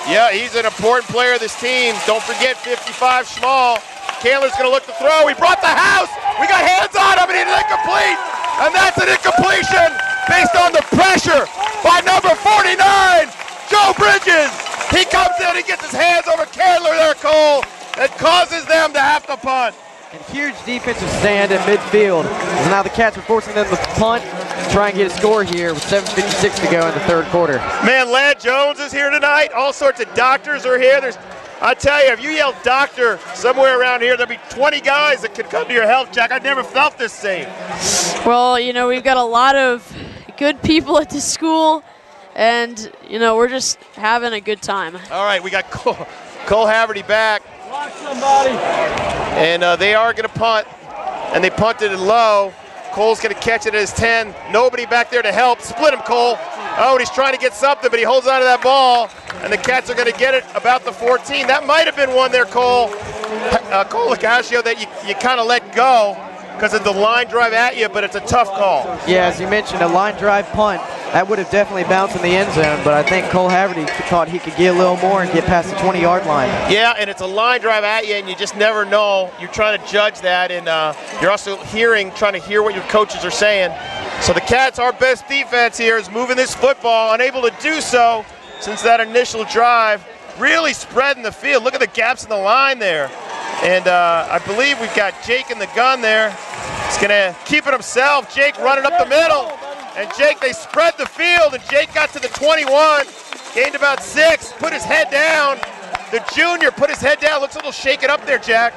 Yeah, he's an important player of this team. Don't forget 55 Schmall. Kaler's going to look to throw. He brought the house. We got hands on him, and he's incomplete. And that's an incompletion based on the pressure by number 49, Joe Bridges. He comes in, he gets his hands over Kaler there, Cole. It causes them to have to punt. And huge defensive stand in midfield. So now the Cats are forcing them to punt, try and get a score here with 7:56 to go in the third quarter. Man, Ladd Jones is here tonight. All sorts of doctors are here. I tell you, if you yell doctor somewhere around here, there'll be 20 guys that could come to your health check. I've never felt this safe. Well, you know, we've got a lot of good people at the school, and, you know, we're just having a good time. All right, we got Cole Haverty back. Watch somebody. And they are going to punt, and they punted it low. Cole's going to catch it at his 10. Nobody back there to help. Split him, Cole. Oh, and he's trying to get something, but he holds on to that ball, and the Cats are going to get it about the 14. That might have been one there, Cole. Cole Lacascio, that you kind of let go because of the line drive at you, but it's a tough call. Yeah, as you mentioned, a line drive punt. That would have definitely bounced in the end zone, but I think Cole Haverty thought he could get a little more and get past the 20-yard line. Yeah, and it's a line drive at you, and you just never know. You're trying to judge that, and you're also trying to hear what your coaches are saying. So the Cats, our best defense here, is moving this football, unable to do so since that initial drive. Really spreading the field. Look at the gaps in the line there. And I believe we've got Jake in the gun there. He's going to keep it himself. Jake running up the middle. And Jake, they spread the field, and Jake got to the 21, gained about 6, put his head down. The junior put his head down. Looks a little shaken up there, Jack.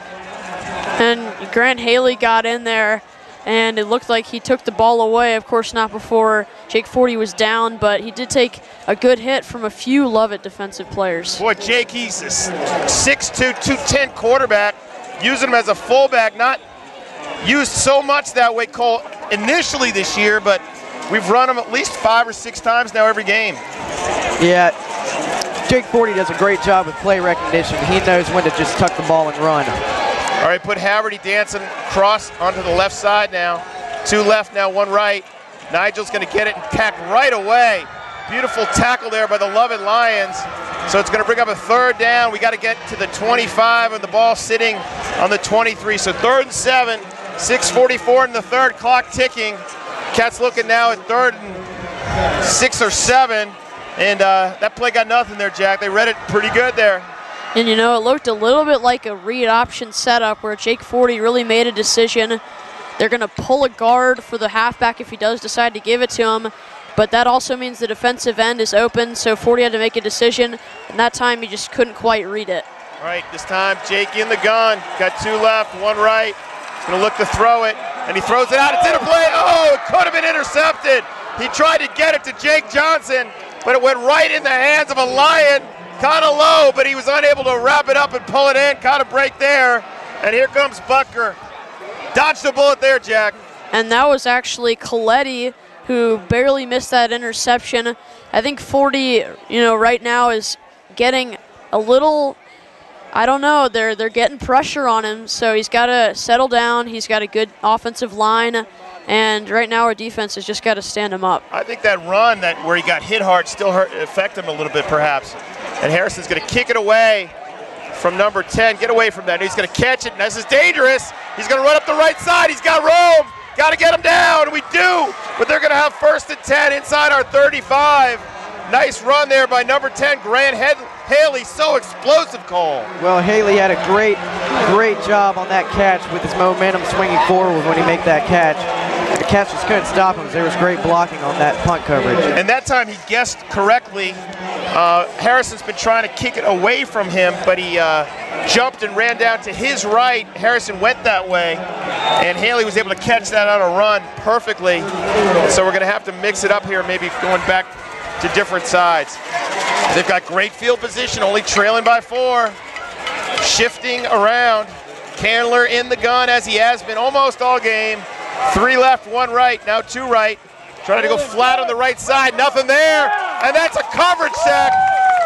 And Grant Haley got in there, and it looked like he took the ball away. Of course, not before Jake Forty was down, but he did take a good hit from a few Lovett defensive players. Boy, Jake, he's a 6'2", 210 quarterback, using him as a fullback. Not used so much that way, Cole, initially this year, but we've run him at least 5 or 6 times now every game. Yeah, Jake Forty does a great job with play recognition. He knows when to just tuck the ball and run. All right, put Haverty dancing cross onto the left side now. 2 left now, 1 right. Nigel's going to get it and tack right away. Beautiful tackle there by the Lovett Lions. So it's going to bring up a 3rd down. We got to get to the 25, and the ball sitting on the 23. So 3rd and 7, 6:44 in the third, clock ticking. Cats looking now at 3rd and 6 or 7, and that play got nothing there, Jack. They read it pretty good there. And, you know, it looked a little bit like a read option setup where Jake Forty really made a decision. They're going to pull a guard for the halfback if he does decide to give it to him, but that also means the defensive end is open, so Forty had to make a decision, and that time he just couldn't quite read it. All right, this time Jake in the gun. Got 2 left, 1 right. He's going to look to throw it. And he throws it out. It's in a play. Oh, it could have been intercepted. He tried to get it to Jake Johnson, but it went right in the hands of a Lion. Kind of low, but he was unable to wrap it up and pull it in. Caught a break there. And here comes Butker. Dodged the bullet there, Jack. And that was actually Coletti who barely missed that interception. I think Forty, you know, right now is getting a little, I don't know, they're getting pressure on him, so he's got to settle down. He's got a good offensive line, and right now our defense has just got to stand him up. I think that run where he got hit hard still affect him a little bit, perhaps. And Harrison's going to kick it away from number 10. Get away from that. He's going to catch it, and this is dangerous. He's going to run up the right side. He's got room. Got to get him down. We do, but they're going to have 1st and 10 inside our 35. Nice run there by number 10, Grant Haley. So explosive, Cole. Well, Haley had a great job on that catch with his momentum swinging forward when he made that catch. The Cats just couldn't stop him. There was great blocking on that punt coverage. And that time he guessed correctly. Harrison's been trying to kick it away from him, but he jumped and ran down to his right. Harrison went that way, and Haley was able to catch that on a run perfectly. And so we're going to have to mix it up here, maybe going back to different sides. They've got great field position, only trailing by 4. Shifting around. Candler in the gun as he has been almost all game. 3 left, 1 right, now 2 right. Trying to go flat on the right side, nothing there. And that's a coverage sack.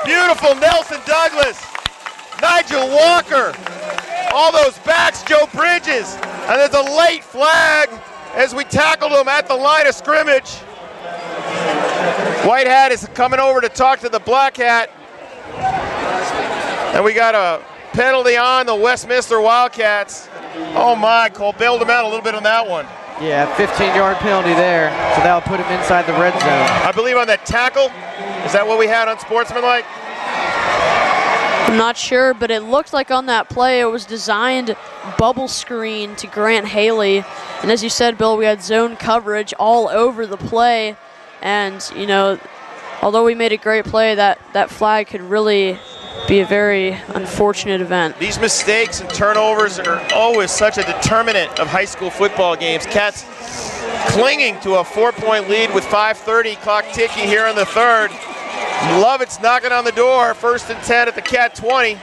Beautiful Nelson Douglas. Nigel Walker. All those backs, Joe Bridges. And there's a late flag as we tackled him at the line of scrimmage. White Hat is coming over to talk to the Black Hat. And we got a penalty on the Westminster Wildcats. Oh my, Cole bailed him out a little bit on that one. Yeah, 15-yard penalty there, so that'll put him inside the red zone. I believe on that tackle. Is that what we had on Sportsmanlike? I'm not sure, but it looked like on that play it was designed bubble screen to Grant Haley. And as you said, Bill, we had zone coverage all over the play. And, you know, although we made a great play, that flag could really be a very unfortunate event. These mistakes and turnovers are always such a determinant of high school football games. Cats clinging to a 4-point lead with 5:30 clock ticking here in the 3rd. Lovett's knocking on the door. 1st and 10 at the Cat 20.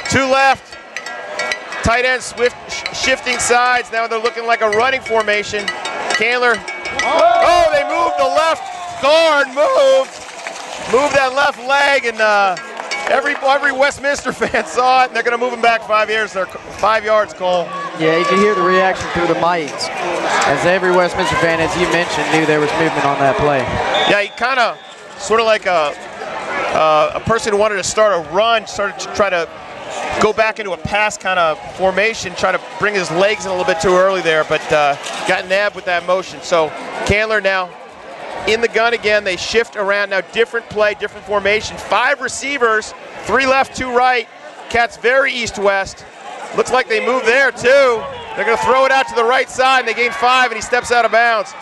2 left. Tight end shifting sides. Now they're looking like a running formation. Candler. Oh, they moved the left guard. Moved that left leg, and every Westminster fan saw it, and they're going to move him back 5 yards, Cole. Yeah, you could hear the reaction through the mics, as every Westminster fan, as you mentioned, knew there was movement on that play. Yeah, he kind of, sort of like a person who wanted to start a run, started to try to go back into a pass kind of formation, try to bring his legs in a little bit too early there, but got nabbed with that motion. So Candler now in the gun again. They shift around now, different play, different formation. 5 receivers, 3 left, 2 right. Cats very east-west. Looks like they move there too. They're going to throw it out to the right side, and they gain 5, and he steps out of bounds.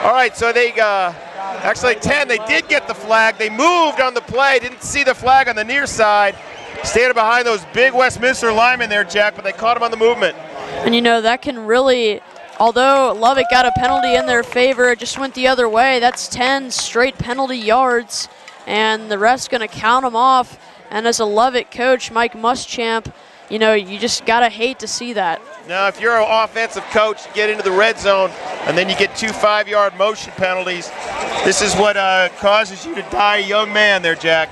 All right, so they actually 10. They did get the flag. They moved on the play. Didn't see the flag on the near side. Standing behind those big Westminster linemen there, Jack, but they caught him on the movement. And you know, that can really, although Lovett got a penalty in their favor, it just went the other way. That's 10 straight penalty yards, and the ref's going to count them off. And as a Lovett coach, Mike Muschamp, you know, you just got to hate to see that. Now, if you're an offensive coach, you get into the red zone, and then you get 2 5-yard motion penalties, this is what causes you to die a young man there, Jack.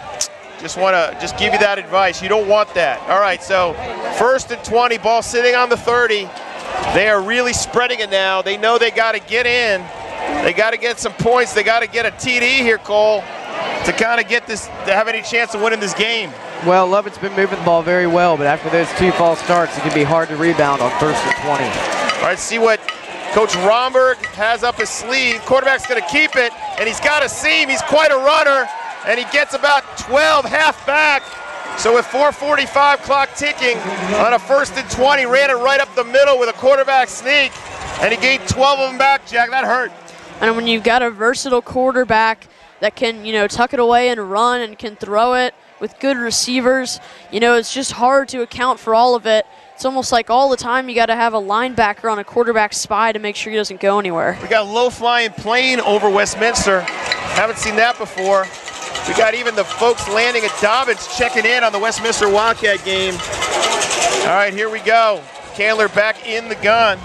Just want to give you that advice. You don't want that. All right, so 1st and 20, ball sitting on the 30. They are really spreading it now. They know they got to get in. They got to get some points. They got to get a TD here, Cole, to kind of get this, to have any chance of winning this game. Well, Lovett's been moving the ball very well, but after those 2 false starts, it can be hard to rebound on 1st and 20. All right, see what Coach Romberg has up his sleeve. Quarterback's going to keep it, and he's got a seam. He's quite a runner, and he gets about 12 half back. So with 4:45 clock ticking on a 1st and 20, ran it right up the middle with a quarterback sneak, and he gained 12 of them back, Jack. That hurt. And when you've got a versatile quarterback that can, you know, tuck it away and run and can throw it with good receivers, you know, it's just hard to account for all of it. It's almost like all the time you got to have a linebacker on a quarterback spy to make sure he doesn't go anywhere. We got low-flying plane over Westminster. Haven't seen that before. We got even the folks landing at Dobbins checking in on the Westminster Wildcat game. All right, here we go. Candler back in the gun.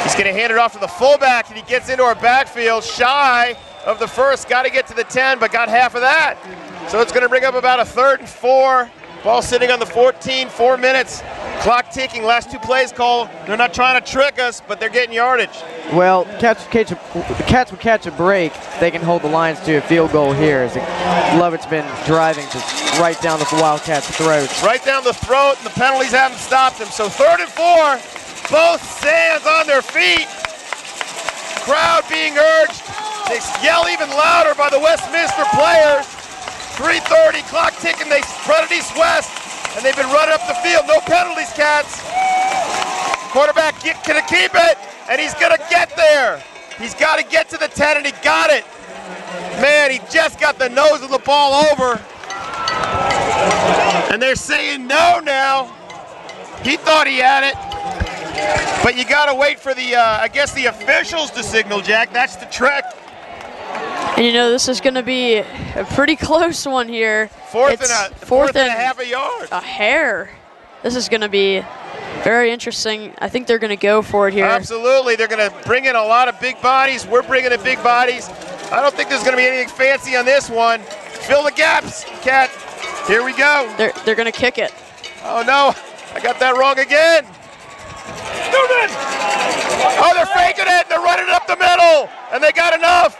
He's going to hand it off to the fullback, and he gets into our backfield shy of the first. Got to get to the 10, but got half of that. So it's going to bring up about a 3rd and 4. Ball sitting on the 14, 4 minutes. Clock ticking, last 2 plays, Cole. They're not trying to trick us, but they're getting yardage. Well, the Cats would catch a break. They can hold the Lions to a field goal here, as Lovett's been driving just right down the Wildcats' throats. Right down the throat, and the penalties haven't stopped him. So 3rd and 4, both stands on their feet. Crowd being urged. They yell even louder by the Westminster players. 3:30, clock ticking, they spread it east-west, and they've been running up the field. No penalties, Cats. Quarterback gonna keep it, and he's gonna get there. He's got to get to the 10, and he got it. Man, he just got the nose of the ball over. And they're saying no now. He thought he had it. But you got to wait for the, I guess, the officials to signal, Jack. That's the trick. And you know, this is going to be a pretty close one here. Fourth and a half a yard. A hair. This is going to be very interesting. I think they're going to go for it here. Absolutely. They're going to bring in a lot of big bodies. We're bringing in big bodies. I don't think there's going to be anything fancy on this one. Fill the gaps, Cat. Here we go. They're going to kick it. Oh, no. I got that wrong again. Oh, they're faking it. They're running it up the middle. And they got enough.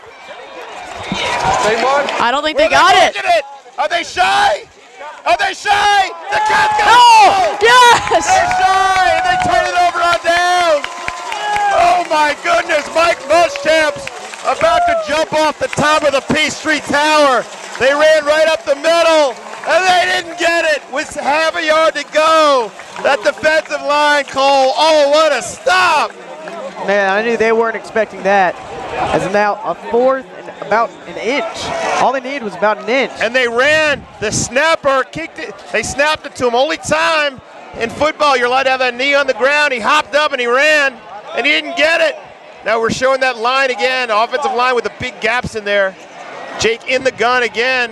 I don't think they got it. Are they shy? Are they shy? The Cats got it. Yes! They're shy, and they turn it over on down. Oh, my goodness. Mike Muschamp's about to jump off the top of the Peachtree Tower. They ran right up the middle, and they didn't get it with half a yard to go. That defensive line, Cole, oh, what a stop. Man, I knew they weren't expecting that. As now a fourth and about an inch. All they needed was about an inch. And they ran. The snapper kicked it. They snapped it to him. Only time in football you're allowed to have that knee on the ground. He hopped up and he ran, and he didn't get it. Now we're showing that line again, offensive line with the big gaps in there. Jake in the gun again.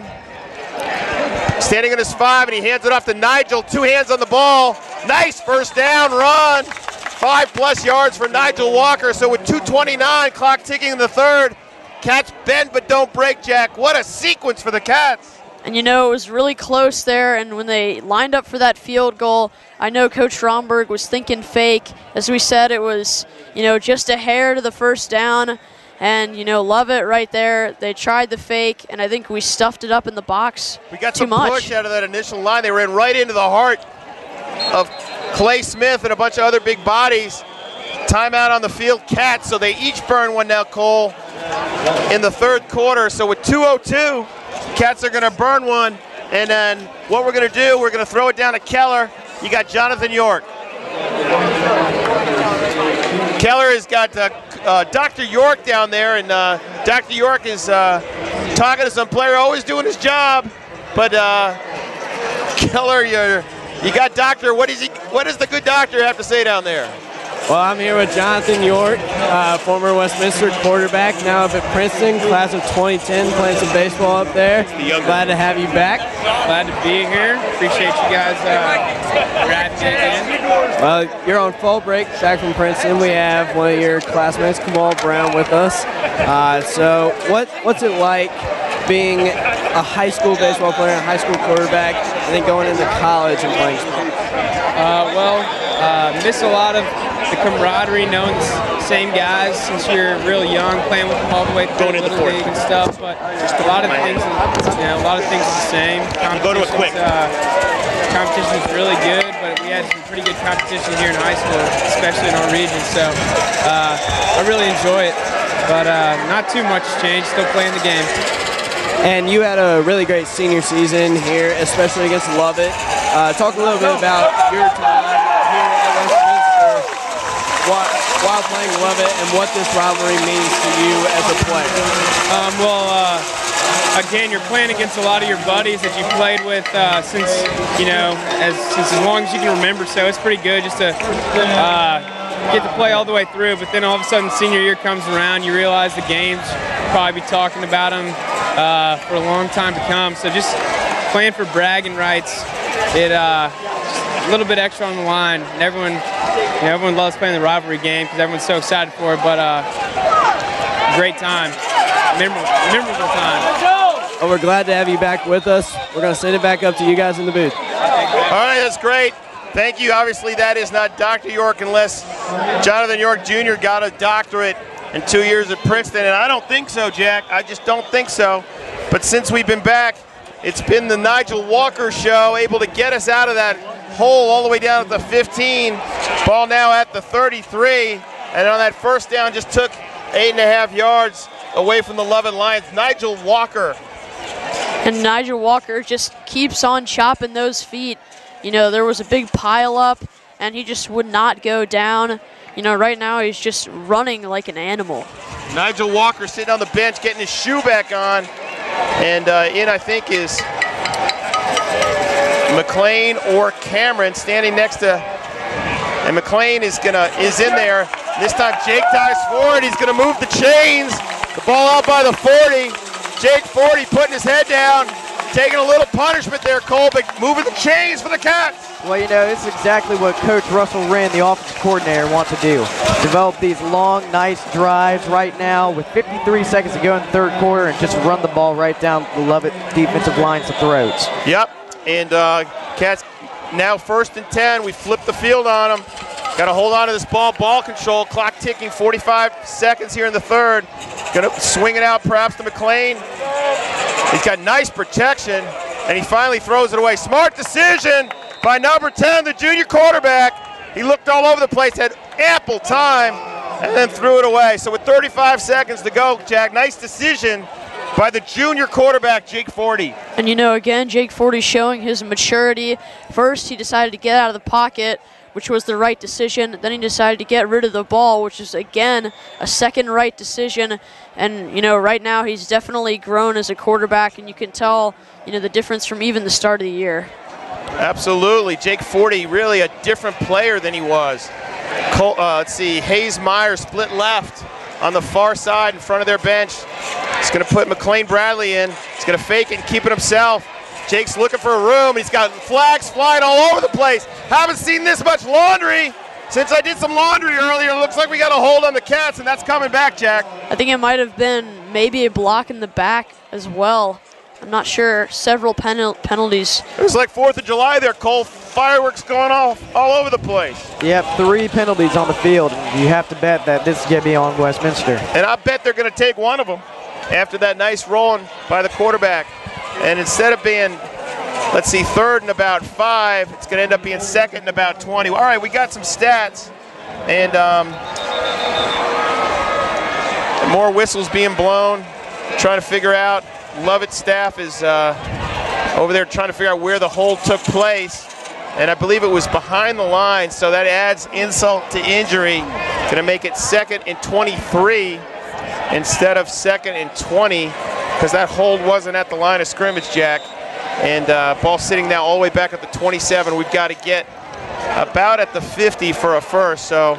Standing on his 5, and he hands it off to Nigel. 2 hands on the ball. Nice first down run. 5+ yards for Nigel Walker. So with 2:29, clock ticking in the third, Cats bend but don't break, Jack. What a sequence for the Cats. And you know, it was really close there, and when they lined up for that field goal, I know Coach Romberg was thinking fake. As we said, it was, you know, just a hair to the first down. And, you know, Lovett right there. They tried the fake, and I think we stuffed it up in the box We got too some much. push out of that initial line. They ran right into the heart of Clay Smith and a bunch of other big bodies. Timeout on the field, Cats. So they each burn one now, Cole, in the third quarter. So with 2:02, Cats are going to burn one. And then what we're going to do, we're going to throw it down to Keller. You got Jonathan York. Keller has got Dr. York down there, and Dr. York is talking to some player, always doing his job. But Keller, you got Doctor. What does the good doctor have to say down there? Well, I'm here with Jonathan York, former Westminster quarterback, now up at Princeton, class of 2010, playing some baseball up there. Glad to have you back. Glad to be here. Appreciate you guys grabbing me. Well, you're on fall break, back from Princeton. We have one of your classmates, Kamal Brown, with us. So what's it like being a high school baseball player, a high school quarterback, and then going into college and playing sports? Miss a lot of the camaraderie, knowing the same guys since you're real young, playing with them all the way through Little League and stuff. But a lot of things, a lot of things are the same. Competition is really good, but we had some pretty good competition here in high school, especially in our region. So I really enjoy it, but not too much change. Still playing the game. And you had a really great senior season here, especially against Lovett. Talk a little bit about your time here at Westminster while playing Lovett and what this rivalry means to you as a player. Again, you're playing against a lot of your buddies that you played with since as long as you can remember. So it's pretty good just to get to play all the way through. But then all of a sudden, senior year comes around, you realize the games, you'll probably be talking about them for a long time to come. So just playing for bragging rights, it a little bit extra on the line. And everyone loves playing the rivalry game because everyone's so excited for it. But great time, memorable time. Well, we're glad to have you back with us. We're going to send it back up to you guys in the booth. All right, that's great. Thank you. Obviously, that is not Dr. York unless Jonathan York Jr. got a doctorate in 2 years at Princeton, and I don't think so, Jack. I just don't think so. But since we've been back, it's been the Nigel Walker show, able to get us out of that hole all the way down at the 15. Ball now at the 33, and on that first down just took 8.5 yards away from the Lovett Lions. Nigel Walker. And Nigel Walker just keeps on chopping those feet. You know, there was a big pile up, and he just would not go down. You know, right now he's just running like an animal. Nigel Walker sitting on the bench, getting his shoe back on. And in, I think, is McLean or Cameron standing next to And McLean is in there. This time Jake dives forward. He's going to move the chains. The ball out by the 40. Jake 40 putting his head down, taking a little punishment there, Cole, but moving the chains for the Cats. Well, you know, this is exactly what Coach Russell Wren, the offensive coordinator, wants to do. Develop these long, nice drives right now with 53 seconds to go in the third quarter and just run the ball right down the Lovett defensive line's throats. Yep, and Cats now 1st and 10. We flipped the field on them. Got to hold on to this ball control. Clock ticking, 45 seconds here in the third. Going to swing it out perhaps to McLean. He's got nice protection, and he finally throws it away. Smart decision by number 10, the junior quarterback. He looked all over the place, had ample time, and then threw it away. So with 35 seconds to go, Jack, nice decision by the junior quarterback, Jake 40. And you know, again, Jake 40 showing his maturity. First, he decided to get out of the pocket, which was the right decision. Then he decided to get rid of the ball, which is, again, a second right decision. And, you know, right now he's definitely grown as a quarterback, and you can tell, you know, the difference from even the start of the year. Absolutely. Jake 40, really a different player than he was. Let's see, Hayes Meyer split left on the far side in front of their bench. He's going to put McLean Bradley in. He's going to fake it and keep it himself. Jake's looking for a room. He's got flags flying all over the place. Haven't seen this much laundry since I did some laundry earlier. Looks like we got a hold on the Cats, and that's coming back, Jack. I think it might have been maybe a block in the back as well. I'm not sure. Several penalties. It was like 4th of July there, Cole. Fireworks going off all over the place. Yep, 3 penalties on the field. You have to bet that this is going to be on Westminster. And I bet they're going to take one of them after that nice rolling by the quarterback. And instead of being, let's see, 3rd and about 5, it's going to end up being 2nd and about 20. All right, we got some stats. And more whistles being blown. Trying to figure out. Lovett staff is over there trying to figure out where the hold took place. And I believe it was behind the line, so that adds insult to injury. Going to make it 2nd and 23 instead of 2nd and 20, because that hold wasn't at the line of scrimmage, Jack. And ball sitting now all the way back at the 27. We've got to get about at the 50 for a first, so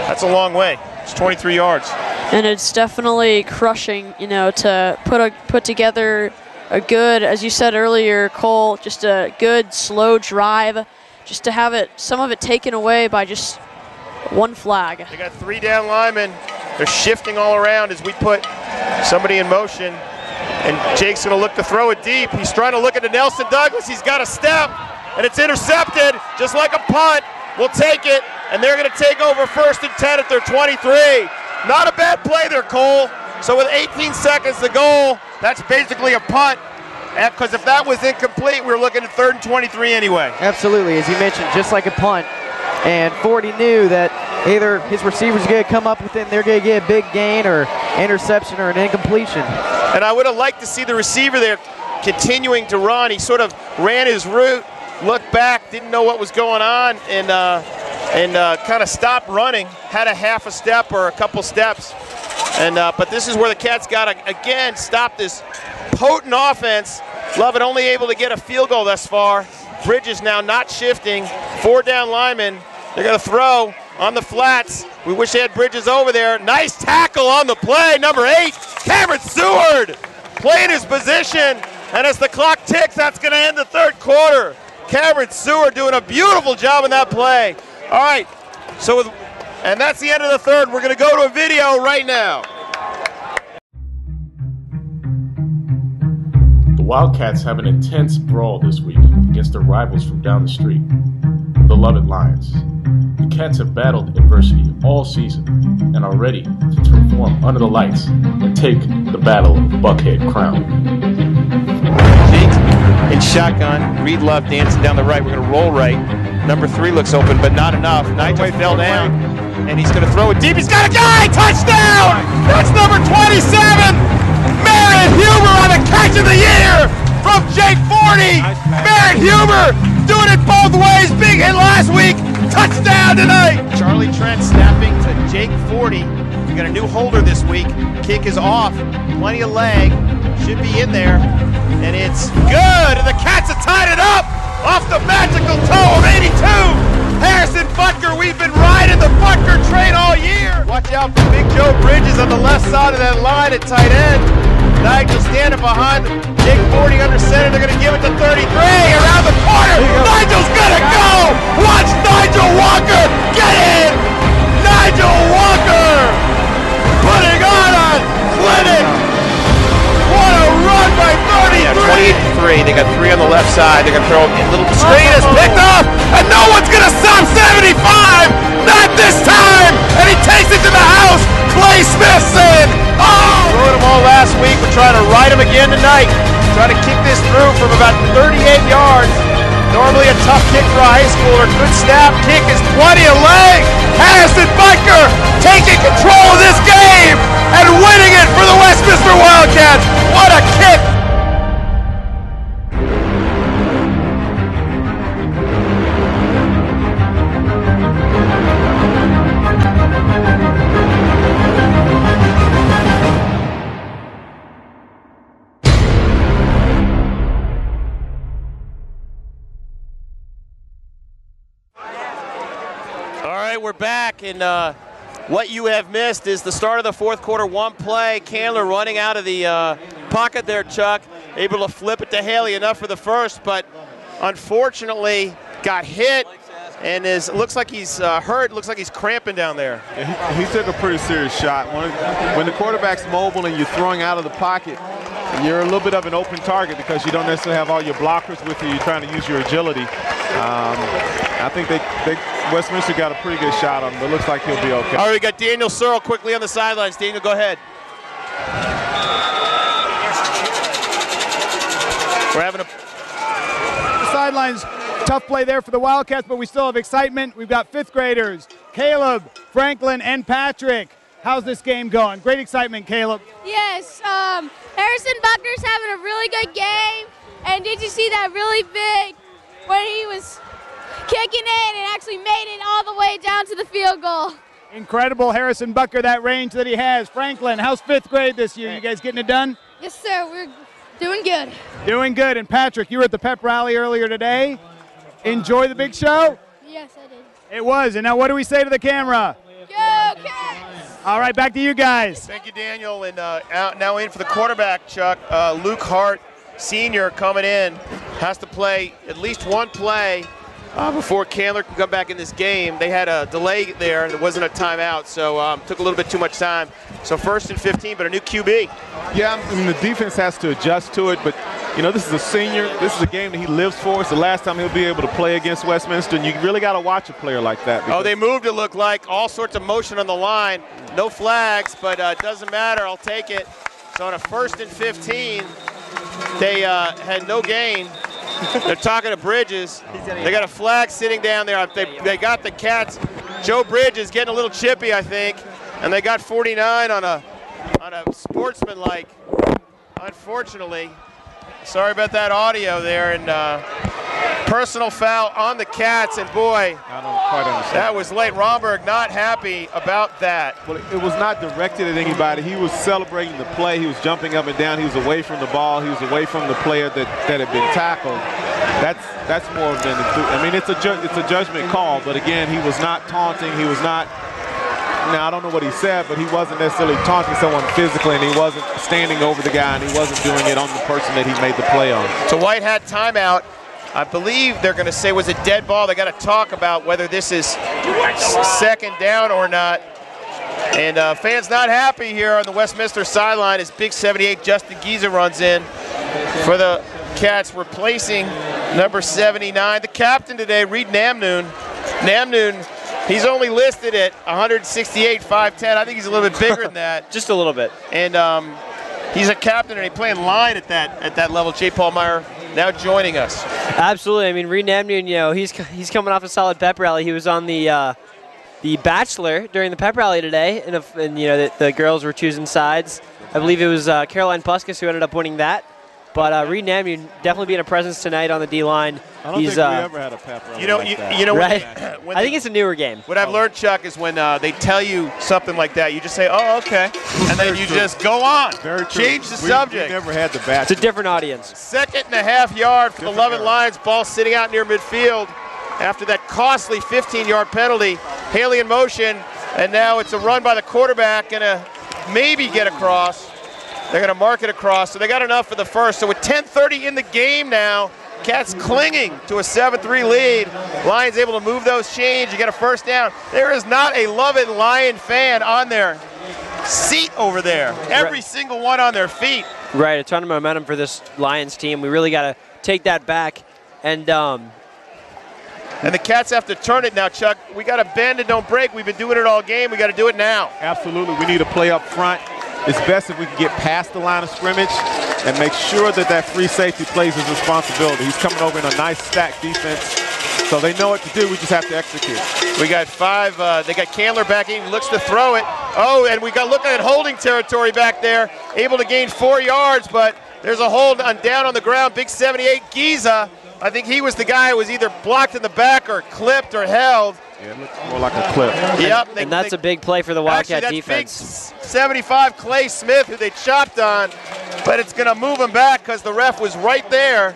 that's a long way. It's 23 yards. And it's definitely crushing, you know, to put together a good, as you said earlier, Cole, just a good slow drive, just to have some of it taken away by just one flag. They got 3 down linemen. They're shifting all around as we put somebody in motion. And Jake's going to look to throw it deep. He's trying to look at Nelson Douglas. He's got a step, and it's intercepted, just like a punt. We'll take it, and they're going to take over 1st and 10 at their 23. Not a bad play there, Cole. So with 18 seconds to go, that's basically a punt. Because if that was incomplete, we were looking at 3rd and 23 anyway. Absolutely, as you mentioned, just like a punt. And 40 knew that either his receivers are going to come up with it and they're going to get a big gain, or interception, or an incompletion. And I would have liked to see the receiver there continuing to run. He sort of ran his route, looked back, didn't know what was going on, and kind of stopped running, had a half a step or a couple steps. And but this is where the Cats got to, again, stop this potent offense. Lovett only able to get a field goal thus far. Bridges now not shifting. 4 down linemen. They're going to throw on the flats. We wish they had Bridges over there. Nice tackle on the play. Number 8, Cameron Seward playing his position. And as the clock ticks, that's going to end the third quarter. Cameron Seward doing a beautiful job in that play. All right, and that's the end of the third. We're going to go to a video right now. The Wildcats have an intense brawl this week against their rivals from down the street, the Lovett Lions. The Cats have battled adversity all season and are ready to perform under the lights and take the Battle of Buckhead crown. Jake in shotgun. Reed Love dancing down the right. We're going to roll right. Number 3 looks open, but not enough. Nightway fell down, and he's going to throw it deep. He's got a guy! Touchdown! That's number 27! Merritt Huber on the catch of the year from Jake 40! Merritt Huber doing it both ways. Big hit last week. Touchdown tonight! Charlie Trent snapping to Jake 40. We got a new holder this week. Kick is off. Plenty of leg. Should be in there. And it's good! And the Cats have tied it up off the magical toe of 82! Harrison Butker, we've been right. Watch out for Big Joe Bridges on the left side of that line at tight end. Nigel standing behind Nick 40 under center. They're going to give it to 33 around the corner. Nigel's going to go. Watch Nigel Walker get in. Nigel Walker putting on a clinic. What a run by 33. 28-3. They got 3 on the left side. They're going to throw a little screen is picked off, and no one's going to stop 75. Not this time. And he takes it to the house. Clay Smithson. Oh! Throwing them all last week. We're trying to ride them again tonight. Trying to kick this through from about 38 yards. Normally a tough kick for a high schooler. Good snap. Kick is plenty of leg. Harrison Butker taking control of this game and winning it for the Westminster Wildcats. What a kick. We're back, and what you have missed is the start of the fourth quarter. One play, Candler running out of the pocket there, Chuck, able to flip it to Haley, enough for the first, but unfortunately got hit and looks like he's hurt, looks like he's cramping down there. Yeah, he took a pretty serious shot. When the quarterback's mobile and you're throwing out of the pocket, you're a little bit of an open target because you don't necessarily have all your blockers with you. You're trying to use your agility. I think Westminster got a pretty good shot on him, but it looks like he'll be okay. All right, we got Daniel Searle quickly on the sidelines. Daniel, go ahead. We're having the sidelines. Tough play there for the Wildcats, but we still have excitement. We've got 5th graders, Caleb, Franklin, and Patrick. How's this game going? Great excitement, Caleb. Yes, Harrison Bucker's having a really good game. And did you see that really big when he was kicking in and actually made it all the way down to the field goal? Incredible, Harrison Bucker, that range that he has. Franklin, how's 5th grade this year? You guys getting it done? Yes, sir. We're doing good. Doing good. And Patrick, you were at the pep rally earlier today. Enjoy the big show? Yes, I did. It was. And now what do we say to the camera? Go Cats! All right, back to you guys. Thank you, Daniel. And now in for the quarterback, Chuck. Luke Hart, senior, coming in. Has to play at least one play before Candler can come back in this game. They had a delay there, and there wasn't a timeout, so took a little bit too much time. So 1st and 15, but a new QB. Yeah, I mean, the defense has to adjust to it, but, you know, this is a senior. This is a game that he lives for. It's the last time he'll be able to play against Westminster, and you really got to watch a player like that. Oh, they moved it, looked like. All sorts of motion on the line. No flags, but it doesn't matter. I'll take it. So on a 1st and 15, they had no gain. They're talking to Bridges. They got a flag sitting down there. They got the Cats. Joe Bridges getting a little chippy, I think. And they got 49 on a sportsmanlike, unfortunately. Sorry about that audio there. And personal foul on the Cats. And boy, I don't quite understand. That was late. Romberg not happy about that. Well, it was not directed at anybody. He was celebrating the play. He was jumping up and down. He was away from the ball. He was away from the player that had been tackled. That's more than I mean, it's a judgment call. But again, he was not taunting. He was not. Now, I don't know what he said, but he wasn't necessarily taunting someone physically, and he wasn't standing over the guy, and he wasn't doing it on the person that he made the play on. So White hat timeout. I believe they're going to say was a dead ball. They got to talk about whether this is 2nd down or not. And fans not happy here on the Westminster sideline as Big 78 Justin Giza runs in for the Cats, replacing number 79. The captain today, Reed Namnoon. Namnoon, he's only listed at 168, 5'10". I think he's a little bit bigger than that. Just a little bit. And he's a captain, and he's playing line at that level. J. Paul Meyer now joining us. Absolutely. I mean, Reed Namnoon, you know, he's coming off a solid pep rally. He was on the Bachelor during the pep rally today, and you know, the girls were choosing sides. I believe it was Caroline Puskas who ended up winning that. But Reed Namnoon definitely being a presence tonight on the D-line. I don't think we ever had a pep rally like that. You know, right? I think it's a newer game. What I've learned, Chuck, is when they tell you something like that, you just say, oh, okay. And then you just go on. Very true. Change the subject. We never had the Bachelor. It's a different audience. 2nd and a half yard for the Lovett Lions. Ball sitting out near midfield after that costly 15-yard penalty. Haley in motion. And now it's a run by the quarterback, gonna maybe get across. They're gonna mark it across, so they got enough for the first. So with 10:30 in the game now, Cats clinging to a 7-3 lead. Lions able to move those chains. You get a first down. There is not a Lovett Lion fan on their seat over there. Every single one on their feet. Right, a ton of momentum for this Lions team. We really got to take that back. And the Cats have to turn it now, Chuck. We got to bend and don't break. We've been doing it all game. We got to do it now. Absolutely. We need a play up front. It's best if we can get past the line of scrimmage and make sure that that free safety plays his responsibility. He's coming over in a nice stack defense, so they know what to do. We just have to execute. We got 5. They got Candler back in. Looks to throw it. Oh, and we got looking at holding territory back there. Able to gain 4 yards, but there's a hold down on the ground. Big 78 Giza. I think he was the guy who was either blocked in the back or clipped or held. Yeah, it looks more like a clip. Yep. And that's a big play for the Wildcat defense. Big 75 Clay Smith, who they chopped on, but it's going to move him back because the ref was right there.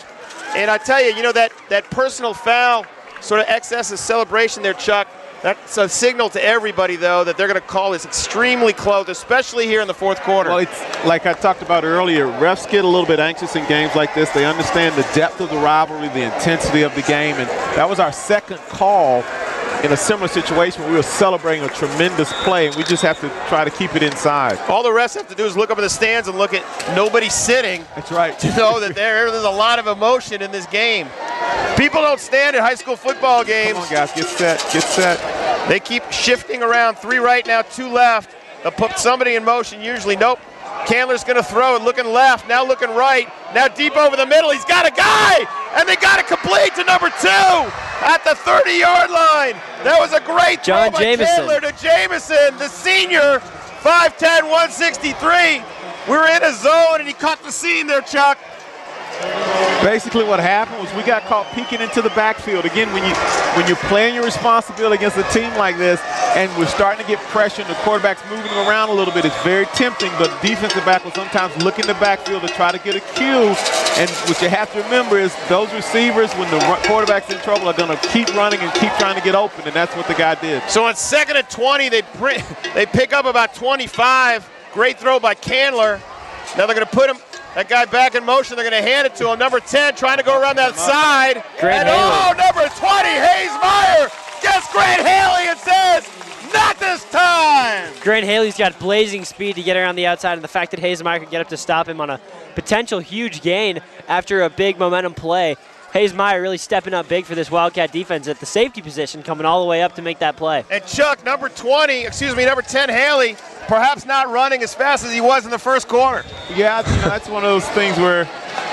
And I tell you, that personal foul, sort of excess of celebration there, Chuck, that's a signal to everybody, though, that they're going to call this extremely close, especially here in the fourth quarter. Well, it's like I talked about earlier, refs get a little bit anxious in games like this. They understand the depth of the rivalry, the intensity of the game, and that was our second call in a similar situation where we were celebrating a tremendous play, and we just have to try to keep it inside. All the refs have to do is look up in the stands and look at nobody sitting. That's right. To know that there's a lot of emotion in this game. People don't stand at high school football games. Come on, guys, get set, get set. They keep shifting around. 3 right now, 2 left. They'll put somebody in motion usually. Nope. Candler's going to throw it, looking left, now looking right, now deep over the middle. He's got a guy, and they got it complete to number 2 at the 30-yard line. That was a great throw by Candler to Jameson, the senior, 5'10", 163. We're in a zone, and he caught the seam there, Chuck. Basically what happened was we got caught peeking into the backfield. Again, when you're playing your responsibility against a team like this and we're starting to get pressure and the quarterback's moving around a little bit, it's very tempting, but defensive back will sometimes look in the backfield to try to get a cue. And what you have to remember is those receivers, when the quarterback's in trouble, are going to keep running and keep trying to get open, and that's what the guy did. So on 2nd and 20, they pick up about 25. Great throw by Candler. Now they're going to put him, that guy back in motion. They're going to hand it to him. Number 10 trying to go around that side. Grant Haley. Number 20, Hayes Meyer gets Grant Haley and says, not this time. Grant Haley's got blazing speed to get around the outside, and the fact that Hayes Meyer could get up to stop him on a potential huge gain after a big momentum play. Hayes Meyer really stepping up big for this Wildcat defense at the safety position, coming all the way up to make that play. And Chuck, number 10 Haley, perhaps not running as fast as he was in the first quarter. Yeah, that's one of those things where,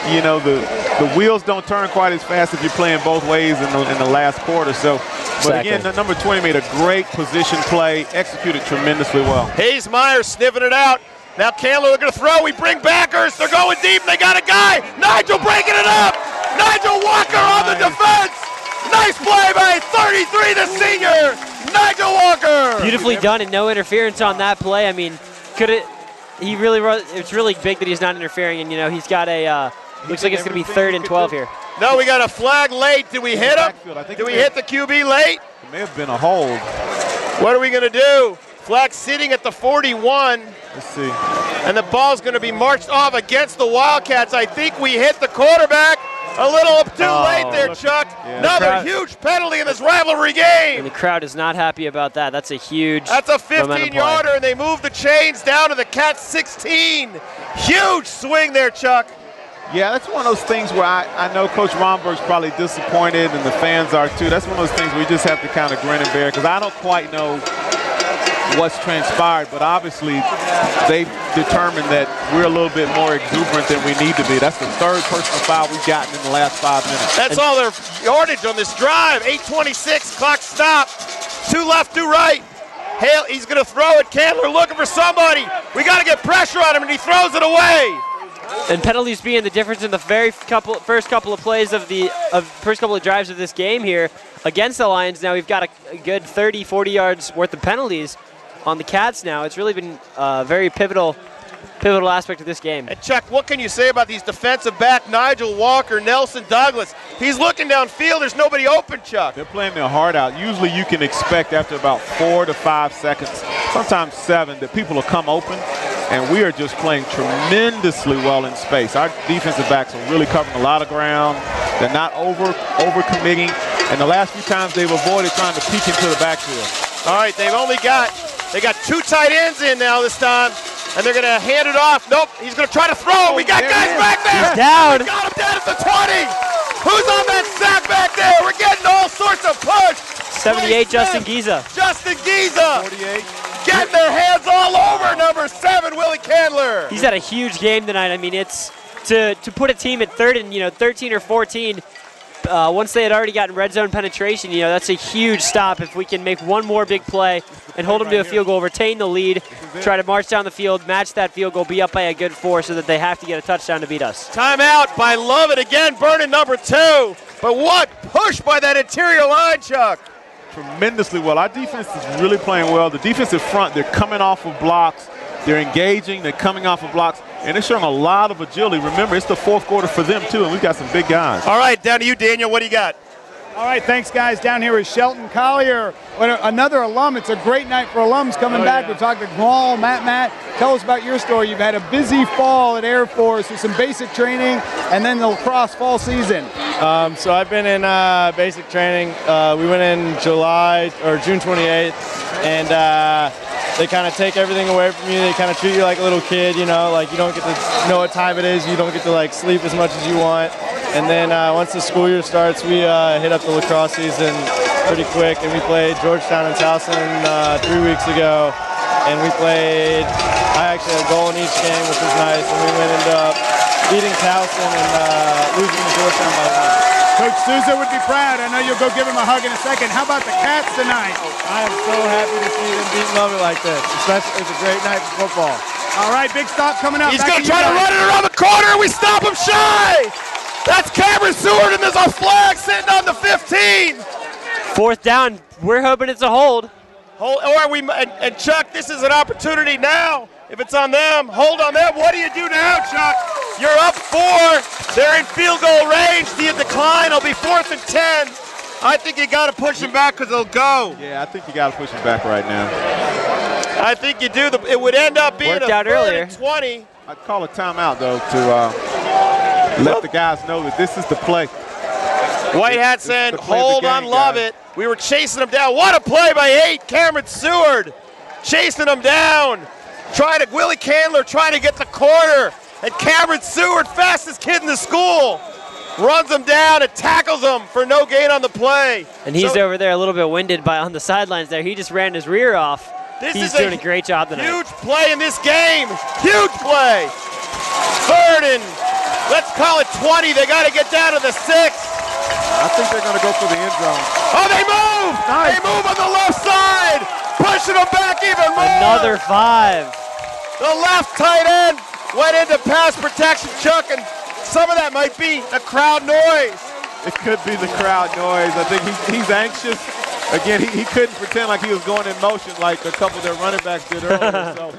the wheels don't turn quite as fast if you're playing both ways in the last quarter. So, but again, the number 20 made a great position play, executed tremendously well. Hayes Meyer sniffing it out. Now Candler looking to throw. We bring backers. They're going deep. They got a guy. Nigel breaking it up. Nigel Walker on the defense. Nice play by 33, the senior, Nigel Walker. Beautifully done and no interference on that play. I mean, it's really big that he's not interfering, and he's got a, looks like it's going to be 3rd and 12 here. No, we got a flag late. Did we hit him? Did we hit the QB late? It may have been a hold. What are we going to do? Flag sitting at the 41. Let's see. And the ball's going to be marched off against the Wildcats. I think we hit the quarterback. A little too late there, Chuck. Yeah. Another huge penalty in this rivalry game. And the crowd is not happy about that. That's a huge That's a 15-yarder, and they move the chains down to the Cats 16. Huge swing there, Chuck. Yeah, that's one of those things where I know Coach Romberg's probably disappointed, and the fans are too. That's one of those things we just have to kind of grin and bear, because I don't quite know what's transpired, but obviously they've determined that we're a little bit more exuberant than we need to be. That's the 3rd personal foul we've gotten in the last 5 minutes. That's all their yardage on this drive. 8:26, clock stop. 2 left, 2 right. Hale, he's going to throw it. Candler looking for somebody. We got to get pressure on him, and he throws it away. And penalties being the difference in the first couple of plays of first couple of drives of this game here against the Lions. Now we've got a good 30, 40 yards worth of penalties on the Cats now. It's really been very pivotal pivotal aspect of this game. And Chuck, what can you say about these defensive back, Nigel Walker, Nelson Douglas? He's looking downfield. There's nobody open, Chuck. They're playing their heart out. Usually you can expect after about 4 to 5 seconds, sometimes 7, that people will come open. And we are just playing tremendously well in space. Our defensive backs are really covering a lot of ground. They're not over-committing. And the last few times they've avoided trying to peek into the backfield. All right, they got 2 tight ends in now this time. And they're going to hand it off. Nope, he's going to try to throw. We got guys back there. He's down. We got him down at the 20. Who's on that sack back there? We're getting all sorts of push. 78, Justin Giza. Justin Giza. 48. Getting their hands all over number 7, Willie Candler. He's had a huge game tonight. I mean, it's to put a team at 13 or 14. Once they had already gotten red zone penetration, that's a huge stop. If we can make one more big play and hold them to a field goal, retain the lead, try to march down the field, match that field goal, be up by a good 4 so that they have to get a touchdown to beat us. Timeout by Lovett again, burning number 2. But what push by that interior line, Chuck. Tremendously well. Our defense is really playing well. The defensive front, they're coming off of blocks. They're engaging. They're coming off of blocks. And they're showing a lot of agility. Remember, it's the 4th quarter for them, too, and we've got some big guys. All right, down to you, Daniel. What do you got? All right, thanks, guys. Down here with Shelton Collier, another alum. It's a great night for alums coming back. We talked to Gmal, Matt. Tell us about your story. You've had a busy fall at Air Force with some basic training and then the lacrosse fall season. So I've been in basic training. We went in June 28th, and they kind of take everything away from you. They kind of treat you like a little kid, like you don't get to know what time it is. You don't get to sleep as much as you want. And then once the school year starts, we hit up the lacrosse season pretty quick, and we played Georgetown and Towson 3 weeks ago. And I actually had a goal in each game, which was nice, and we ended up beating Towson and losing to Georgetown by 1. Coach Souza would be proud. I know you'll go give him a hug in a second. How about the Cats tonight? I am so happy to see them beat Lovett like this. Especially, it's a great night for football. All right, big stop coming up. He's going to try to run it around the corner. We stop him shy. That's Cameron Seward, and there's a flag sitting on the 15. 4th down. We're hoping it's a hold. And Chuck, this is an opportunity now. If it's on them, hold on them. What do you do now, Chuck? You're up 4. They're in field goal range. Do you decline? It'll be 4th and 10. I think you got to push them back because they'll go. Yeah, I think you got to push them back right now. I think you do. It would end up being Worked a out 3rd earlier. and 20. I'd call a timeout, though, to let the guys know that this is the play. White Hat saying, hold on, Lovett. We were chasing them down. What a play by 8, Cameron Seward. Chasing them down. Willie Candler trying to get the corner. And Cameron Seward, fastest kid in the school, runs him down and tackles him for no gain on the play. And he's over there a little bit winded on the sidelines there. He just ran his rear off. He's doing a great job tonight. Huge play in this game. Huge play. 3rd and, let's call it 20. They got to get down to the 6. I think they're going to go for the end zone. Oh, they move! Nice. They move on the left side, pushing them back even more. Another 5. The left tight end went into pass protection, Chuck, and some of that might be the crowd noise. It could be the crowd noise. I think he's anxious. Again, he couldn't pretend like he was going in motion like a couple of their running backs did earlier, so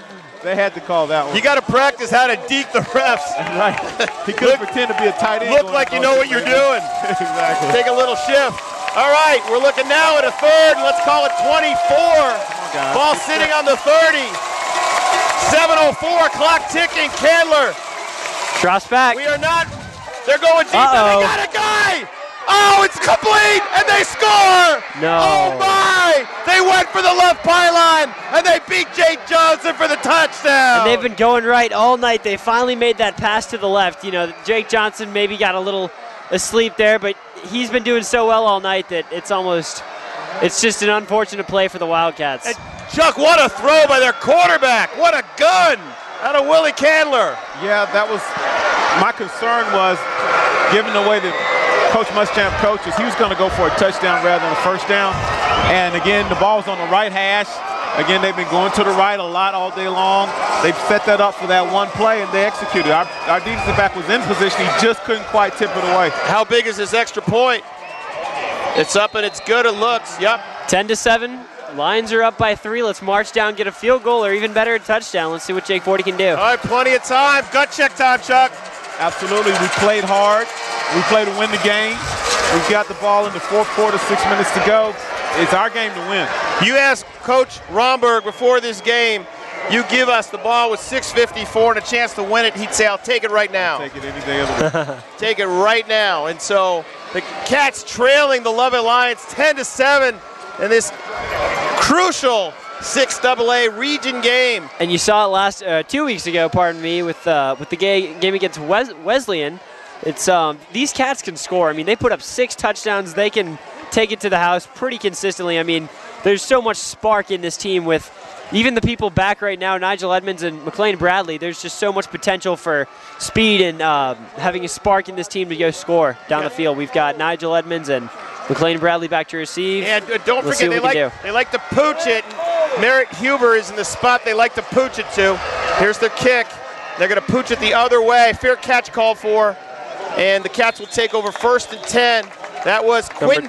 they had to call that one. You got to practice how to deke the refs. Right. He couldn't pretend to be a tight end. Look like you know what you're doing. Exactly. Take a little shift. All right, we're looking now at a 3rd, and let's call it 24. Ball sitting on the 30. 7:04, clock ticking. Candler. Drops back. We are not. They're going deep, and they got a guy. Oh, it's complete, and they score! No. Oh, my! They went for the left pylon, and they beat Jake Johnson for the touchdown. And they've been going right all night. They finally made that pass to the left. Jake Johnson maybe got a little asleep there, but he's been doing so well all night that it's just an unfortunate play for the Wildcats. And Chuck, what a throw by their quarterback. What a gun out of Willie Candler. Yeah, that was my concern was, given the way that Coach Muschamp coaches, he was going to go for a touchdown rather than a 1st down. And again, the ball's on the right hash. Again, they've been going to the right a lot all day long. They've set that up for that one play, and they executed. Our defensive back was in position. He just couldn't quite tip it away. How big is this extra point? It's up and it's good. It looks. Yep. 10-7. Lions are up by 3. Let's march down, get a field goal, or even better, a touchdown. Let's see what Jake Forty can do. All right, plenty of time. Gut check time, Chuck. Absolutely. We played hard. We played to win the game. We've got the ball in the fourth quarter, 6 minutes to go. It's our game to win. You asked Coach Romberg before this game, you give us the ball with 6:54 and a chance to win it, he'd say, I'll take it right now. I'll take it any day of the week. Take it right now. And so the Cats trailing the Lovett Lions 10-7 in this crucial 6AA region game. And you saw it last 2 weeks ago, pardon me, with the game against Wesleyan. It's these Cats can score. I mean, they put up 6 touchdowns. They can take it to the house pretty consistently. I mean, there's so much spark in this team with even the people back right now, Nigel Edmonds and McLean Bradley. There's just so much potential for speed and having a spark in this team to go score down the field. We've got Nigel Edmonds and McLean Bradley back to receive. And don't forget, they like to pooch it. Merritt Huber is in the spot they like to pooch it to. Here's their kick. They're going to pooch it the other way. Fair catch called for. And the Cats will take over 1st and 10. That was Quentin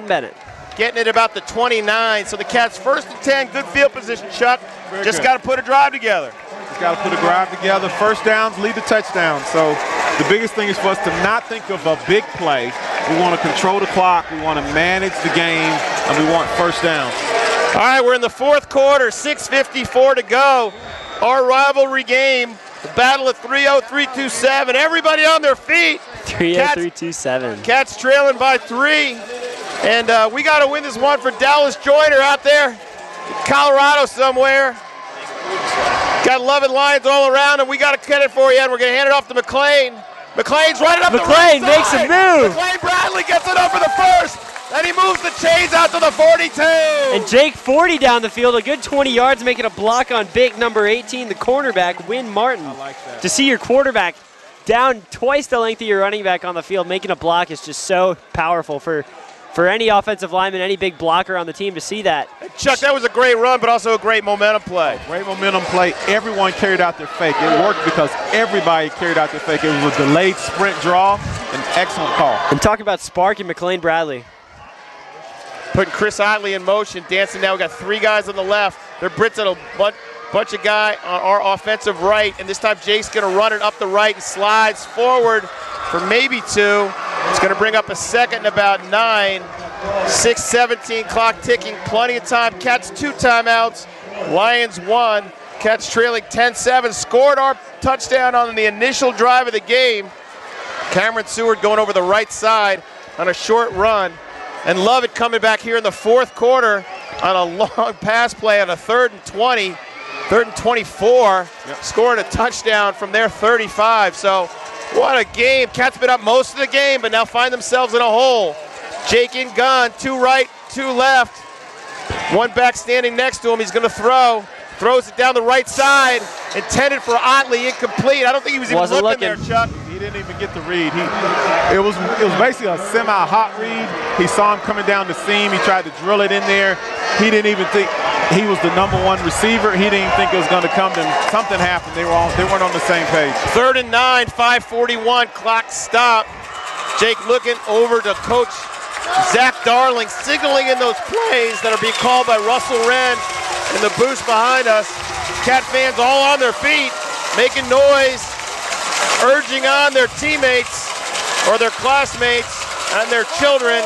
Bennett. Getting it about the 29. So the Cats 1st and 10, good field position, Chuck. Just got to put a drive together. Just got to put a drive together. First downs lead to touchdowns. So the biggest thing is for us to not think of a big play. We want to control the clock. We want to manage the game, and we want first downs. All right, we're in the fourth quarter, 6:54 to go. Our rivalry game, the battle of 3-0-3-2-7. Everybody on their feet. 3-0-3-2-7. Cats trailing by 3. And we got to win this one for Dallas Joyner out there in Colorado somewhere. Got Lovett Lions all around, and we got to cut it for you, and we're going to hand it off to McLean. McLean's running up the right side. McLean makes a move. McLean Bradley gets it over the first. Then he moves the chains out to the 42. And Jake Forty down the field, a good 20 yards, making a block on big number 18, the cornerback, Win Martin. I like that. To see your quarterback down twice the length of your running back on the field, making a block is just so powerful for any offensive lineman, any big blocker on the team to see that. Chuck, that was a great run, but also a great momentum play. Great momentum play. Everyone carried out their fake. It worked because everybody carried out their fake. It was a delayed sprint draw, an excellent call. And talk about spark and McLean Bradley. Putting Chris Otley in motion, dancing now. We got 3 guys on the left. They're blitzing a bunch of guys on our offensive right, and this time Jake's going to run it up the right and slides forward for maybe 2. It's going to bring up a second and about 9. 6:17 clock ticking, plenty of time. Cats 2 timeouts, Lions 1. Cats trailing 10-7. Scored our touchdown on the initial drive of the game. Cameron Seward going over the right side on a short run. And Lovett coming back here in the fourth quarter on a long pass play on a 3rd and 20, 3rd and 24, scoring a touchdown from their 35. So what a game. Cats been up most of the game, but now find themselves in a hole. Jake in gun, 2 right, 2 left. 1 back standing next to him. He's going to throw. Throws it down the right side. Intended for Otley, incomplete. I don't think he was even looking there, Chuck. He didn't even get the read. It was basically a semi-hot read. He saw him coming down the seam. He tried to drill it in there. He didn't even think he was the number 1 receiver. He didn't even think it was going to come to him. Something happened. They weren't on the same page. 3rd and 9, 5:41, clock stop. Jake looking over to Coach Zach Darling, signaling in those plays that are being called by Russell Wren in the boost behind us. Cat fans all on their feet, making noise, urging on their teammates or their classmates and their children.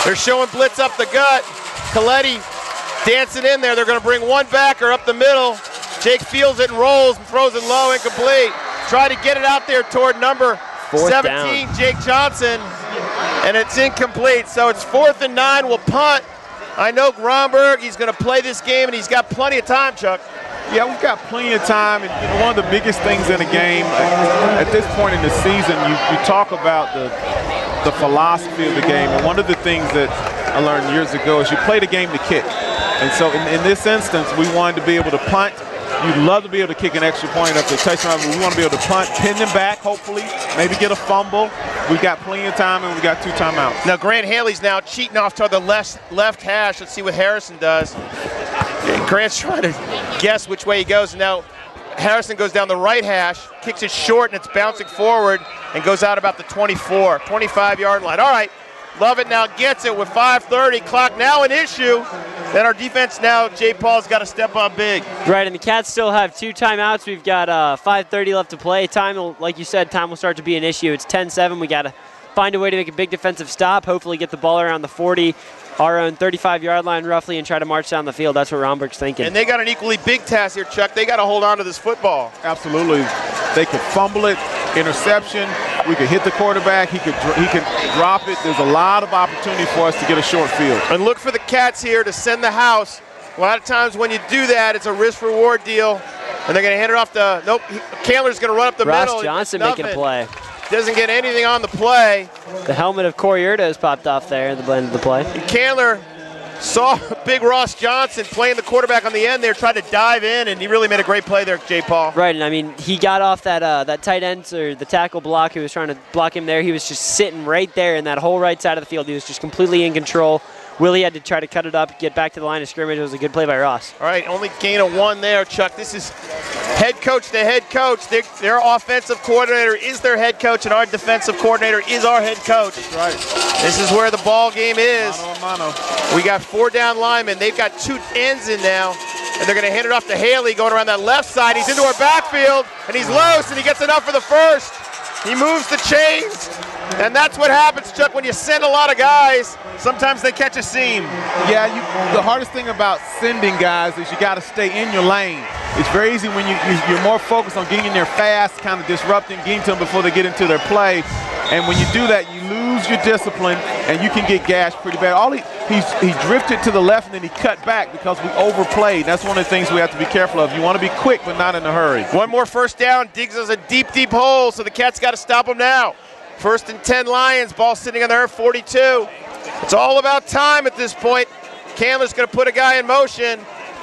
They're showing blitz up the gut. Coletti dancing in there. They're going to bring 1 backer up the middle. Jake feels it and rolls and throws it low, incomplete. Try to get it out there toward number 17, Jake Johnson, and it's incomplete. So it's 4th and 9. We'll punt. I know Gromberg, he's going to play this game, and he's got plenty of time, Chuck. Yeah, we've got plenty of time, and one of the biggest things in a game at this point in the season, you talk about the philosophy of the game, and one of the things that I learned years ago is you play the game to kick. And so in this instance, we wanted to be able to punt. You'd love to be able to kick an extra point up the touchdown. We want to be able to punt, pin them back, hopefully, maybe get a fumble. We've got plenty of time, and we've got 2 timeouts. Now, Grant Haley's now cheating off to the left hash. Let's see what Harrison does. And Grant's trying to guess which way he goes. And now Harrison goes down the right hash, kicks it short, and it's bouncing forward and goes out about the 24, 25-yard line. All right, Lovett now gets it with 5:30. Clock now an issue. then our defense now, J. Paul's got to step up big. Right, and the Cats still have 2 timeouts. We've got 5:30 left to play. Like you said, time will start to be an issue. It's 10-7. We got to find a way to make a big defensive stop, hopefully get the ball around the 40, our own 35-yard line roughly, and try to march down the field. That's what Romberg's thinking. And they got an equally big task here, Chuck. They got to hold on to this football. Absolutely. They could fumble it, interception. We could hit the quarterback. He could drop it. There's a lot of opportunity for us to get a short field. And look for the Cats here to send the house. A lot of times when you do that, it's a risk-reward deal. And they're going to hand it off to, nope, Candler's going to run up the middle. Ross Johnson making a play. Doesn't get anything on the play. The helmet of Corey Erdos popped off there at the end of the play. And Candler saw big Ross Johnson playing the quarterback on the end there, tried to dive in, and he really made a great play there, J. Paul. Right, and I mean, he got off that tight end, or the tackle block. He was trying to block him there. He was just sitting right there in that whole right side of the field. He was just completely in control. Willie had to try to cut it up, get back to the line of scrimmage. It was a good play by Ross. All right, only gain of 1 there, Chuck. This is head coach to head coach. Their offensive coordinator is their head coach, and our defensive coordinator is our head coach. That's right. This is where the ball game is. Mano. We got 4 down linemen. They've got 2 ends in now, and they're going to hand it off to Haley going around that left side. He's into our backfield, and he's loose, and he gets enough for the first. He moves the chains, and that's what happens, Chuck, when you send a lot of guys. Sometimes they catch a seam. Yeah, the hardest thing about sending guys is you got to stay in your lane. It's very easy when you're more focused on getting in there fast, kind of disrupting, getting to them before they get into their play. And when you do that, you lose your discipline, and you can get gashed pretty bad. He drifted to the left, and then he cut back because we overplayed. That's one of the things we have to be careful of. You want to be quick, but not in a hurry. 1 more first down. Diggs has a deep, deep hole, so the Cats got to stop him now. 1st and 10 Lions. Ball sitting on their 42. It's all about time at this point. Candler's going to put a guy in motion.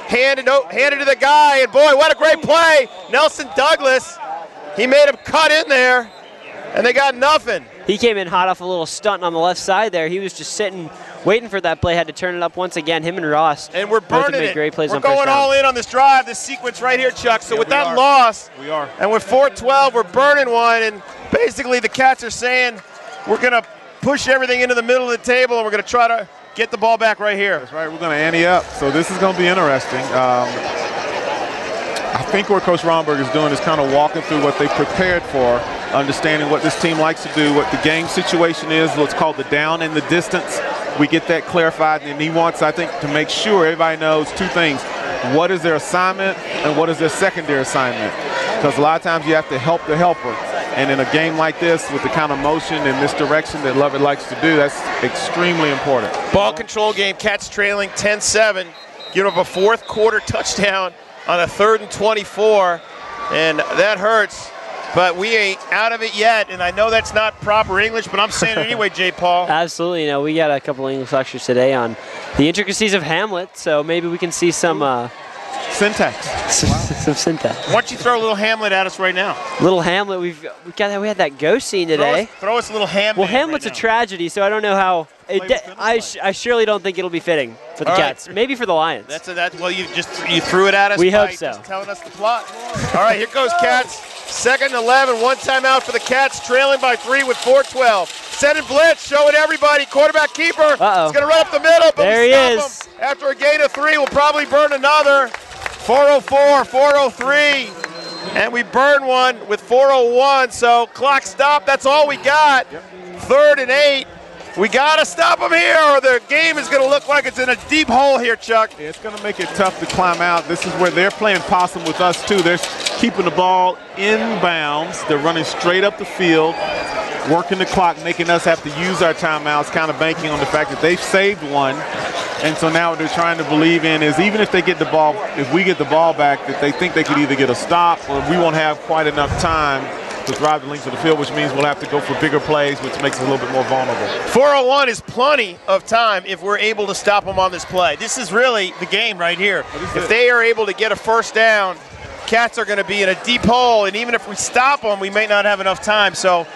Hand it to the guy, and boy, what a great play. Nelson Douglas, he made him cut in there, and they got nothing. He came in hot off a little stunt on the left side there. He was just sitting, waiting for that play, had to turn it up once again, him and Ross. And we're burning it. Great plays we're on first going down. all in on this drive, this sequence right here, Chuck. So with that are. loss, we are. And with 4-12, we're burning one, and basically the Cats are saying we're going to push everything into the middle of the table, and we're going to try to get the ball back right here. That's right. We're going to ante up. So this is going to be interesting. I think what Coach Romberg is doing is kind of walking through what they prepared for, understanding what this team likes to do, what the game situation is, what's called the down and the distance. We get that clarified, and he wants, I think, to make sure everybody knows 2 things. What is their assignment and what is their secondary assignment? Because a lot of times you have to help the helper. And in a game like this, with the kind of motion and misdirection that Lovett likes to do, that's extremely important. Ball control game, Cats trailing 10-7, giving up a 4th quarter touchdown on a 3rd and 24, and that hurts. But we ain't out of it yet, and I know that's not proper English, but I'm saying it anyway, J. Paul. Absolutely. You know, we got a couple English lectures today on the intricacies of Hamlet, so maybe we can see some syntax. Some syntax. Why don't you throw a little Hamlet at us right now? Little Hamlet. We had that ghost scene today. Throw us a little Hamlet. Well, Hamlet's a tragedy, so I don't know how. I surely don't think it'll be fitting for the Cats. Maybe for the Lions. Well, you threw it at us. We by hope so. Just telling us the plot. All right, here goes Cats. 2nd and 11. 1 timeout for the Cats, trailing by 3 with 4:12. Sending blitz, showing everybody. Quarterback keeper. Uh-oh. He's going to run up the middle, but there we he stop is. him. After a gain of 3, we'll probably burn another. 4:04, 4:03. And we burn one with 4:01, so clock stop. That's all we got. 3rd and 8. We got to stop them here, or the game is going to look like it's in a deep hole here, Chuck. Yeah, it's going to make it tough to climb out. This is where they're playing possum with us, too. They're keeping the ball in bounds. They're running straight up the field, working the clock, making us have to use our timeouts, kind of banking on the fact that they've saved one. And so now what they're trying to believe in is even if they get the ball, if we get the ball back, that they think they could either get a stop or we won't have quite enough time to drive the length of the field, which means we'll have to go for bigger plays, which makes us a little bit more vulnerable. 4:01 is plenty of time if we're able to stop them on this play. This is really the game right here. If they are able to get a first down, Cats are going to be in a deep hole, and even if we stop them, we may not have enough time. So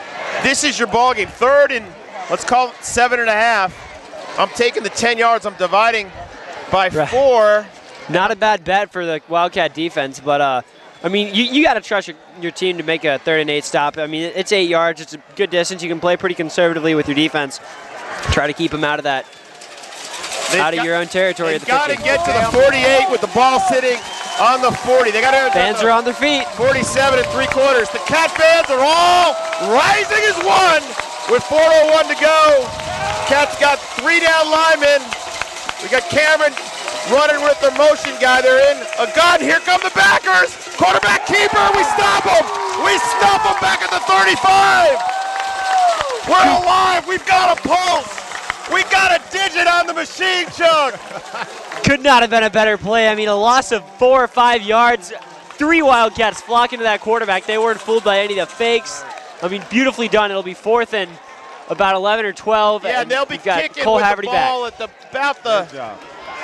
this is your ball game. 3rd and, let's call it 7.5. I'm taking the 10 yards. I'm dividing by 4. Not a bad bet for the Wildcat defense, but I mean, you got to trust your team to make a 3rd and 8 stop. I mean, it's 8 yards. It's a good distance. You can play pretty conservatively with your defense. Try to keep them out of that out of your own territory at the 50. Got to get to the 48 with the ball sitting on the 40. They got to. Fans are on their feet. 47 3/4. The Cat fans are all rising as one with 4:01 to go. Cats got 3 down linemen. We got Cameron running with their motion guy. They're in a gun. Here come the backers. Quarterback keeper. We stop them. We stop them back at the 35. We're alive. We've got a pulse. We got a digit on the machine, Chuck. Could not have been a better play. I mean, a loss of 4 or 5 yards. 3 Wildcats flocking to that quarterback. They weren't fooled by any of the fakes. I mean, beautifully done. It'll be 4th and about 11 or 12. Yeah, and they'll be kicking Cole with Haverty the ball back. at about the.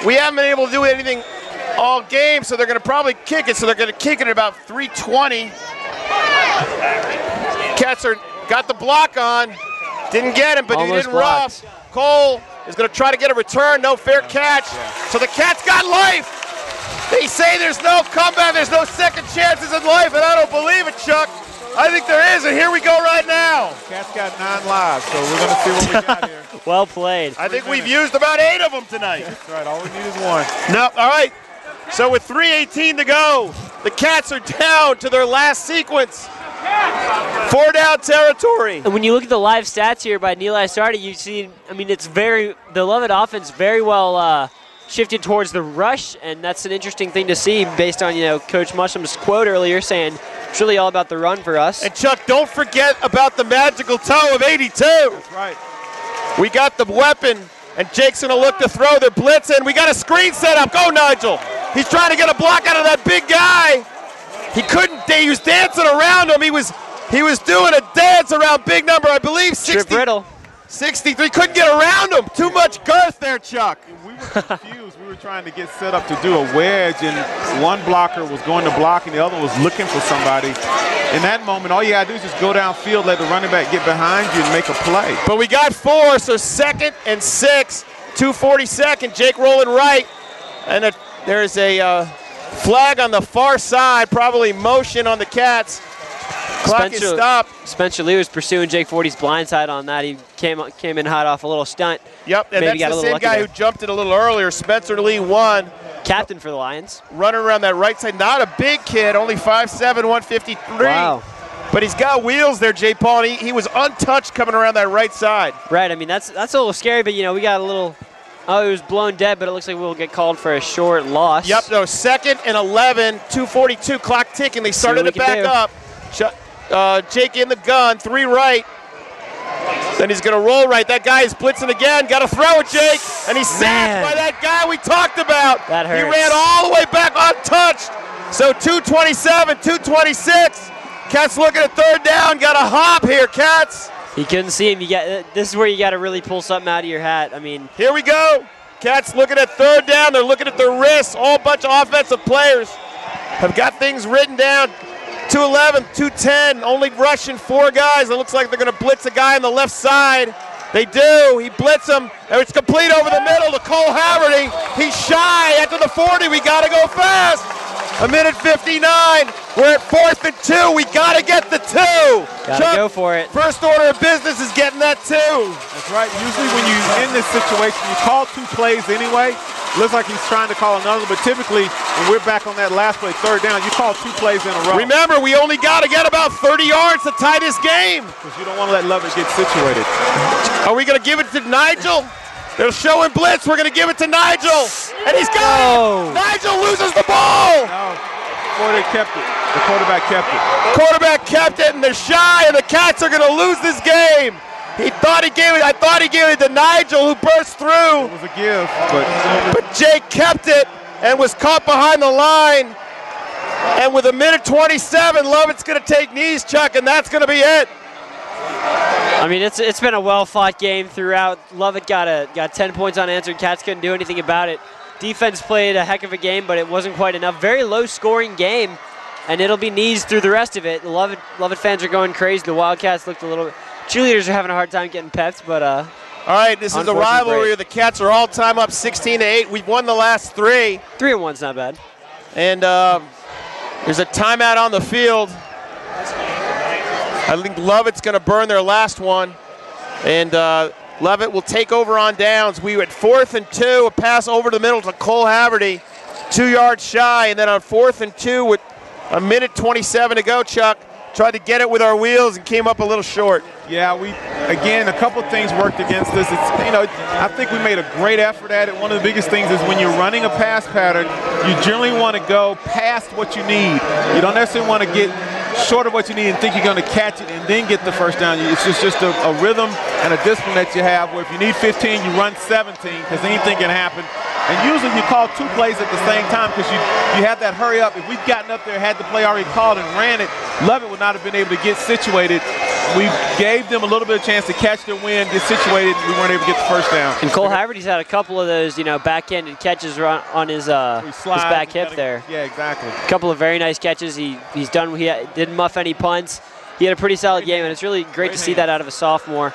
We haven't been able to do anything all game, so they're going to probably kick it. So they're going to kick it at about 3:20. Cats got the block on. Didn't get him, but he didn't rough. Cole is going to try to get a return. No fair catch. So the Cats got life. They say there's no comeback, there's no second chances in life, and I don't believe it, Chuck. I think there is, and here we go right now. Cats got 9 lives, so we're going to see what we got here. Well played. I think we've used about 8 of them tonight. That's right. All we need is 1. No, all right. So with 3:18 to go, the Cats are down to their last sequence. 4 down territory. And when you look at the live stats here by Neil Isardi, you see, I mean, it's the Lovett offense very well shifted towards the rush, and that's an interesting thing to see based on, Coach Musham's quote earlier saying it's really all about the run for us. And Chuck, don't forget about the magical toe of 82. That's right. We got the weapon, and Jake's going to look to throw. They're blitzing. We got a screen set up. Go, Nigel. He's trying to get a block out of that big guy. He couldn't. He was dancing around him. He was doing a dance around big number, I believe, 63. Couldn't get around him. Too much girth there, Chuck. We were confused. We were trying to get set up to do a wedge, and one blocker was going to block, and the other was looking for somebody. In that moment, all you got to do is just go downfield, let the running back get behind you, and make a play. But we got 4, so 2nd and 6, 2:42. Jake rolling right, and there's a flag on the far side, probably motion on the Cats. Clock is stopped. Spencer Lee was pursuing Jake Forty's blindside on that. He came in hot off a little stunt. Yep, and maybe that's the same guy who jumped it a little earlier. Spencer Lee won. Captain for the Lions. Running around that right side. Not a big kid, only 5'7", 153. Wow. But he's got wheels there, Jay Paul, and he was untouched coming around that right side. Right, I mean, that's a little scary, but, we got a little – oh, it was blown dead, but it looks like we'll get called for a short loss. Yep, no, 2nd and 11, 2:42, clock ticking. They started to back up. Jake in the gun, 3 right. Then he's going to roll right. That guy is blitzing again. Got to throw it, Jake. And he's sacked by that guy we talked about. That hurts. He ran all the way back untouched. So 2:27, 2:26. Cats looking at 3rd down. Got a hop here, Cats. He couldn't see him. This is where you got to really pull something out of your hat. I mean, here we go. Cats looking at 3rd down. They're looking at their wrists. All bunch of offensive players have got things written down. 211, 210, only rushing 4 guys. It looks like they're going to blitz a guy on the left side. They do. He blitz him, and it's complete over the middle to Cole Haverty. He's shy after the 40. We got to go fast. 1:59. We're at 4th and 2. We got to get the 2. Gotta go for it. First order of business is getting that 2. That's right. Usually when you're in this situation, you call 2 plays anyway. Looks like he's trying to call another, but typically when we're back on that last play, 3rd down, you call 2 plays in a row. Remember, we only got to get about 30 yards to tie this game. Because you don't want to let Lovett get situated. Are we going to give it to Nigel? They're showing blitz. We're going to give it to Nigel. And he's got it. Nigel loses the ball. No, they kept it. The quarterback kept it. Quarterback kept it, and they're shy, and the Cats are going to lose this game. I thought he gave it to Nigel, who burst through. It was a give, but Jake kept it and was caught behind the line. And with 1:27, Lovett's going to take knees, Chuck, and that's going to be it. I mean, it's been a well-fought game throughout. Lovett got 10 points unanswered. Cats couldn't do anything about it. Defense played a heck of a game, but it wasn't quite enough. Very low-scoring game, and it'll be knees through the rest of it. Lovett fans are going crazy. The Wildcats looked a little bit. Cheerleaders are having a hard time getting pepped, but all right, this is a rivalry. The Cats are all time up 16-8. We've won the last 3. 3-1's not bad. And there's a timeout on the field. I think Lovett's going to burn their last one. And Lovett will take over on downs. We were at 4th and 2, a pass over the middle to Cole Haverty, 2 yards shy, and then on 4th and 2 with a minute 27 to go, Chuck, tried to get it with our wheels and came up a little short. Yeah, again, a couple of things worked against us. I think we made a great effort at it. One of the biggest things is when you're running a pass pattern, you generally want to go past what you need. You don't necessarily want to get short of what you need and think you're going to catch it and then get the first down. It's just a rhythm and a discipline that you have where if you need 15, you run 17 because anything can happen. And usually you call 2 plays at the same time because you have that hurry up. If we'd gotten up there, had the play already called and ran it, Lovett would not have been able to get situated. We gave them a little bit of chance to catch their wind, get situated, and we weren't able to get the first down. And Cole Haverty's had a couple of those, back-handed catches on his back hip there. Yeah, exactly. A couple of very nice catches. He didn't muff any punts. He had a pretty solid game, and it's really great to see that out of a sophomore.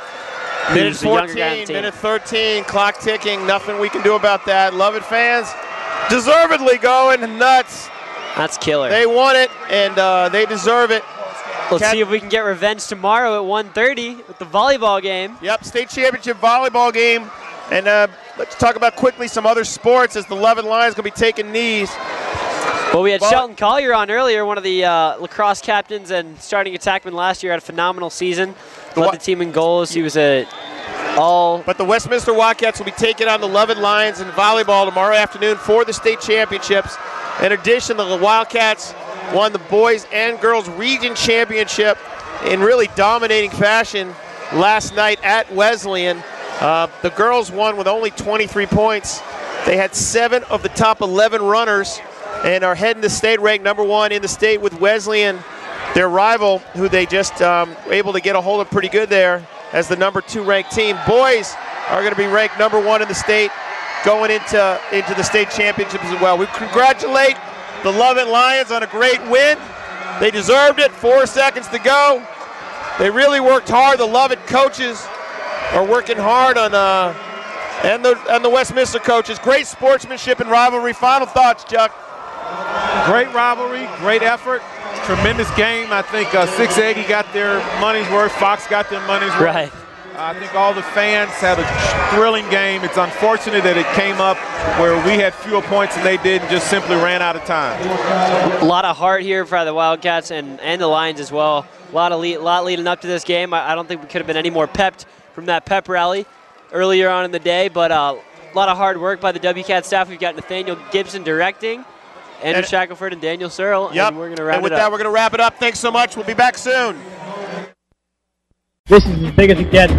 Minute 14, minute 13, clock ticking. Nothing we can do about that. Lovett fans deservedly going nuts. That's killer. They want it, and they deserve it. Let's see if we can get revenge tomorrow at 1:30 with the volleyball game. Yep, state championship volleyball game. And let's talk about quickly some other sports as the Lovett Lions going to be taking knees. Well, we had Shelton Collier on earlier, one of the lacrosse captains and starting attackman last year, had a phenomenal season. Led the team in goals. He was But the Westminster Wildcats will be taking on the Lovett Lions in volleyball tomorrow afternoon for the state championships. In addition, the Wildcats won the boys and girls region championship in really dominating fashion last night at Wesleyan. The girls won with only 23 points. They had 7 of the top 11 runners and are heading to state ranked #1 in the state with Wesleyan, their rival, who they just were able to get a hold of pretty good there as the #2 ranked team. Boys are going to be ranked #1 in the state going into the state championships as well. We congratulate the Lovett Lions on a great win. They deserved it. 4 seconds to go. They really worked hard. The Lovett coaches are working hard on and the Westminster coaches. Great sportsmanship and rivalry. Final thoughts, Chuck. Great rivalry, great effort, tremendous game. I think 680 got their money's worth. Fox got their money's worth. Right. I think all the fans had a thrilling game. It's unfortunate that it came up where we had fewer points than they did and just simply ran out of time. A lot of heart here for the Wildcats and the Lions as well. A lot leading up to this game. I don't think we could have been any more pepped from that pep rally earlier on in the day, but a lot of hard work by the WCAT staff. We've got Nathaniel Gibson directing, Andrew Shackelford and Daniel Searle. Yep. And we're going to wrap it up. And with that, we're going to wrap it up. Thanks so much. We'll be back soon. This is as big as it gets.